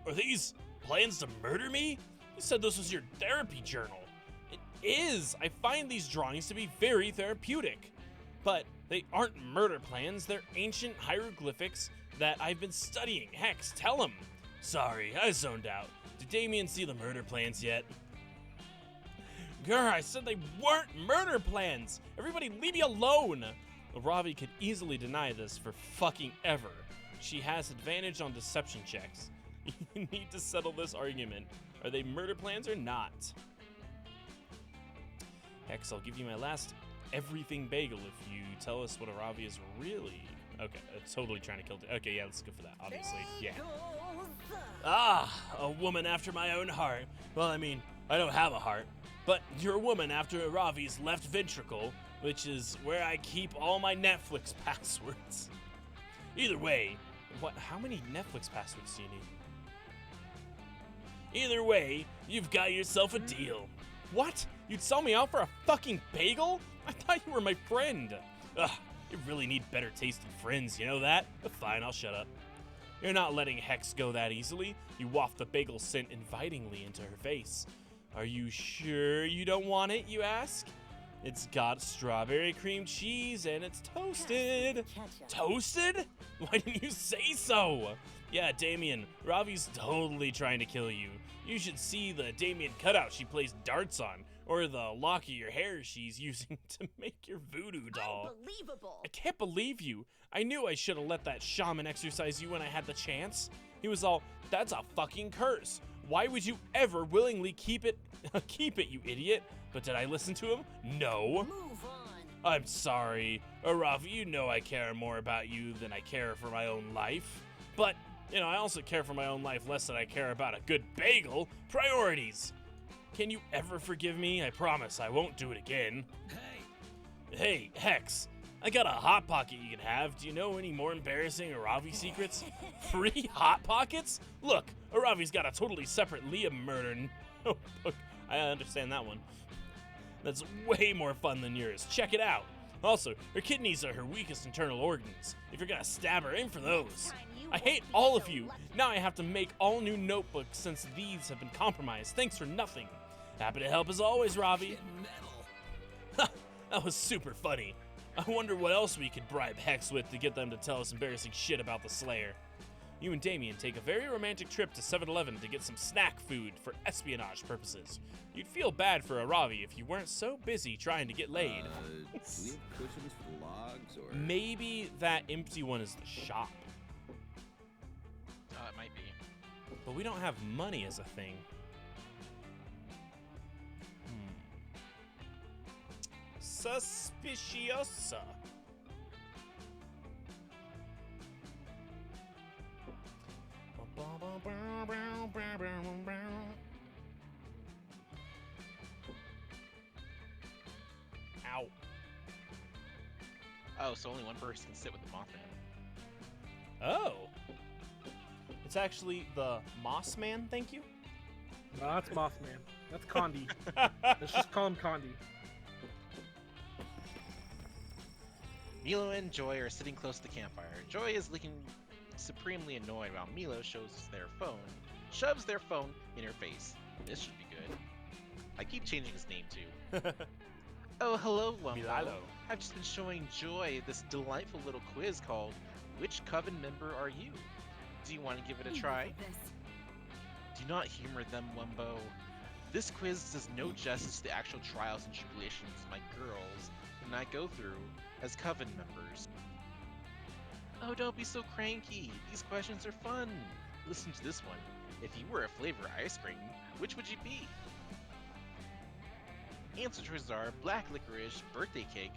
Are these plans to murder me? You said this was your therapy journal. It is! I find these drawings to be very therapeutic. But they aren't murder plans, they're ancient hieroglyphics that I've been studying. Hex, tell him! Sorry, I zoned out. Did Damien see the murder plans yet? Grr, I said they weren't murder plans! Everybody leave me alone! Ravi could easily deny this for fucking ever. She has advantage on deception checks. You need to settle this argument. Are they murder plans or not? Hex, I'll give you my last everything bagel if you tell us what Aravi is really... Okay, totally trying to kill... Okay, yeah, let's go for that, obviously. Yeah. Ah, a woman after my own heart. Well, I mean, I don't have a heart. But you're a woman after Aravi's left ventricle, which is where I keep all my Netflix passwords. Either way, how many Netflix passwords do you need? Either way, you've got yourself a deal. What? You'd sell me out for a fucking bagel? I thought you were my friend. Ugh, you really need better tasting friends, you know that? Fine, I'll shut up. You're not letting Hex go that easily. You waft the bagel scent invitingly into her face. Are you sure you don't want it, you ask? It's got strawberry cream cheese and it's toasted. Toasted? Why didn't you say so? Yeah, Damien, Ravi's totally trying to kill you. You should see the Damien cutout she plays darts on, or the lock of your hair she's using to make your voodoo doll. Unbelievable. I can't believe you. I knew I should have let that shaman exercise you when I had the chance. He was all, that's a fucking curse. Why would you ever willingly keep it, you idiot? But did I listen to him? No. Move on. I'm sorry. Aravi, you know I care more about you than I care for my own life. But, you know, I also care for my own life less than I care about a good bagel. Priorities. Can you ever forgive me? I promise I won't do it again. Hey, Hex. I got a Hot Pocket you can have. Do you know any more embarrassing Aravi secrets? Free Hot Pockets? Look, Aravi's got a totally separate Liam murder notebook. I understand that one. That's way more fun than yours. Check it out. Also, her kidneys are her weakest internal organs. If you're gonna stab her, aim for those. I hate all of you. Now I have to make all new notebooks since these have been compromised. Thanks for nothing. Happy to help as always, Ravi. That was super funny. I wonder what else we could bribe Hex with to get them to tell us embarrassing shit about the Slayer. You and Damien take a very romantic trip to 7-Eleven to get some snack food for espionage purposes. You'd feel bad for Aravi if you weren't so busy trying to get laid. Do we have cushions for the logs, or...? Maybe that empty one is the shop. It might be. But we don't have money as a thing. Suspiciosa. Ow. Oh, so only one person can sit with the Mothman. Oh. It's actually the Moss Man, thank you. No, that's Mothman. That's Condi. Let's just call him Condi. Milo and Joy are sitting close to the campfire. Joy is licking supremely annoyed while Milo shoves their phone in her face. This should be good. I keep changing his name too. Oh, hello, Wumbo. Milalo. I've just been showing Joy this delightful little quiz called Which Coven Member Are You? Do you want to give it a try? Do not humor them, Wumbo. This quiz does no justice to the actual trials and tribulations my girls and I go through as Coven members. Oh, don't be so cranky. These questions are fun. Listen to this one. If you were a flavor ice cream, which would you be? Answer choices are black licorice, birthday cake,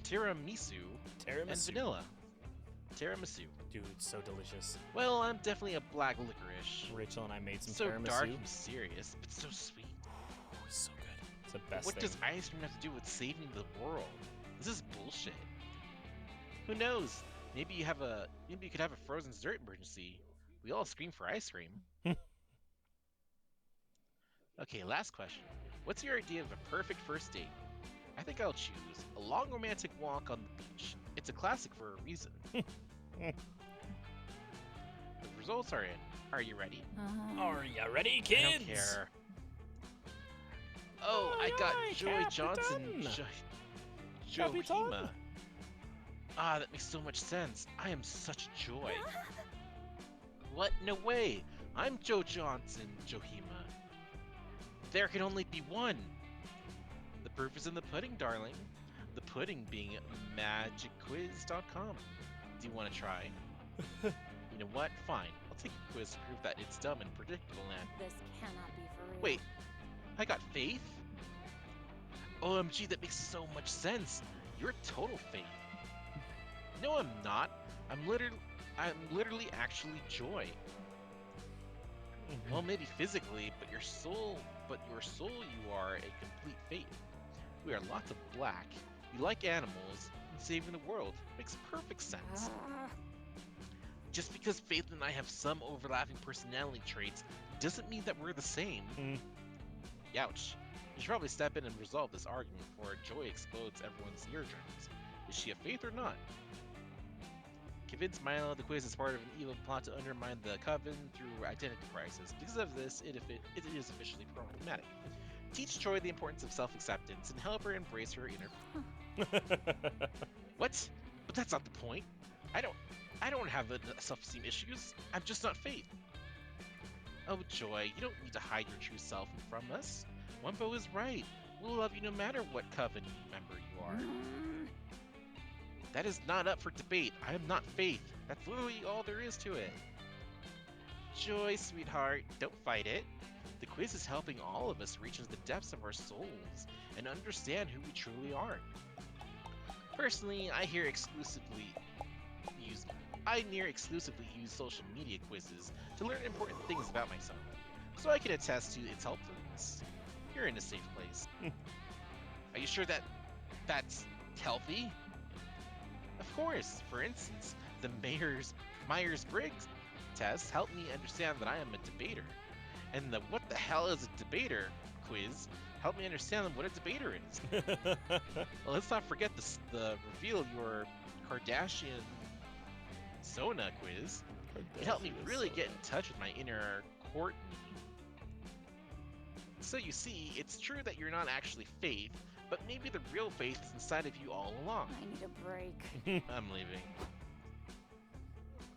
tiramisu, and vanilla. Tiramisu. Dude, it's so delicious. Well, I'm definitely a black licorice. Rachel and I made some So tiramisu. dark and serious, but so sweet. Oh, so good. It's the best What thing. does ice cream have to do with saving the world? This is bullshit. Who knows? Maybe you could have a frozen dessert emergency. We all scream for ice cream. Okay, last question. What's your idea of a perfect first date? I think I'll choose a long romantic walk on the beach. It's a classic for a reason. The results are in. Are you ready? Are you ready, kids? I don't care. Oh, I got aye, Joy Capitan. Johnson. Capitan. Johima. Ah, that makes so much sense. I am such joy. What? No way. I'm Joe Johnson, Johima. There can only be one. The proof is in the pudding, darling. The pudding being magicquiz.com. Do you want to try? You know what? Fine. I'll take a quiz to prove that it's dumb and predictable and... This cannot be for real. Wait. I got faith? OMG, that makes so much sense. You're total faith. No, I'm not. I'm literally actually joy. Well, maybe physically, but your soul you are a complete faith. We are lots of black. We like animals and saving the world. Makes perfect sense. Just because Faith and I have some overlapping personality traits doesn't mean that we're the same. Youch. You should probably step in and resolve this argument before Joy explodes everyone's eardrums. Is she a Faith or not? Convince Milo the quiz is part of an evil plot to undermine the Coven through identity crisis. Because of this, it is officially problematic. Teach Joy the importance of self-acceptance and help her embrace her inner... What? But that's not the point. I don't have self-esteem issues. I'm just not Faith. Oh, Joy, you don't need to hide your true self from us. Wumbo is right. We'll love you no matter what Coven member you are. That is not up for debate. I am not Faith. That's literally all there is to it. Joy, sweetheart, don't fight it. The quiz is helping all of us reach into the depths of our souls and understand who we truly are. Personally, I near exclusively use social media quizzes to learn important things about myself, so I can attest to its helpfulness. You're in a safe place. Are you sure that that's healthy? Of course. For instance, the Myers-Briggs test helped me understand that I am a debater, and the "What the hell is a debater?" quiz helped me understand what a debater is. Well, let's not forget the reveal your Kardashian Sona quiz. It helped me really get in touch with my inner Courtney. So you see, it's true that you're not actually Faith, but maybe the real Faith is inside of you all along. I need a break. I'm leaving.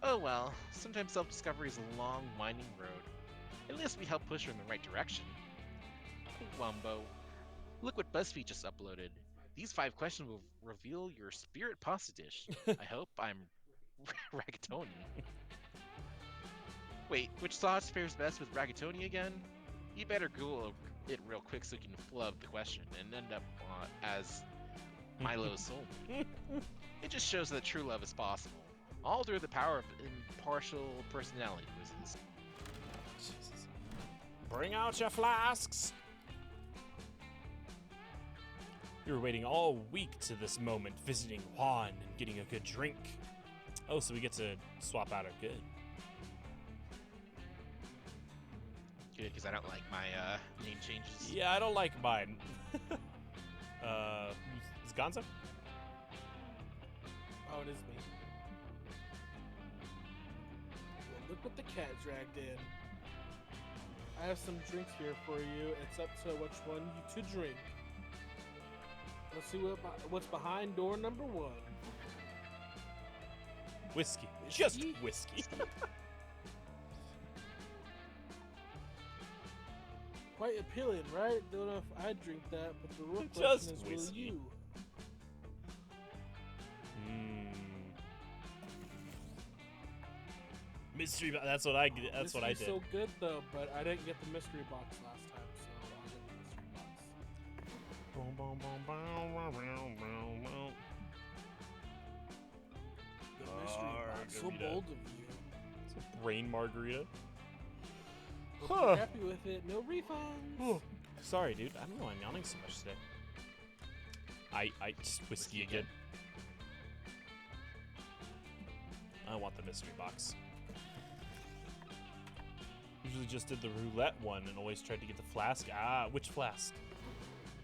Oh well, sometimes self-discovery is a long, winding road. At least we help push her in the right direction. Hey, Wumbo, look what BuzzFeed just uploaded. These 5 questions will reveal your spirit pasta dish. I hope I'm rigatoni. Wait, which sauce pairs best with rigatoni again? You better Google it real quick so you can flub the question and end up as Milo's soul. It just shows that true love is possible, all through the power of impartial personality quizzes. Jesus. Bring out your flasks! We were waiting all week to this moment, visiting Juan and getting a good drink. Oh, so we get to swap out our good. Good, because I don't like my name changes. Yeah, I don't like mine. Is Gonzo? Oh, it is me. with the cat dragged in. I have some drinks here for you. It's up to which one you to drink. Let's see what's behind door number 1. Whiskey. Just Whiskey? whiskey. Quite appealing, right? Don't know if I'd drink that, but the real Just question is, whiskey. will you? Mystery box. That's what I. That's what I did. So good though, but I didn't get the mystery box last time, so I'll get the mystery box. The mystery box. So Margarita. bold of you. It's a brain margarita. Hope Huh. you're happy with it. No refunds. Oh, sorry, dude. I don't know. I'm yawning so much today. I just whiskey again. I want the mystery box. Usually just did the roulette one and always tried to get the flask. Ah, which flask?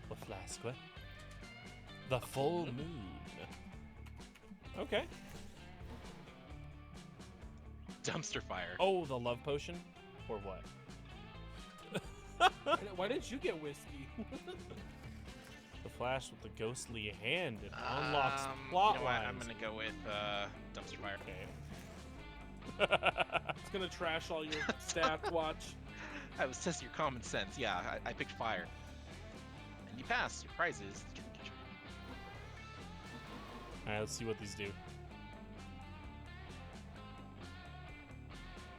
What flask? What? The full moon. Okay. Dumpster fire. Oh, the love potion? Or what? Why didn't you get whiskey? The flash with the ghostly hand. It unlocks plot You know what? I'm lines. gonna go with dumpster fire. Okay. It's gonna trash all your stats. Watch. I was testing your common sense. Yeah, I picked fire. And you passed. Your prize is the drink. Alright, let's see what these do.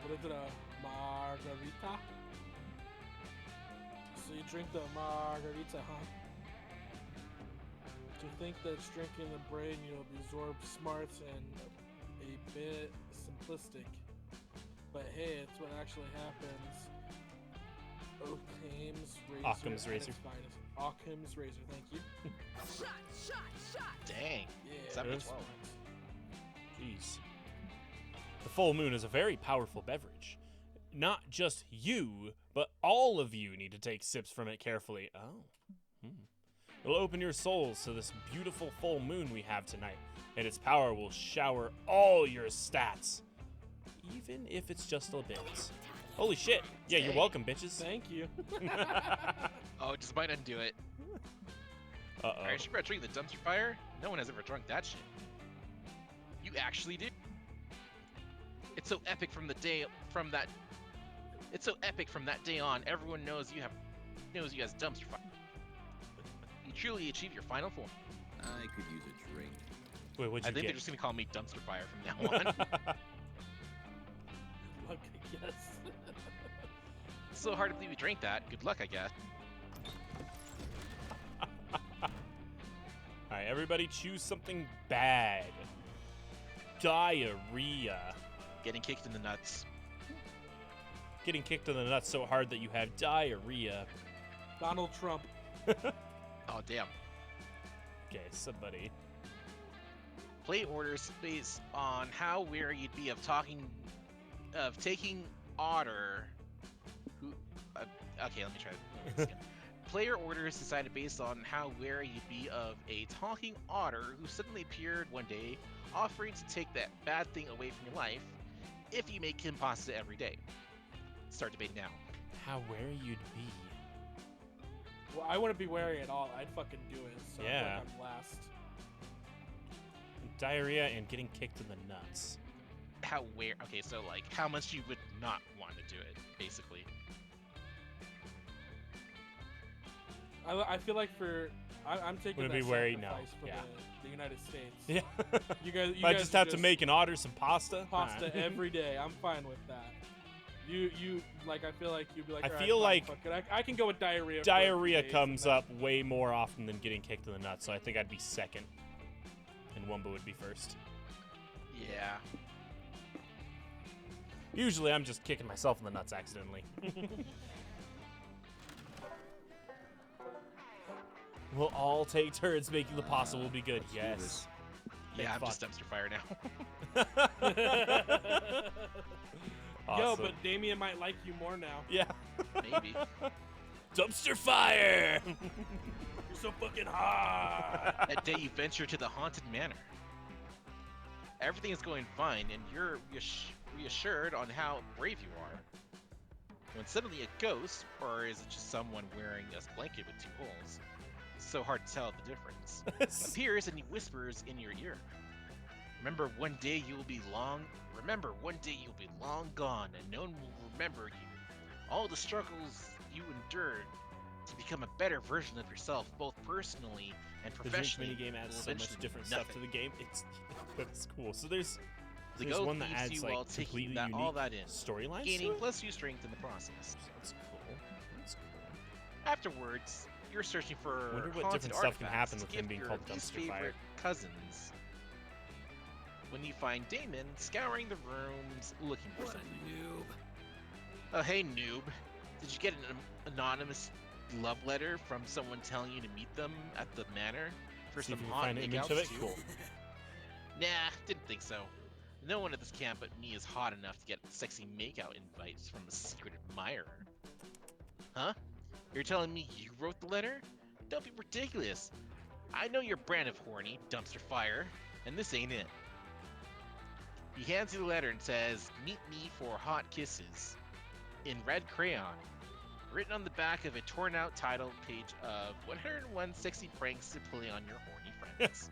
What is it? A margarita? So you drink the margarita, huh? To think that drinking the brain you'll absorb smarts and a bit simplistic. But hey, it's what actually happens. Occam's razor. Occam's at razor. its finest. Occam's razor, thank you. Shot. Dang. Yeah. 7 to Yes. 12. Jeez. The full moon is a very powerful beverage. Not just you, but all of you need to take sips from it carefully. Oh. It'll open your souls to this beautiful full moon we have tonight, and its power will shower all your stats. Even if it's just a bit. Holy shit. Yeah, you're welcome, bitches. Thank you. Oh, just might undo it. Uh-oh. Are you sure about drinking the dumpster fire? No one has ever drunk that shit. You actually did. It's so epic from the day from that. It's so epic from that day on. Everyone knows you has dumpster fire. You truly achieved your final form. I could use a drink. Wait, what'd I you think they're get? just gonna call me dumpster fire from now on. Look, yes. It's so hard to believe you drank that. Good luck, I guess. Alright, everybody choose something bad. Diarrhea. Getting kicked in the nuts. Getting kicked in the nuts so hard that you have diarrhea. Donald Trump. Oh damn. Okay, somebody. Play orders based on how wary you'd be of taking otter. Who? Okay, let me try this again. Player orders decided based on how wary you'd be of a talking otter who suddenly appeared one day, offering to take that bad thing away from your life if you make him pasta every day. Start debating now. How wary you'd be. Well, I wouldn't be wary at all. I'd fucking do it. So Yeah. I'm last. Diarrhea and getting kicked in the nuts. How where? Okay, so like how much you would not want to do it, basically. I feel like I'm taking Would that be wary? No. sacrifice for Yeah. the United States. Yeah. You guys. If I just have to make an otter some pasta. pasta Alright. every day. I'm fine with that. You like. I feel like you'd be like. I "Alright, feel fine, like fuck it. I can go with diarrhea. for a few Diarrhea days comes and then- up way more often than getting kicked in the nuts, so I think I'd be second. And Wumbo would be first. Yeah. Usually I'm just kicking myself in the nuts accidentally. We'll all take turns making the pasta will be good. let's do Yes. this. Yeah, I'm fuck. just dumpster fire now. Yo, Awesome. but Damien might like you more now. Yeah. Maybe. Dumpster fire! You're so fucking hot. That day you venture to the haunted manor. Everything is going fine, and reassured on how brave you are. When suddenly a ghost, or is it just someone wearing a blanket with 2 holes? So hard to tell the difference. Appears and he whispers in your ear. Remember one day you will be long gone and no one will remember you. All the struggles you endured to become a better version of yourself, both personally and The drink professionally. minigame adds will so much eventually different mean stuff to the game. That's cool. So there's The there's goat one that leaves adds you like while taking completely that, unique all that in, storylines gaining to it. plus 2 strength in the process. That's cool. That's cool. Afterwards, you're searching for Wonder what haunted different stuff can artifacts happen to with give him being your called least Dumpster Fire. favorite cousins. When you find Damon scouring the rooms looking for What a something. noob. Oh, hey noob. Did you get an anonymous love letter from someone telling you to meet them at the manor for See if some you can hot find an image of makeouts it. too? Cool. Nah, didn't think so. No one at this camp but me is hot enough to get sexy makeout invites from a secret admirer. Huh? You're telling me you wrote the letter? Don't be ridiculous. I know your brand of horny, dumpster fire, and this ain't it. He hands you the letter and says, "Meet me for hot kisses," in red crayon, written on the back of a torn-out title page of 101 sexy pranks to play on your horny friends.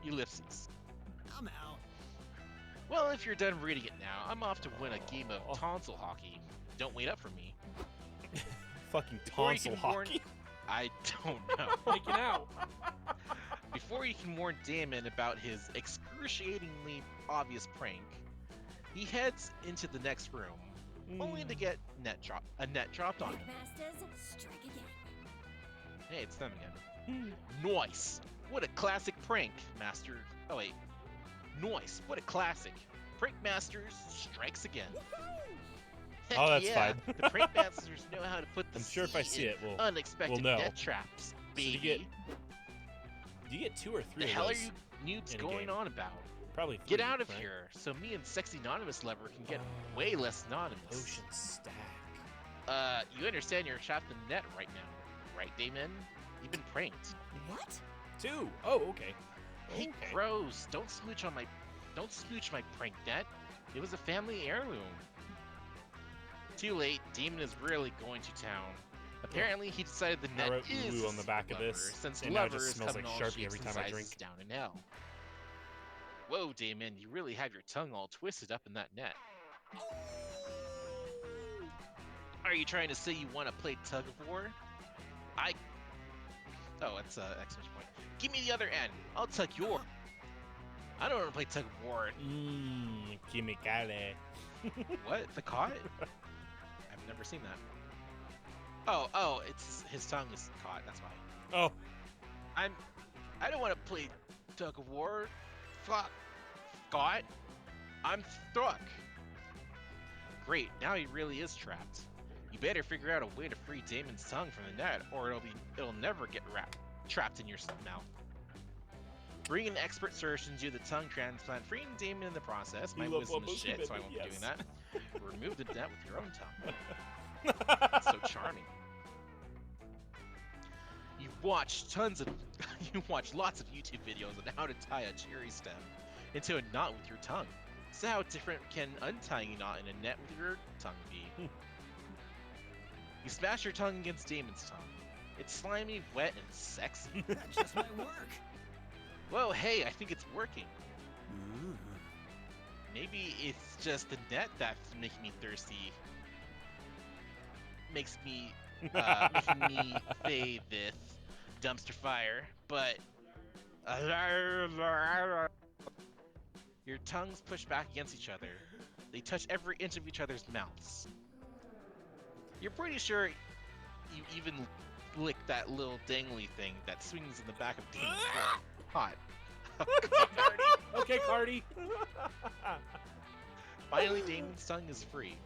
Ellipses. I'm out. Well, if you're done reading it now, I'm off to win a game of tonsil hockey. Don't wait up for me. Fucking Before you tonsil can warn- hockey. I don't know. Making out. Before you can warn Damon about his excruciatingly obvious prank, he heads into the next room, only to get a net dropped on him. Masters, strike again. Hey, it's them again. Nice! What a classic prank, Master. Oh wait. Nice! What a classic. Prank Masters strikes again. Heck Oh, that's yeah. fine. The prank masters know how to put the I'm sure if I C see in it, we'll unexpected know. net traps, do you baby. get Do you get 2 or 3 The of hell are those? you noobs in a going game? on about? Probably 3, Get out of right? here, so me and Sexy Anonymous Lover can get Oh. way less anonymous. Potion stack. You understand you're trapped in the net right now, right, Damon? You've been pranked. What? 2. Oh, okay. Hey, Okay. bros, don't smooch my prank net. It was a family heirloom. Too late. Damon is really going to town. Apparently, he decided the I net wrote is "woo" on the back of lover, this, since and now it lover just is smells coming like all Sharpie shapes every and time I sizes drink. down in L. Whoa, Damon, you really have your tongue all twisted up in that net. Are you trying to say you want to play tug of war? Oh, that's exclamation point. Give me the other end. I'll tug your. I don't want to play tug of war. Chimicale. What? The caught? I've never seen that. Oh, it's his tongue is caught. That's why. Oh, I don't want to play tug of war. Fuck. Caught. I'm struck. Great. Now he really is trapped. You better figure out a way to free Damon's tongue from the net, or it'll never get trapped in your mouth. Bring an expert surgeon to do the tongue transplant, freeing Damon in the process. My You love wisdom is Wumbocat, shit, so I won't be yes. doing that. Remove the net with your own tongue. It's so charming. You watch lots of YouTube videos on how to tie a cherry stem into a knot with your tongue. So how different can untying a knot in a net with your tongue be? You smash your tongue against Damon's tongue. It's slimy, wet, and sexy. That just might work. Whoa, hey, I think it's working. Ooh. Maybe it's just the net that's making me thirsty. Making me say this dumpster fire, but your tongues push back against each other. They touch every inch of each other's mouths. You're pretty sure you even lick that little dangly thing that swings in the back of Damon's throat. Hot. okay, Cardi. Finally, Damon's tongue is free,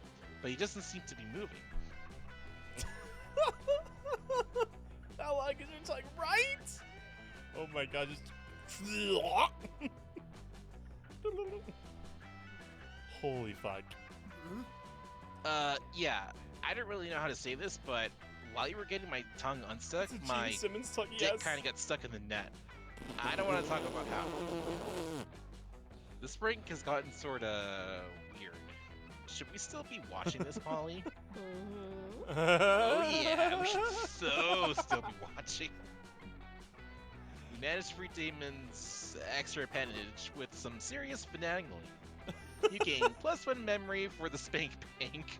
but he doesn't seem to be moving. How long is your tongue, right? Oh my god, just. Holy fuck. Yeah, I don't really know how to say this, but while you were getting my tongue unstuck, It's a Gene my Simmons tongue, dick yes. kind of got stuck in the net. I don't want to talk about how. This this break has gotten sort of weird. Should we still be watching this, Polly? Oh yeah, we should still be watching. We managed to free Damon's extra appendage with some serious finagling. You gain +1 memory for the Spank Bank,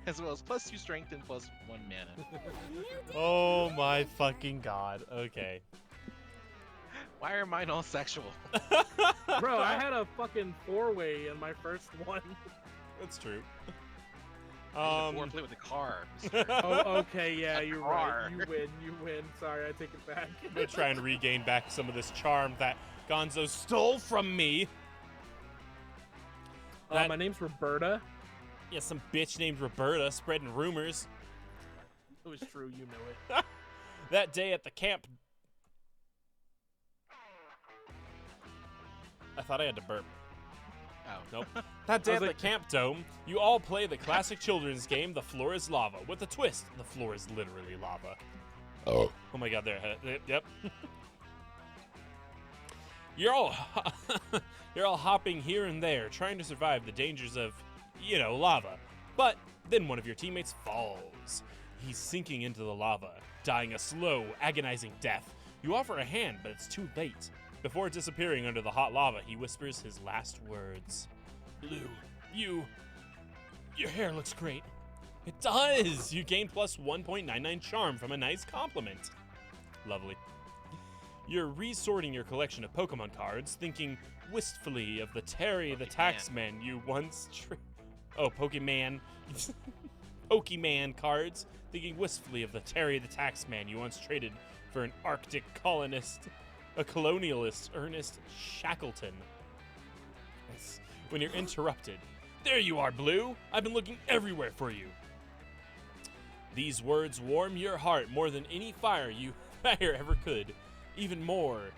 as well as +2 strength and +1 mana. Oh my fucking god. Okay. Why are mine all sexual? Bro, I had a fucking 4-way in my first one. That's true. Or play with the car. Mr. Oh, okay, yeah, you're right. Car. You win. Sorry, I take it back. I'm gonna try and regain back some of this charm that Gonzo stole from me. That- My name's Roberta. Yeah, some bitch named Roberta spreading rumors. It was true, you know it. That day at the camp. I thought I had to burp. Oh. Nope. That day I at was the camp dome, you all play the classic children's game, The Floor is Lava, with a twist. The floor is literally lava. Oh my god, there. Yep. You're all hopping here and there, trying to survive the dangers of, lava. But then one of your teammates falls. He's sinking into the lava, dying a slow, agonizing death. You offer a hand, but it's too late. Before disappearing under the hot lava, he whispers his last words. Blue, your hair looks great. It does! You gain plus 1.99 charm from a nice compliment. Lovely. You're resorting your collection of Pokemon cards, thinking wistfully of the Terry the Taxman you once Pokemon. Pokemon cards, thinking wistfully of the Terry the Taxman you once traded for an Arctic colonist, a colonialist, Ernest Shackleton. When you're interrupted. There you are, Blue! I've been looking everywhere for you. These words warm your heart more than any fire ever could. Even more,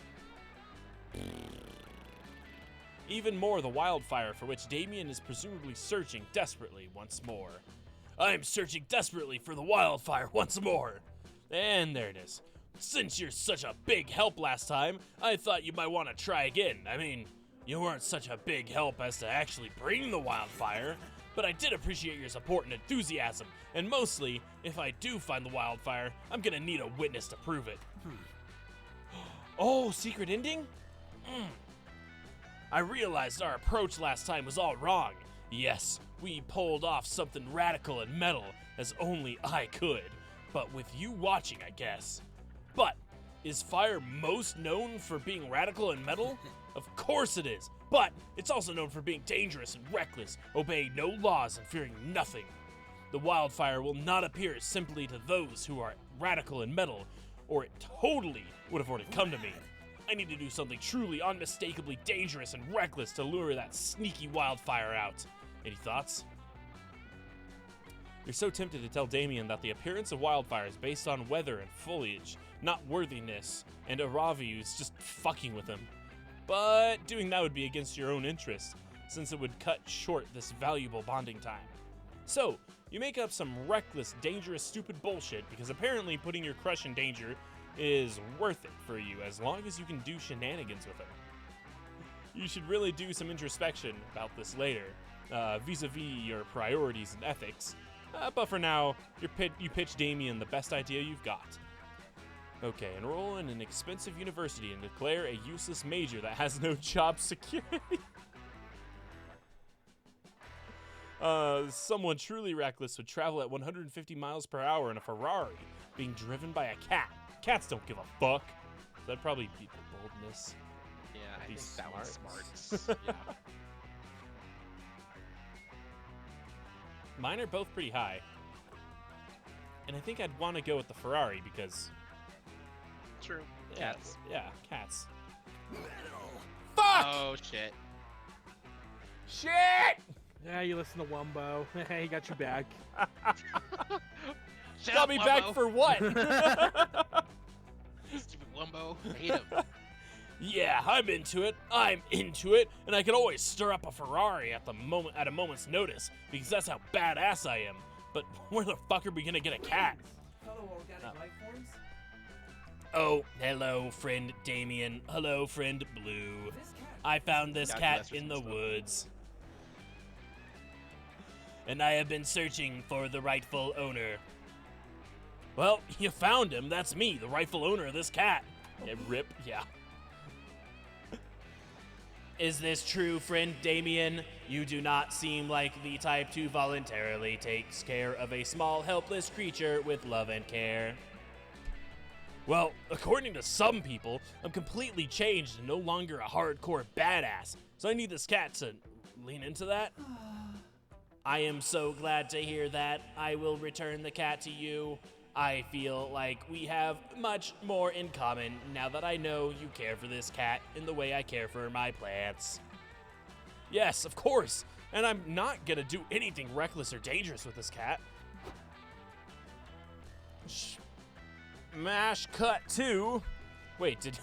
the wildfire for which Damien is presumably searching desperately once more. I'm searching desperately for the wildfire once more. And there it is. Since you're such a big help last time, I thought you might want to try again. I mean, you weren't such a big help as to actually bring the wildfire, but I did appreciate your support and enthusiasm, and mostly, if I do find the wildfire, I'm gonna need a witness to prove it. Oh, secret ending? I realized our approach last time was all wrong. Yes, we pulled off something radical and metal as only I could, but with you watching, I guess. But, is fire most known for being radical and metal? Of course it is, but it's also known for being dangerous and reckless, obeying no laws and fearing nothing. The wildfire will not appear simply to those who are radical and metal, or it totally would have already come to me. I need to do something truly unmistakably dangerous and reckless to lure that sneaky wildfire out. Any thoughts? You're so tempted to tell Damien that the appearance of wildfire is based on weather and foliage, not worthiness, and Aravi is just fucking with him. But doing that would be against your own interest, since it would cut short this valuable bonding time. So, you make up some reckless, dangerous, stupid bullshit because apparently putting your crush in danger is worth it for you as long as you can do shenanigans with him. You should really do some introspection about this later, vis-a-vis your priorities and ethics. But for now, you pitch Damien the best idea you've got. Okay, enroll in an expensive university and declare a useless major that has no job security. Someone truly reckless would travel at 150 miles per hour in a Ferrari, being driven by a cat. Cats don't give a fuck. So that'd probably be the boldness. Yeah, I Be think that one's smart. smart. Yeah. Mine are both pretty high. And I think I'd want to go with the Ferrari because... True. Yeah, Cats. Yeah, cats. Metal. Fuck! Oh, shit. Shit! Yeah, you listen to Wumbo. He got you back. Shut Got up, me Wumbo. back for what? Stupid Wumbo. I hate him. Yeah, I'm into it, and I can always stir up a Ferrari at a moment's notice, because that's how badass I am. But where the fuck are we gonna get a cat? Hello, organic life forms. Oh, hello, friend Damien. Hello, friend Blue. This cat I found this Cat cat molesters in the and stuff. woods. And I have been searching for the rightful owner. Well, you found him. That's me, the rightful owner of this cat. Yeah, rip, yeah. Is this true, friend Damien? You do not seem like the type to voluntarily take care of a small, helpless creature with love and care. Well, according to some people, I'm completely changed and no longer a hardcore badass, so I need this cat to lean into that. I am so glad to hear that. I will return the cat to you. I feel like we have much more in common now that I know you care for this cat in the way I care for my plants. Yes, of course, and I'm not gonna do anything reckless or dangerous with this cat. Smash cut 2. Wait, did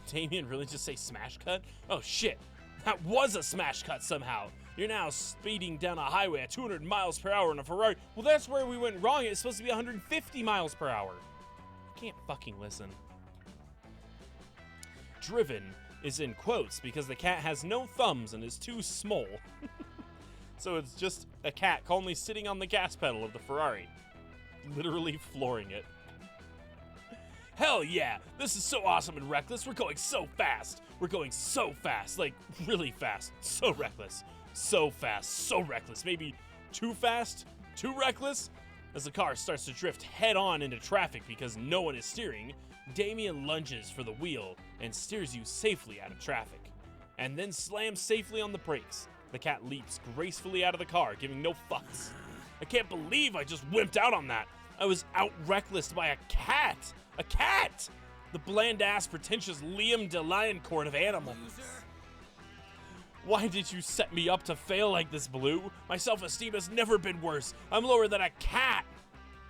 Damien really just say smash cut? Oh shit, that was a smash cut somehow. You're now speeding down a highway at 200 miles per hour in a Ferrari. Well, that's where we went wrong. It's supposed to be 150 miles per hour. I can't fucking listen. Driven is in quotes because the cat has no thumbs and is too small. So it's just a cat calmly sitting on the gas pedal of the Ferrari, literally flooring it. Hell yeah, this is so awesome and reckless. We're going so fast. We're going so fast, like really fast. So reckless. So fast, so reckless, maybe too fast, too reckless. As the car starts to drift head on into traffic because no one is steering, Damien lunges for the wheel and steers you safely out of traffic, and then slams safely on the brakes. The cat leaps gracefully out of the car, giving no fucks. I can't believe I just wimped out on that. I was out reckless by a cat! A cat! The bland-ass, pretentious Liam de Lioncourt of animals. Why did you set me up to fail like this, Blue? My self-esteem has never been worse. I'm lower than a cat.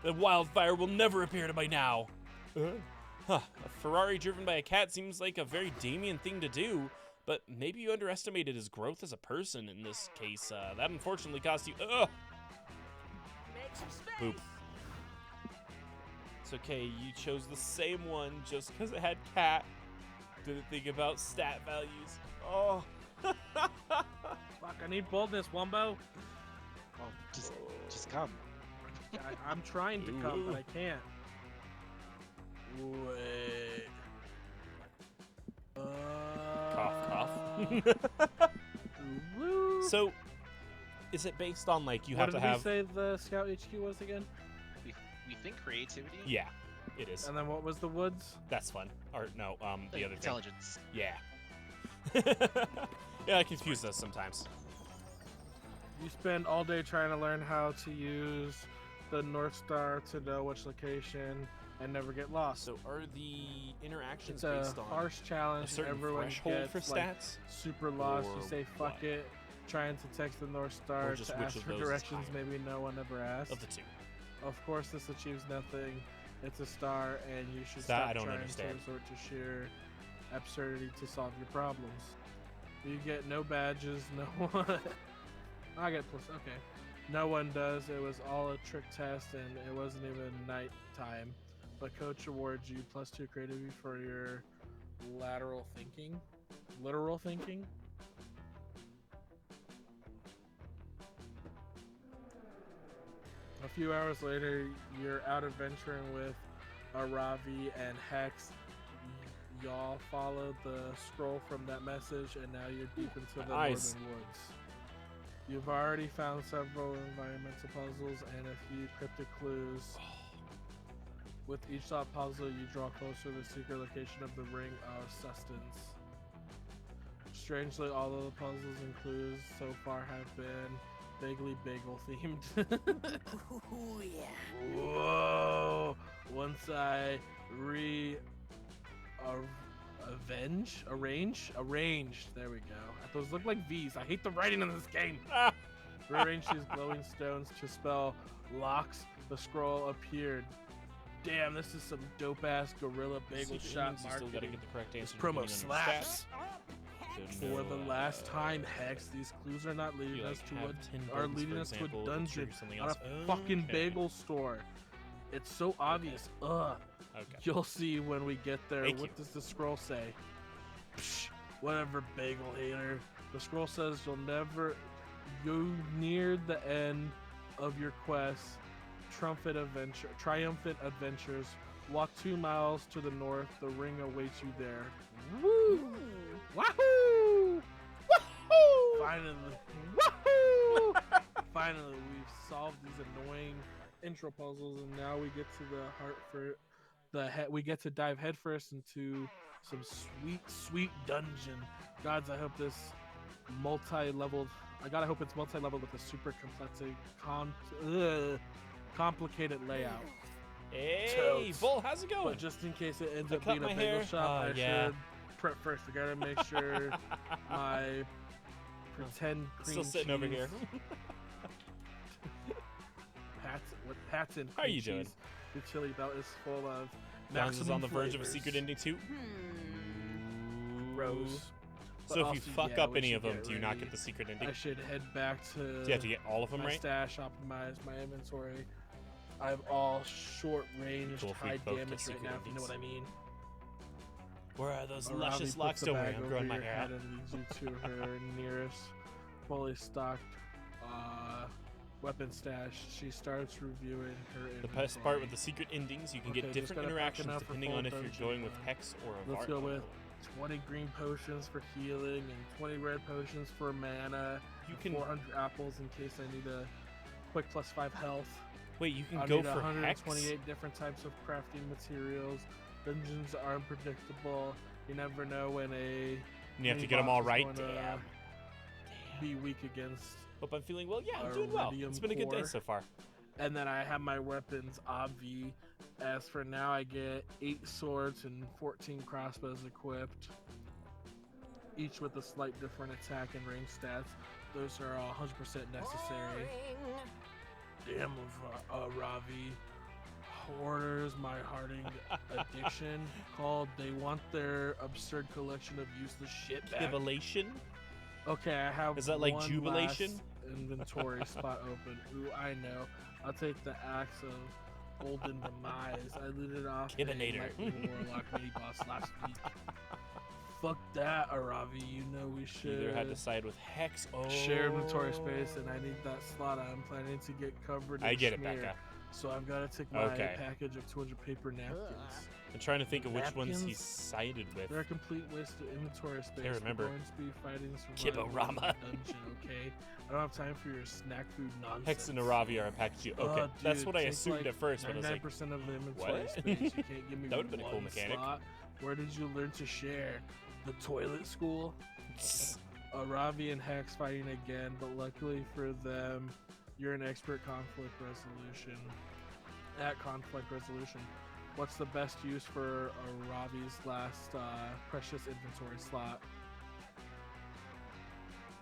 The wildfire will never appear to my now. A Ferrari driven by a cat seems like a very Damien thing to do, but maybe you underestimated his growth as a person in this case. That unfortunately cost you. Make some space. Poop. It's okay, you chose the same one just because it had cat. Didn't think about stat values. Oh. Fuck, I need boldness, Wumbo. Oh, just come. I'm trying to come, but I can't. Wait. Cough. Woo. So, is it based on like you what have did to have? we say the Scout HQ was again? We think creativity. Yeah, it is. And then what was the woods? That's fun. Or no, the other thing. Intelligence. Yeah. Yeah, I confuse those sometimes. You spend all day trying to learn how to use the North Star to know which location and never get lost. So are the interactions It's a based on harsh a challenge. certain Everyone threshold gets for like, stats? super lost. You or say fuck what? it, trying to text the North Star Or just to which ask of for those is directions. higher? Maybe no one ever asked. Of the two. Of course, this achieves nothing. It's a star, and you should That stop I don't trying understand. to resort to sheer absurdity to solve your problems. You get no badges. No one. I get plus. Okay. No one does. It was all a trick test, and it wasn't even night time. But coach awards you +2 creativity for your lateral thinking. Literal thinking. A few hours later, you're out adventuring with Ravi and Hex. Y'all followed the scroll from that message, and now you're deep into the Nice. northern woods. You've already found several environmental puzzles and a few cryptic clues. With each solved puzzle, you draw closer to the secret location of the Ring of Sustenance. Strangely, all of the puzzles and clues so far have been vaguely bagel themed. Ooh, yeah. Whoa! Once I arranged. There we go. Those look like V's. I hate the writing in this game. Ah. Rearrange these glowing stones to spell locks. The scroll appeared. Damn, this is some dope ass gorilla bagel Secret shop means you still gotta marketing. get the correct This answer. promo depending on your slaps. stats. So For no, the last time, Hex, these clues are not you, leading like, us to have what 10 are buttons, leading for us to example, a it dungeon, triggers something not else. a fucking Okay. bagel store. It's so obvious. Ugh. Okay. You'll see when we get there. Thank What you. does the scroll say? Psh, Whatever, bagel hater. The scroll says you'll never go near the end of your quest. Triumphant adventures. Walk 2 miles to the north. The ring awaits you there. Woo! Wahoo! Wahoo! Finally, wahoo! Finally, we've solved these annoying intro puzzles, and now we get to the heart for we get to dive headfirst into some sweet dungeon. Gods, I hope this multi-leveled. I hope it's multi-leveled with a super complicated layout. Hey, Totes. Bull, how's it going? But just in case it ends I up cut being a my bagel hair. shop, I Yeah. should prep first. I gotta make sure my pretend cream Still sitting over cheese here. Patton How are cream you doing? cheese. The chili belt is full of John's is on the verge of a flavors. secret ending too. Gross. But So if you also, fuck yeah, up we any should of them, get do you not ready. get the secret ending? I should head back to Do you have to get all of them my right? stash, optimize my inventory. I have all short range, Cool if we high both get damage right secret now, if you know endings. what I mean. Where are those Aravi luscious puts locks? the Don't worry, bag I'm over growing my your hair head out. and leads you to her nearest fully stocked weapon stash. She starts reviewing her The inventory. best part with the secret endings, you can Okay, get just different gotta pack interactions enough for depending full on if you're dungeon going with run. Hex or a Let's Vart go with level. 20 green potions for healing and 20 red potions for mana. You can 400 apples in case I need a quick +5 health. wait. You can I go need for Hex. 128 different types of crafting materials. Dungeons are unpredictable. You never know when a And you have to mini get them all boss is right. gonna Damn. be weak against. Hope I'm feeling well. Yeah, I'm a doing well. Iridium It's been a good day core. so far. And then I have my weapons obvi. As for now, I get 8 swords and 14 crossbows equipped, each with a slight different attack and range stats. Those are all 100% necessary. Damn, Ravi. Hoarders, my Harding addiction called. They want their absurd collection of useless shit back. Kivalation? Okay, I have. Is that like one jubilation? last inventory spot open. Ooh, I know. I'll take the axe of Golden Demise. I looted off a Kibinator. Lightning Warlock mini boss last week. Fuck that, Aravi. You know we should Either had to side with Hex. Oh. share inventory space, and I need that slot. I'm planning to get covered in I get it, smear. Becca. So I've got to take my Okay. package of 200 paper napkins. I'm trying to think of which ones Napkins? he's sided with. They're a complete waste of inventory space. Can't remember. We're going to be fighting survival in Kiborama. the dungeon, okay? I don't have time for your snack food nonsense. Hex and Aravi are a package deal. Okay, that's dude, what I take, assumed like, at first, but I was like, 99% of the inventory what? space. You can't give me That would've been a cool one mechanic. slot. Where did you learn to share? The toilet school? Aravi and Hex fighting again, but luckily for them, you're an expert conflict resolution. At conflict resolution, what's the best use for Aravi's last precious inventory slot?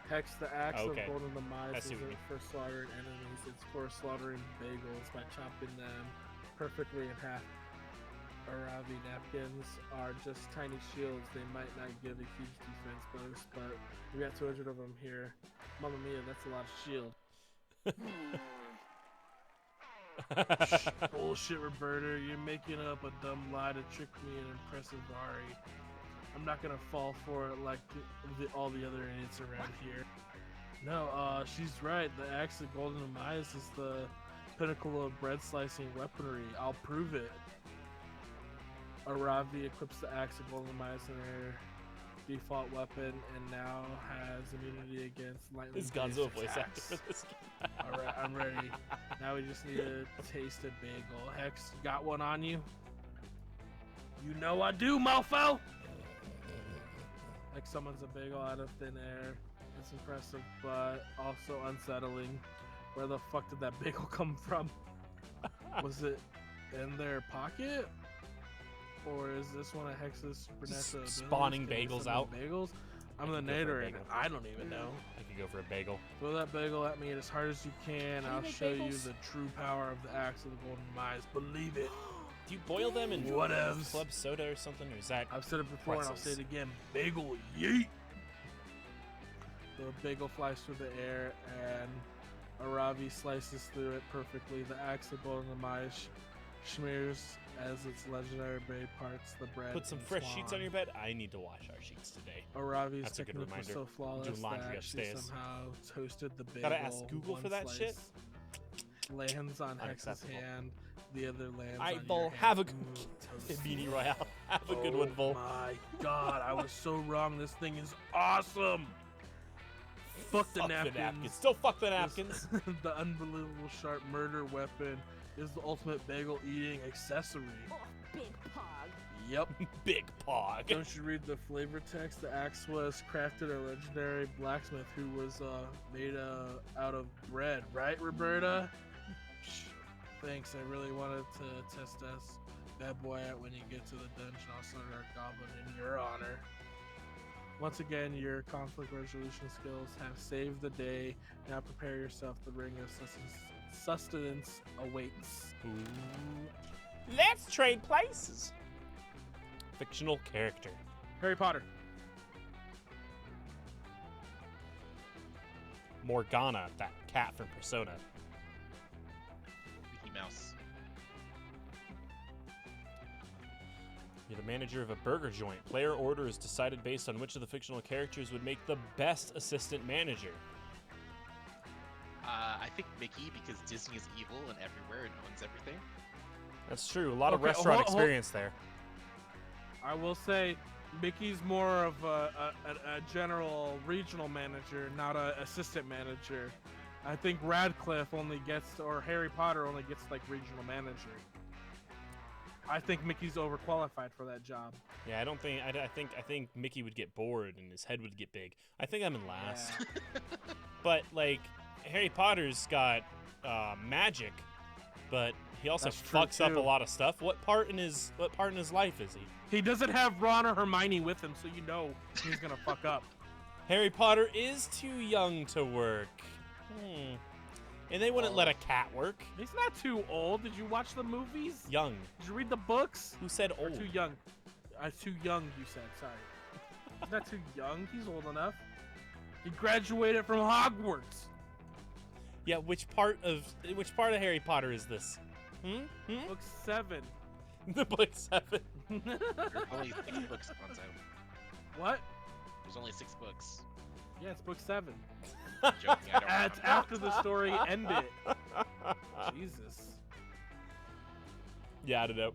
Hex, the axe Okay. of Golden I Demise see what you isn't for slaughtering enemies, it's for slaughtering bagels by chopping them perfectly in half. Aravi napkins are just tiny shields. They might not give a huge defense boost, but we got 200 of them here. Mamma mia, that's a lot of shield. Bullshit, Roberta. You're making up a dumb lie to trick me and impress Ari. I'm not gonna fall for it like all the other idiots around here. No, she's right. The axe of Golden Demise is the pinnacle of bread slicing weaponry. I'll prove it. Aravi equips the axe of Golden Demise in her default weapon and now has immunity against lightning. Is Gonzo a voice actor for this game? Alright, I'm ready. Now we just need to taste a bagel. Hex, you got one on you? You know I do, mofo! Like summons a bagel out of thin air. It's impressive, but also unsettling. Where the fuck did that bagel come from? Was it in their pocket? Or is this one of Hex's supernatural abilities? Spawning Can they bagels summon out? Bagels? I'm I the could go for a nader and bagel. I don't even know. I could go for a bagel. Throw that bagel at me as hard as you can. How do you I'll make show you bagels? the true power of the axe of the Golden Demise. Believe it. Do you boil them in Whatevs. club soda or something, or is that? I've said it before and I'll say Pretzels. it again. Bagel yeet. The bagel flies through the air and Aravi slices through it perfectly. The axe of Golden Demise smears as its legendary berry parts, the bread. Put some and fresh sheets on swan. your bed. I need to wash our sheets today. Aravi's That's a good technique was reminder. so flawless Doing laundry that she upstairs. somehow toasted the bagel. Gotta ask Google one for that shit? slice Lands on Hex's Unacceptable. hand. The other lands I on will your have a hand. Toast. Beanie Royale. Have a good one, Vol. My God, I was so wrong. This thing is awesome. Fuck the napkins. Still fuck the This- napkins. The unbelievable sharp murder weapon is the ultimate bagel eating accessory. Oh, big pog. Yep. Big pog. Don't you read the flavor text? The axe was crafted a legendary blacksmith who was made out of bread, right, Roberta? Thanks. I really wanted to test us bad boy out when you get to the dungeon. I'll start our goblin in your honor. Once again, your conflict resolution skills have saved the day. Now prepare yourself. The ring of sustenance awaits. Ooh. Let's trade places. Fictional character. Harry Potter. Morgana, that cat from Persona. Mickey Mouse. You're the manager of a burger joint. Player order is decided based on which of the fictional characters would make the best assistant manager. I think Mickey, because Disney is evil and everywhere and owns everything. That's true. A lot of Okay, restaurant hold- experience there. I will say Mickey's more of a general regional manager, not an assistant manager. I think Radcliffe only gets, or Harry Potter only gets like regional manager. I think Mickey's overqualified for that job. Yeah, I don't think. I think Mickey would get bored and his head would get big. I think I'm in last. But like, Harry Potter's got magic, but he also That's true, fucks up a too. lot of stuff. What part in his life is he? He doesn't have Ron or Hermione with him, so you know he's gonna fuck up. Harry Potter is too young to work. And they wouldn't let a cat work. He's not too old. Did you watch the movies? Young. Did you read the books? Who said Or old? too young. Too young, you said. Sorry. He's not too young. He's old enough. He graduated from Hogwarts. Yeah, which part of Harry Potter is this? Book 7. The book 7. There's only 6 books, Gonzo. What? There's only 6 books. Yeah, it's book 7. I'm joking, I don't It's know. after the story ended. Jesus. Yeah, I don't know.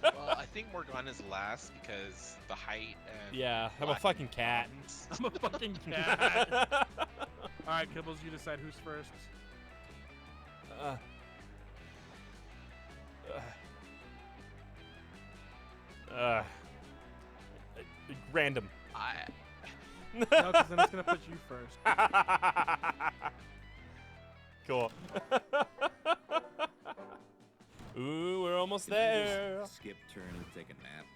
Well, I think Morgana's last because the height and Yeah, I'm a black fucking cat. buttons. I'm a fucking cat. Alright, Kibbles, you decide who's first. Random. No, because then it's going to put you first. Cool. Ooh, we're almost there. Just skip, turn, and take a nap.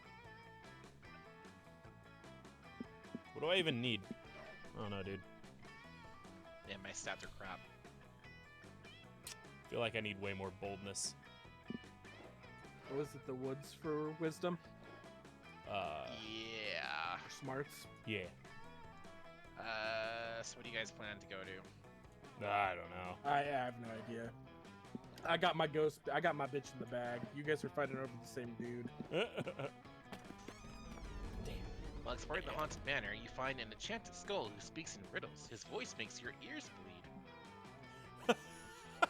What do I even need? Oh no, dude. Yeah, my stats are crap. I feel like I need way more boldness. What was it, the woods for wisdom? Yeah. Smarts? Yeah. So what do you guys plan to go to? I don't know. I have no idea. I got my bitch in the bag. You guys are fighting over the same dude. While exploring the haunted manor, you find an enchanted skull who speaks in riddles. His voice makes your ears bleed.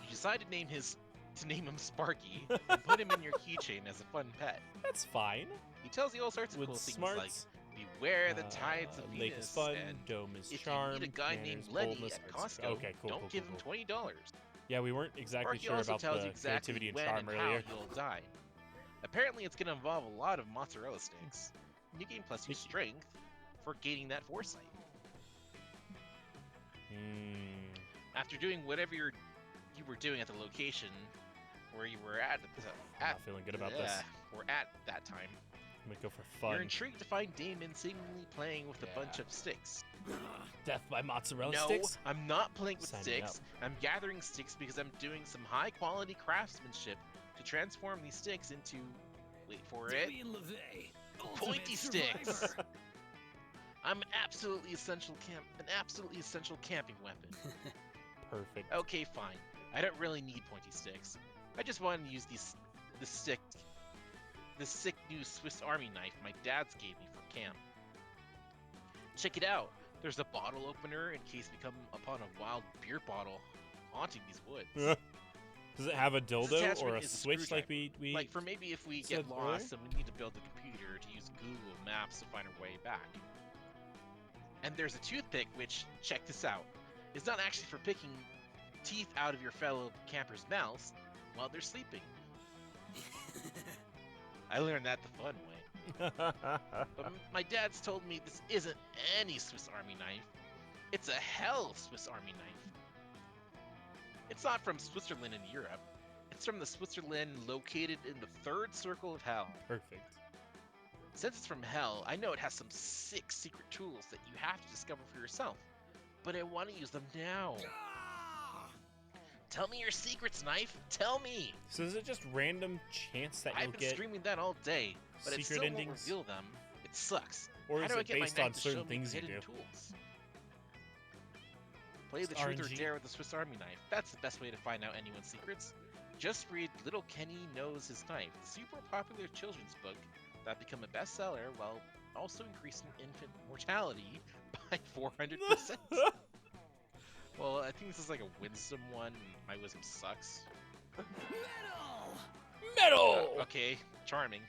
You decide to name him Sparky and put him in your keychain as a fun pet. That's fine. He tells you all sorts of With cool things smarts, like beware the tides of Lake Venus is fun, and Dome is if charm, you meet a guy named manners, Lenny boldness, at arts- Costco, Okay, cool, don't cool, give cool, him cool. $20. Yeah, we weren't exactly Sparky sure also about tells the you exactly creativity and when charm and earlier. how you'll die. Apparently, it's going to involve a lot of mozzarella sticks. You gain +2 strength for gaining that foresight. After doing whatever you were doing at the location where you were at, I'm not feeling good about this. or at that time, I'm gonna go for you're fun. intrigued to find Damon seemingly playing with a bunch Yeah. of sticks. Death by mozzarella No, sticks? I'm not playing with Sign me sticks. I'm gathering sticks because I'm doing some high quality craftsmanship to transform these sticks into, wait for it, pointy sticks. I'm an absolutely essential camping weapon. Perfect. Okay, fine. I don't really need pointy sticks. I just wanted to use these the sick new Swiss Army knife my dad's gave me for camp. Check it out. There's a bottle opener in case we come upon a wild beer bottle haunting these woods. Does it have a This dildo or attachment a is switch like screwdriver. we Like for maybe if we said get earlier? lost and we need to build a computer to use Google Maps to find our way back. And there's a toothpick which, check this out, is not actually for picking teeth out of your fellow campers' mouths while they're sleeping. I learned that the fun way. But my dad's told me this isn't any Swiss Army knife. It's a hell Swiss Army knife. It's not from Switzerland in Europe. It's from the Switzerland located in the third circle of hell. Perfect. Since it's from hell, I know it has some sick secret tools that you have to discover for yourself. But I want to use them now. Tell me your secrets, Knife. Tell me. So is it just random chance that you'll I've been get, screaming that all day, but it secret still won't endings? reveal them. It sucks. or How is do I it get my based knife on to show certain me things you hidden do? tools? Play the It's truth or RNG. dare with the Swiss Army knife. That's the best way to find out anyone's secrets. Just read Little Kenny Knows His Knife, the super popular children's book that became a bestseller while also increasing infant mortality by 400%. Well, I think this is like a wisdom one, and my wisdom sucks. Metal! Okay, charming.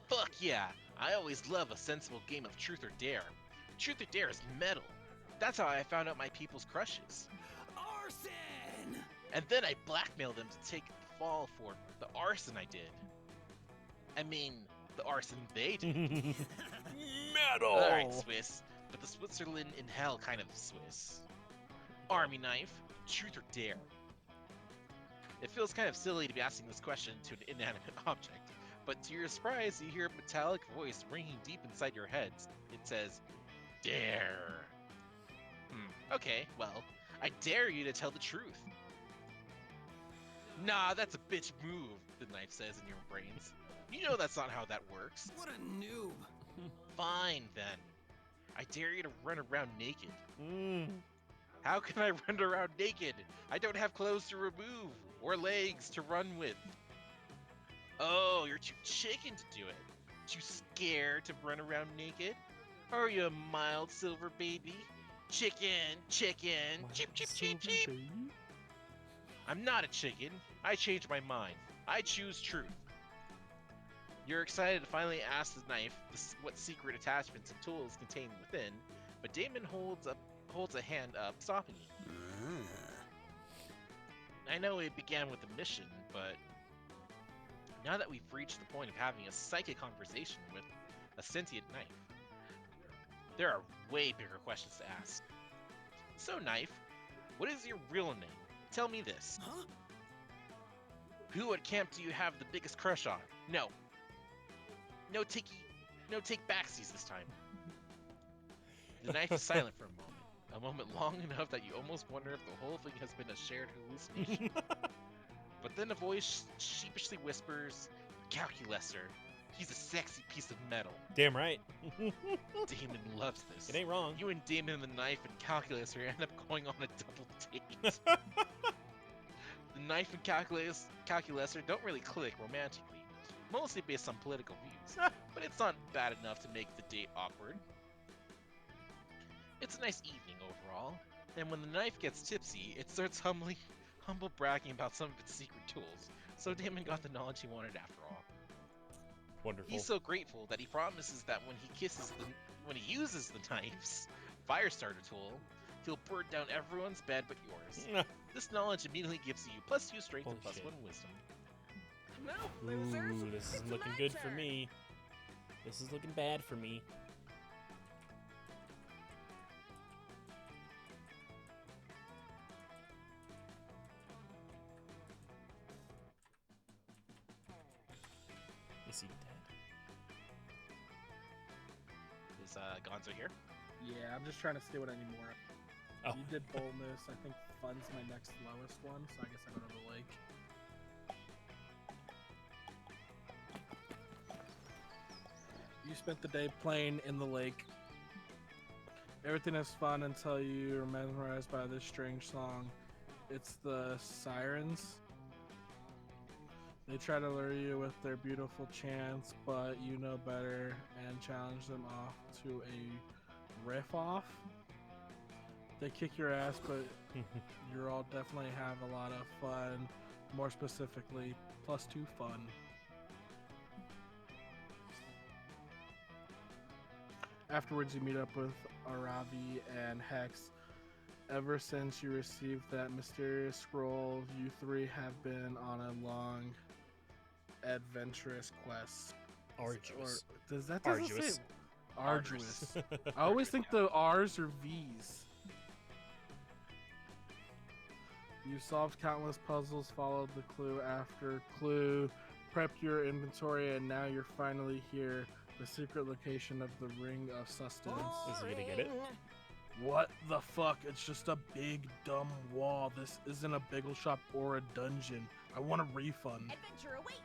Fuck yeah! I always love a sensible game of truth or dare. Truth or dare is metal. That's how I found out my people's crushes. Arson! And then I blackmailed them to take the fall for the arson I did. I mean, the arson they did. Metal! Alright, Swiss. But the Switzerland in hell kind of Swiss. Army knife, truth or dare? It feels kind of silly to be asking this question to an inanimate object, but to your surprise, you hear a metallic voice ringing deep inside your head. It says, dare. Okay, well, I dare you to tell the truth. Nah, that's a bitch move, the knife says in your brains. You know that's not how that works. What a noob! Fine, then. I dare you to run around naked. Mm. How can I run around naked? I don't have clothes to remove or legs to run with. Oh, you're too chicken to do it. Too scared to run around naked? Are you a mild silver baby? Chicken, chicken, cheep, cheep, cheep, cheep. I'm not a chicken. I changed my mind. I choose truth. You're excited to finally ask the knife what secret attachments and tools contained within, but Damon holds a hand up, stopping you. I know it began with a mission, but now that we've reached the point of having a psychic conversation with a sentient knife, there are way bigger questions to ask. So, Knife, what is your real name? Tell me this. Huh? Who at camp do you have the biggest crush on? No. No take backsies this time. The knife is silent for a moment long enough that you almost wonder if the whole thing has been a shared hallucination. But then a voice sheepishly whispers, Calculesser. He's a sexy piece of metal. Damn right. Damon loves this. It ain't wrong. You and Damon the knife and Calculesser end up going on a double date. The knife and Calculesser don't really click romantically, mostly based on political views, but it's not bad enough to make the date awkward. It's a nice evening overall, and when the knife gets tipsy, it starts humble bragging about some of its secret tools, so Damon got the knowledge he wanted after all. Wonderful. He's so grateful that he promises that when he uses the knife's fire starter tool, he'll burn down everyone's bed but yours. This knowledge immediately gives you +2 strength and Bullshit. +1 wisdom. No, losers. Ooh, this is It's looking my good for turn. me. This is looking bad for me. Is he dead? Is Gonzo here? Yeah, I'm just trying to see what I need more of. Oh. You did boldness. I think fun's my next lowest one, so I guess I go to the lake. You spent the day playing in the lake. Everything is fun until you are mesmerized by this strange song. It's the sirens. They try to lure you with their beautiful chants, but you know better and challenge them off to a riff off. They kick your ass, but you'll all definitely have a lot of fun. More specifically, +2 fun. Afterwards, you meet up with Aravi and Hex. Ever since you received that mysterious scroll, you three have been on a long, adventurous quest. Arduous. Or does that doesn't Arduous. say arduous? I always think the R's are V's. You solved countless puzzles, followed the clue after clue, prepped your inventory, and now you're finally here. The secret location of the Ring of Sustenance. Is he gonna get it? What the fuck? It's just a big dumb wall. This isn't a bagel shop or a dungeon. I want a refund. Adventure awaits.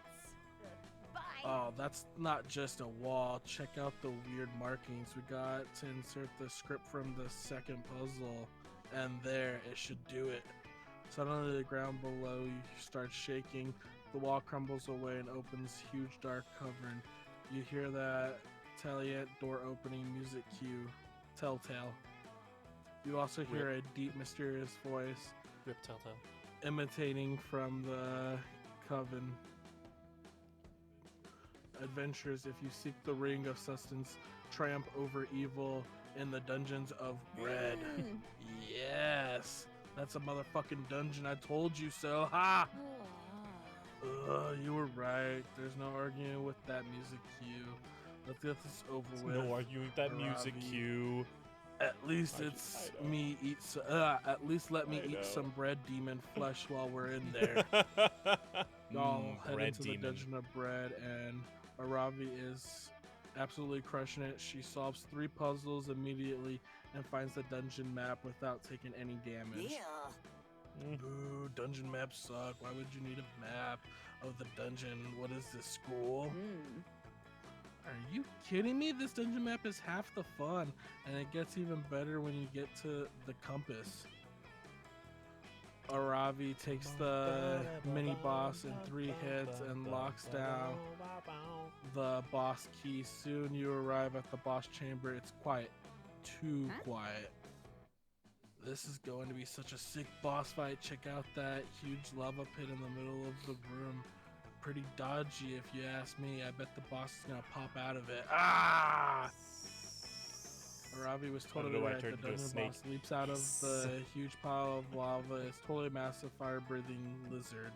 Bye. Oh, that's not just a wall. Check out the weird markings. We got to insert the script from the second puzzle, and there, it should do it. Suddenly, the ground below you starts shaking. The wall crumbles away and opens huge dark cavern. You hear that Taliant door opening music cue, Telltale. You also hear a deep, mysterious voice Rip Telltale. imitating from the coven. Adventures, if you seek the Ring of Sustenance, triumph over evil in the dungeons of Red. Yes, that's a motherfucking dungeon. I told you so. Ha! You were right. There's no arguing with that music cue. Let's get this over with. No arguing with that music Aravi. cue. At least I it's know. me eat. At least let me I eat know. some bread demon flesh while we're in there. Y'all head bread into demon. the dungeon of bread, and Aravi is absolutely crushing it. She solves 3 puzzles immediately and finds the dungeon map without taking any damage. Boo, dungeon maps suck. Why would you need a map of the dungeon? What is this, school? Are you kidding me? This dungeon map is half the fun, and it gets even better when you get to the compass. Aravi takes the mini boss in 3 hits and locks down the boss key. Soon you arrive at the boss chamber. It's quiet. Too quiet. This is going to be such a sick boss fight. Check out that huge lava pit in the middle of the room. Pretty dodgy if you ask me. I bet the boss is gonna pop out of it. Ah! Aravi was I don't totally know why I right. The turned into a dungeon snake. boss leaps out of the huge pile of lava. It's totally a massive fire-breathing lizard.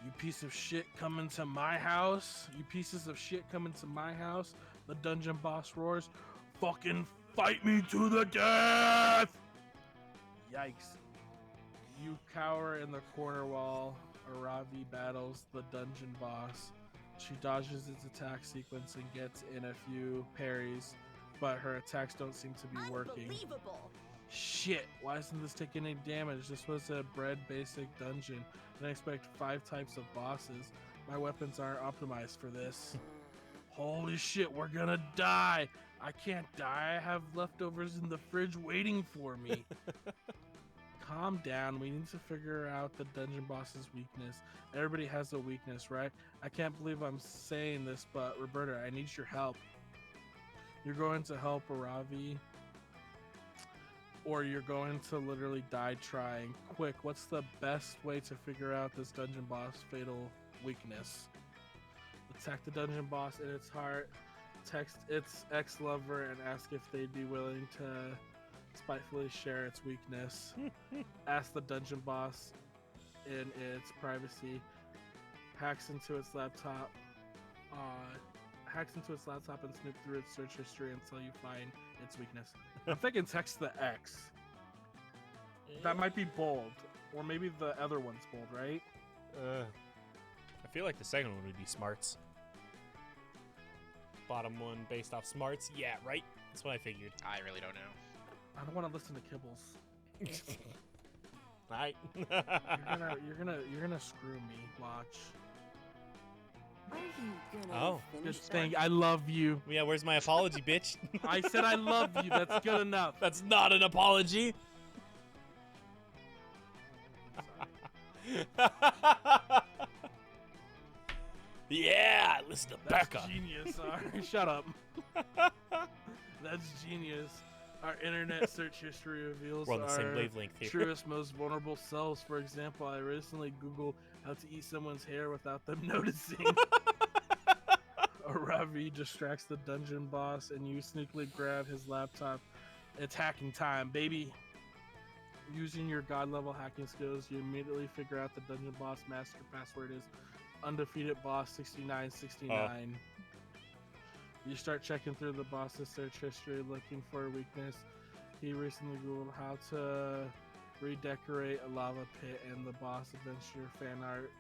You piece of shit coming to my house. You pieces of shit coming to my house. The dungeon boss roars, "Fucking fight me to the death!" Yikes. You cower in the corner while Aravi battles the dungeon boss. She dodges its attack sequence and gets in a few parries, but her attacks don't seem to be working. Unbelievable. Shit, why isn't this taking any damage? This was a bread basic dungeon. I expect 5 types of bosses. My weapons aren't optimized for this. Holy shit, we're gonna die! I can't die, I have leftovers in the fridge waiting for me. Calm down, we need to figure out the dungeon boss's weakness. Everybody has a weakness, right? I can't believe I'm saying this, but Roberta, I need your help. You're going to help Aravi, or you're going to literally die trying. Quick, what's the best way to figure out this dungeon boss fatal weakness? Attack the dungeon boss in its heart, text its ex-lover and ask if they'd be willing to spitefully share its weakness. Ask the dungeon boss in its privacy. Hacks into its laptop and snoop through its search history until you find its weakness. I'm thinking text the X. That might be bold, or maybe the other one's bold, right? I feel like the second one would be smarts. Bottom one based off smarts. Yeah, right. That's what I figured. I really don't know. I don't want to listen to Kibbles. Right. You're gonna screw me. Watch. Are you gonna Oh. finish Just think, I love you. Yeah, where's my apology, bitch? I said I love you. That's good enough. That's not an apology. Yeah, listen to That's Becca. genius. Ari. Shut up. That's genius. Our internet search history reveals We're on the same our wavelength here. truest, most vulnerable selves. For example, I recently Googled how to eat someone's hair without them noticing. A Ravi distracts the dungeon boss, and you sneakily grab his laptop. It's hacking time, baby. Using your god level hacking skills, you immediately figure out the dungeon boss master password is undefeated boss 6969. You start checking through the boss's search history looking for a weakness. He recently googled how to redecorate a lava pit, and the boss adventure fan art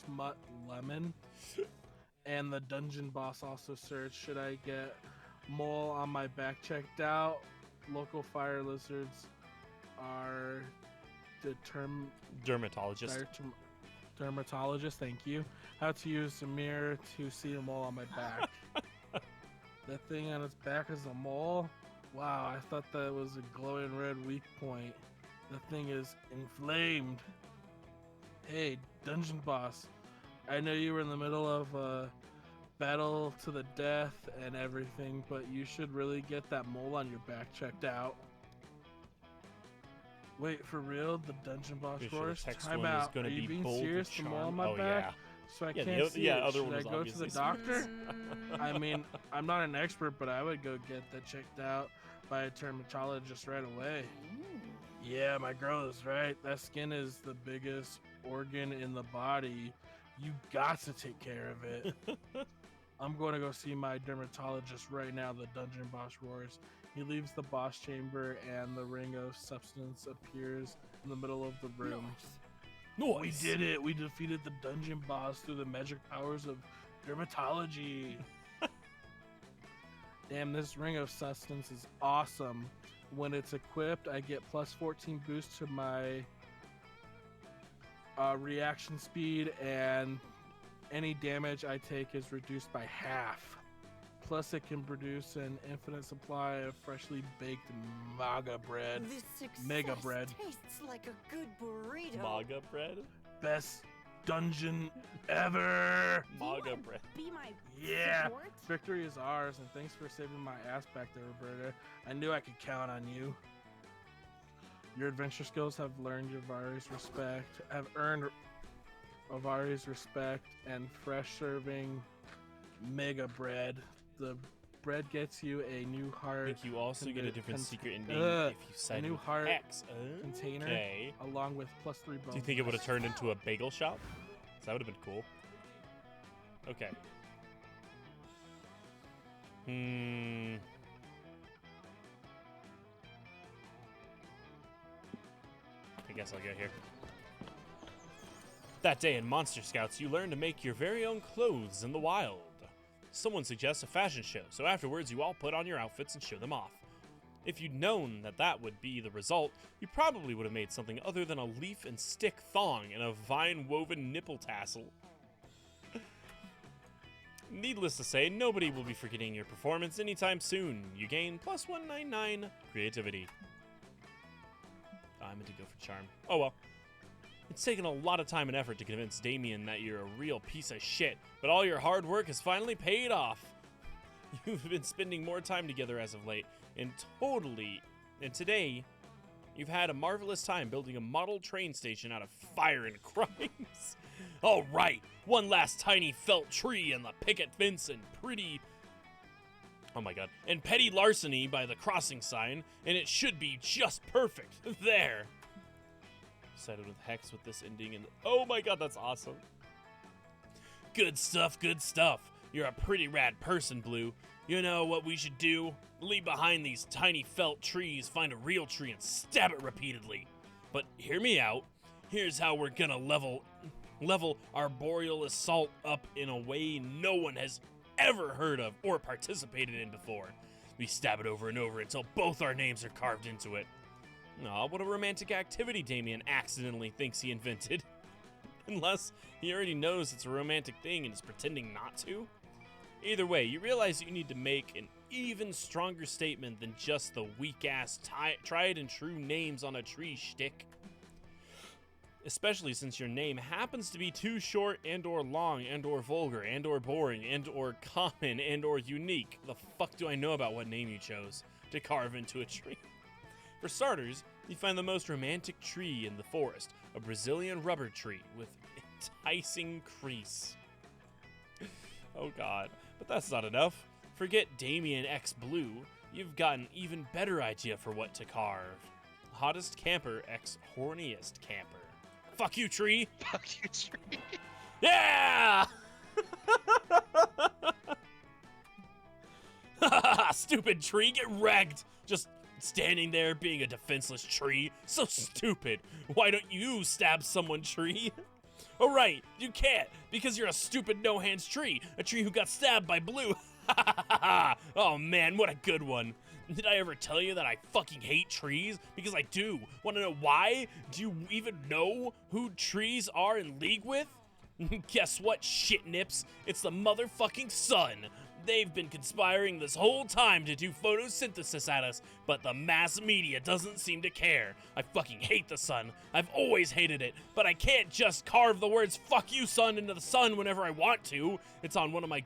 Smut Lemon. And the dungeon boss also searched, should I get mole on my back checked out? Local fire lizards are Dermatologist. Dermatologist, thank you. How to use the mirror to see a mole on my back. That thing on its back is a mole? Wow, I thought that was a glowing red weak point. The thing is inflamed. Hey, dungeon boss. I know you were in the middle of a battle to the death and everything, but you should really get that mole on your back checked out. Wait, for real? The dungeon boss Pretty sure the roars? text Time one is out. gonna Are you be being bold with serious? The mole on charm. my Oh, back? yeah. So I Yeah, can't the see it. other Should one I was go to the obviously doctor? Mm. I mean, I'm not an expert, but I would go get that checked out by a dermatologist right away. Yeah, my girl is right. That skin is the biggest organ in the body. You got to take care of it. I'm going to go see my dermatologist right now. The dungeon boss roars. He leaves the boss chamber, and the ring of substance appears in the middle of the room. We did it. We defeated the dungeon boss through the magic powers of dermatology. Damn, this ring of substance is awesome. When it's equipped, I get plus 14 boost to my reaction speed, and any damage I take is reduced by half. Plus, it can produce an infinite supply of freshly baked maga bread. This success Mega bread. tastes like a good burrito. Maga bread? Best dungeon ever! Maga bread. Be my Yeah! support? Victory is ours, and thanks for saving my ass back there, Roberta. I knew I could count on you. Your adventure skills have earned Avari's respect, and fresh serving mega bread. The bread gets you a new I heart think you also get a Conde- different con- secret ending Ugh, if you side new with heart X. container, Okay. along with plus 3 bonus. Do you think it would have turned into a bagel shop? 'Cause that would have been cool. Okay. I guess I'll go here. That day in Monster Scouts, you learn to make your very own clothes in the wild. Someone suggests a fashion show, so afterwards you all put on your outfits and show them off. If you'd known that that would be the result, you probably would have made something other than a leaf and stick thong and a vine-woven nipple tassel. Needless to say, nobody will be forgetting your performance anytime soon. You gain plus 199 creativity. I meant to go for charm. Oh well. It's taken a lot of time and effort to convince Damien that you're a real piece of shit, but all your hard work has finally paid off. You've been spending more time together as of late, and today, you've had a marvelous time building a model train station out of fire and crimes. All right, one last tiny felt tree and the picket fence and and petty larceny by the crossing sign, and it should be just perfect. There. Sided with Hex with this ending, and oh my god, that's awesome. Good stuff, good stuff. You're a pretty rad person, Blue. You know what we should do? Leave behind these tiny felt trees, find a real tree, and stab it repeatedly. But hear me out. Here's how we're gonna level arboreal assault up in a way no one has ever heard of or participated in before. We stab it over and over until both our names are carved into it. Aw, what a romantic activity Damien accidentally thinks he invented. Unless he already knows it's a romantic thing and is pretending not to. Either way, you realize you need to make an even stronger statement than just the weak-ass tried and true names on a tree shtick. Especially since your name happens to be too short and or long and or vulgar and or boring and or common and or unique. The fuck do I know about what name you chose to carve into a tree? For starters, you find the most romantic tree in the forest, a Brazilian rubber tree with enticing crease. Oh god, but that's not enough. Forget Damien X Blue, you've got an even better idea for what to carve. Hottest camper X horniest camper. Fuck you, tree! Fuck you, tree. Yeah! Stupid tree, get wrecked! Just standing there being a defenseless tree. So stupid. Why don't you stab someone, tree? Oh right, you can't, because you're a stupid no-hands tree. A tree who got stabbed by Blue. Oh man, what a good one. Did I ever tell you that I fucking hate trees? Because I do. Wanna know why? Do you even know who trees are in league with? Guess what, shit nips? It's the motherfucking sun. They've been conspiring this whole time to do photosynthesis at us, but the mass media doesn't seem to care. I fucking hate the sun. I've always hated it, but I can't just carve the words "fuck you, sun" into the sun whenever I want to. It's on one of my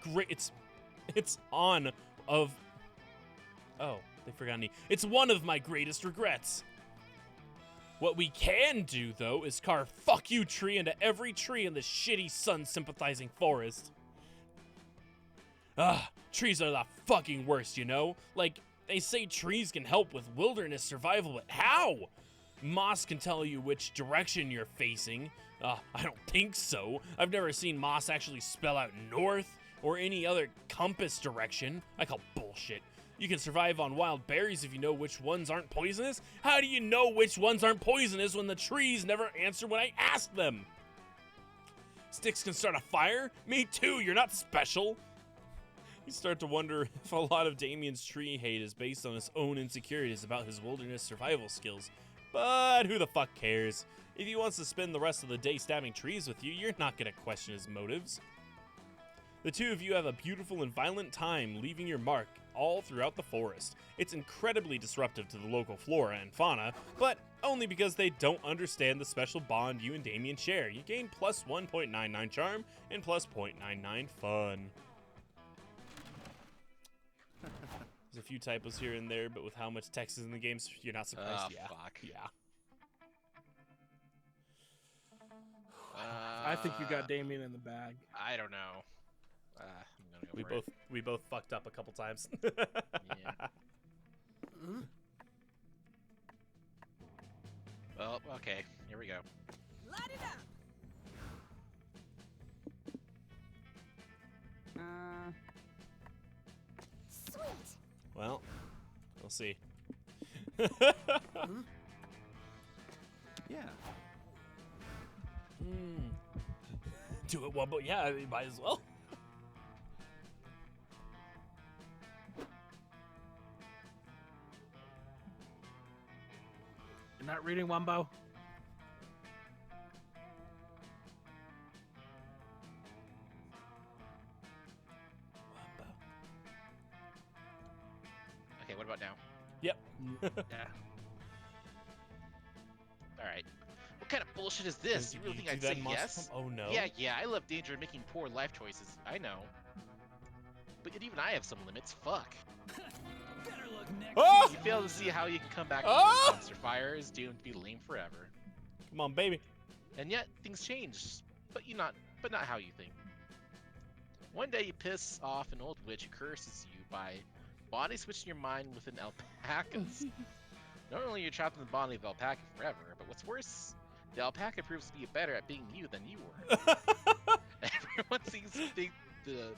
It's on of... Oh, they forgot me. It's one of my greatest regrets. What we can do, though, is carve "fuck you" tree into every tree in this shitty sun-sympathizing forest. Trees are the fucking worst, you know? Like, they say trees can help with wilderness survival, but how? Moss can tell you which direction you're facing. I don't think so. I've never seen moss actually spell out north or any other compass direction. I call bullshit. You can survive on wild berries if you know which ones aren't poisonous. How do you know which ones aren't poisonous when the trees never answer when I ask them? Sticks can start a fire? Me too, you're not special. You start to wonder if a lot of Damien's tree hate is based on his own insecurities about his wilderness survival skills. But who the fuck cares? If he wants to spend the rest of the day stabbing trees with you, you're not gonna question his motives. The two of you have a beautiful and violent time leaving your mark all throughout the forest. It's incredibly disruptive to the local flora and fauna, but only because they don't understand the special bond you and Damien share. You gain plus 1.99 charm and plus 0.99 fun. There's a few typos here and there, but with how much text is in the game, you're not surprised. Yeah. Fuck. Yeah. I think you got Damien in the bag. I don't know. I'm gonna go We both fucked up a couple times. Yeah. Well, okay. Here we go. Light it up. Sweet. Well, we'll see. Yeah. Do it, Wumbo. Yeah, you might as well. You're not reading Wumbo? Okay, what about now? Yep. Yeah. Alright. What kind of bullshit is this? You really think I'd do that say in Monster yes? Prom? Oh no. Yeah, I love danger and making poor life choices. I know. But even I have some limits. Fuck. Better look next Oh! You fail to see how you can come back from Ah! the dumpster fire is doomed to be lame forever. Come on, baby. And yet, things change. But not how you think. One day you piss off an old witch who curses you by body switching your mind with an alpaca's. Not only are you trapped in the body of the alpaca forever, but what's worse, the alpaca proves to be better at being you than you were. Everyone seems to think the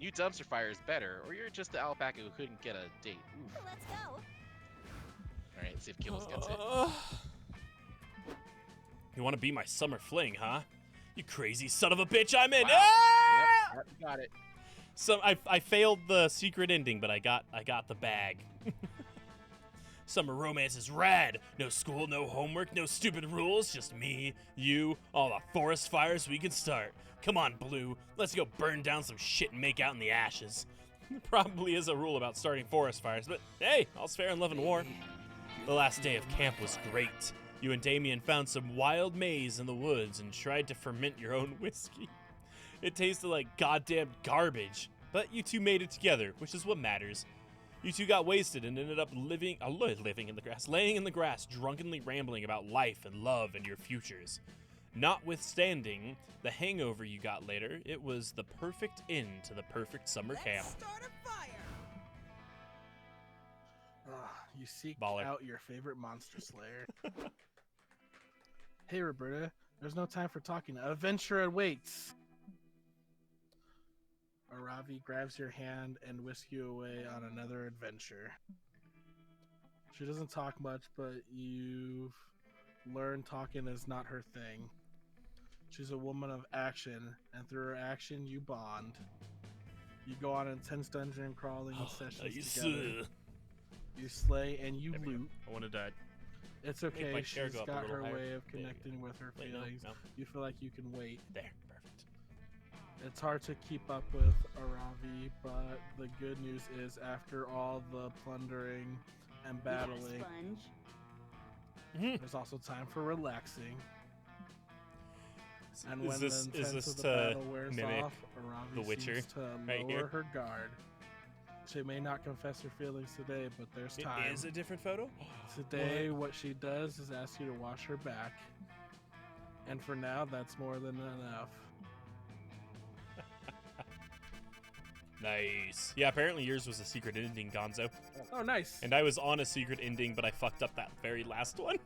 new dumpster fire is better, or you're just the alpaca who couldn't get a date. Oof. Let's go. Alright, let's see if Kibbles gets it. You want to be my summer fling, huh? You crazy son of a bitch, I'm in. Wow. Ah! Yep, got it. So I failed the secret ending, but I got the bag. Summer romance is rad. No school, no homework, no stupid rules. Just me, you, all the forest fires we can start. Come on, Blue. Let's go burn down some shit and make out in the ashes. There probably is a rule about starting forest fires, but hey, all's fair in love and war. The last day of camp was great. You and Damien found some wild maize in the woods and tried to ferment your own whiskey. It tasted like goddamn garbage, but you two made it together, which is what matters. You two got wasted and ended up laying in the grass, drunkenly rambling about life and love and your futures. Notwithstanding the hangover you got later, it was the perfect end to the perfect summer camp. Start a fire. You seek Baller. out your favorite monster slayer. Hey, Roberta. There's no time for talking. Adventure awaits. Aravi grabs your hand and whisks you away on another adventure. She doesn't talk much, but you've learned talking is not her thing. She's a woman of action, and through her action, you bond. You go on intense dungeon crawling sessions together. You slay and you loot. I want to die. It's Make okay. my chair She's go up a got little her higher. way of There you go. connecting with her Wait, no, feelings. no. You feel like you can wait. There, perfect. It's hard to keep up with Aravi, but the good news is after all the plundering and You got a battling, sponge? there's also time for relaxing. And Is when this- the is intense this of the to battle wears mimic off, Aravi The Witcher seems to right lower here? her guard. She may not confess her feelings today, but there's It time. is a different photo? Today, what she does is ask you to wash her back. And for now, that's more than enough. Nice. Yeah, apparently yours was a secret ending, Gonzo. Oh, nice. And I was on a secret ending, but I fucked up that very last one.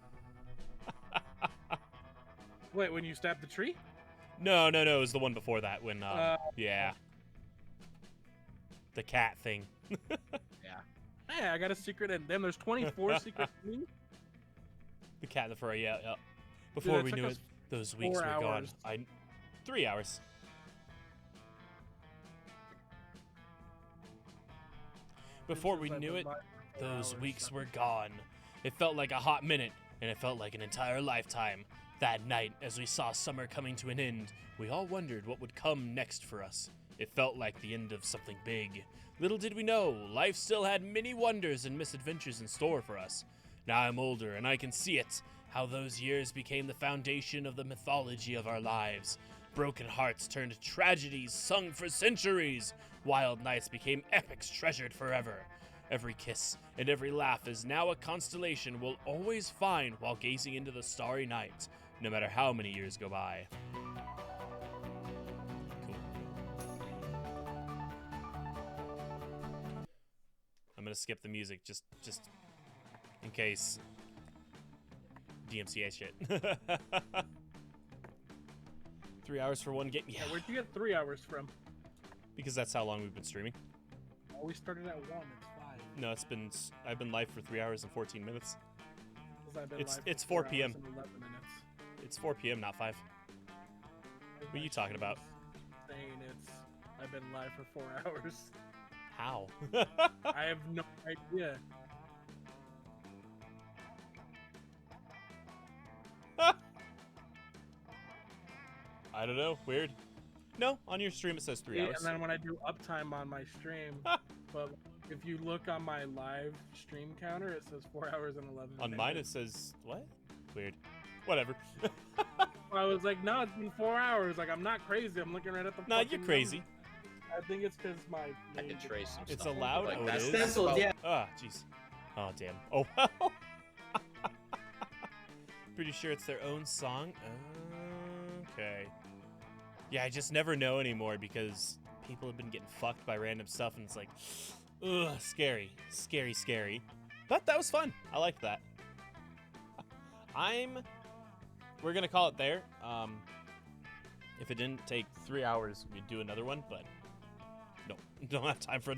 Wait, when you stabbed the tree? No, it was the one before that when, yeah. The cat thing. Hey, I got a secret end. Then there's 24 secret endings. The cat in the fur, yeah. Before it we took knew us it, those weeks 4 were gone. hours. 3 hours. Before we Since I've knew been it, live for 4 those hours. weeks were gone. It felt like a hot minute, and it felt like an entire lifetime. That night, as we saw summer coming to an end, we all wondered what would come next for us. It felt like the end of something big. Little did we know, life still had many wonders and misadventures in store for us. Now I'm older, and I can see it, how those years became the foundation of the mythology of our lives. Broken hearts turned to tragedies sung for centuries. Wild nights became epics treasured forever. Every kiss and every laugh is now a constellation we'll always find while gazing into the starry night, no matter how many years go by. Cool. I'm gonna skip the music just in case DMCA shit. 3 hours for one game? Yeah, Yeah, where'd you get 3 hours from? because that's how long we've been streaming. Oh, we started at 1. It's 5. No, I've been live for 3 hours and 14 minutes. 'Cause I've been It's- live for it's 4 4 p.m. hours and 11 minutes. It's 4 p.m., not 5. What are you talking about? Saying I've been live for 4 hours. How? I have no idea. I don't know. Weird. No, on your stream it says 3 Yeah, hours. and then when I do uptime on my stream, but if you look on my live stream counter, it says 4 hours and 11 minutes. On mine it says what? Weird. Whatever. I was like, no, it's been 4 hours. Like, I'm not crazy. I'm looking right at the. Nah, fucking you're crazy. number. I think it's because my. I name can gets trace some off. It's stuff. allowed? Like Oh, it that's is? stenciled, yeah. Ah, jeez. Oh, damn. Oh, well. Pretty sure it's their own song. Okay. Yeah, I just never know anymore because people have been getting fucked by random stuff, and it's like, ugh, scary. Scary, scary. But that was fun. I liked that. We're gonna call it there. If it didn't take 3 hours, we'd do another one, but no, don't have time for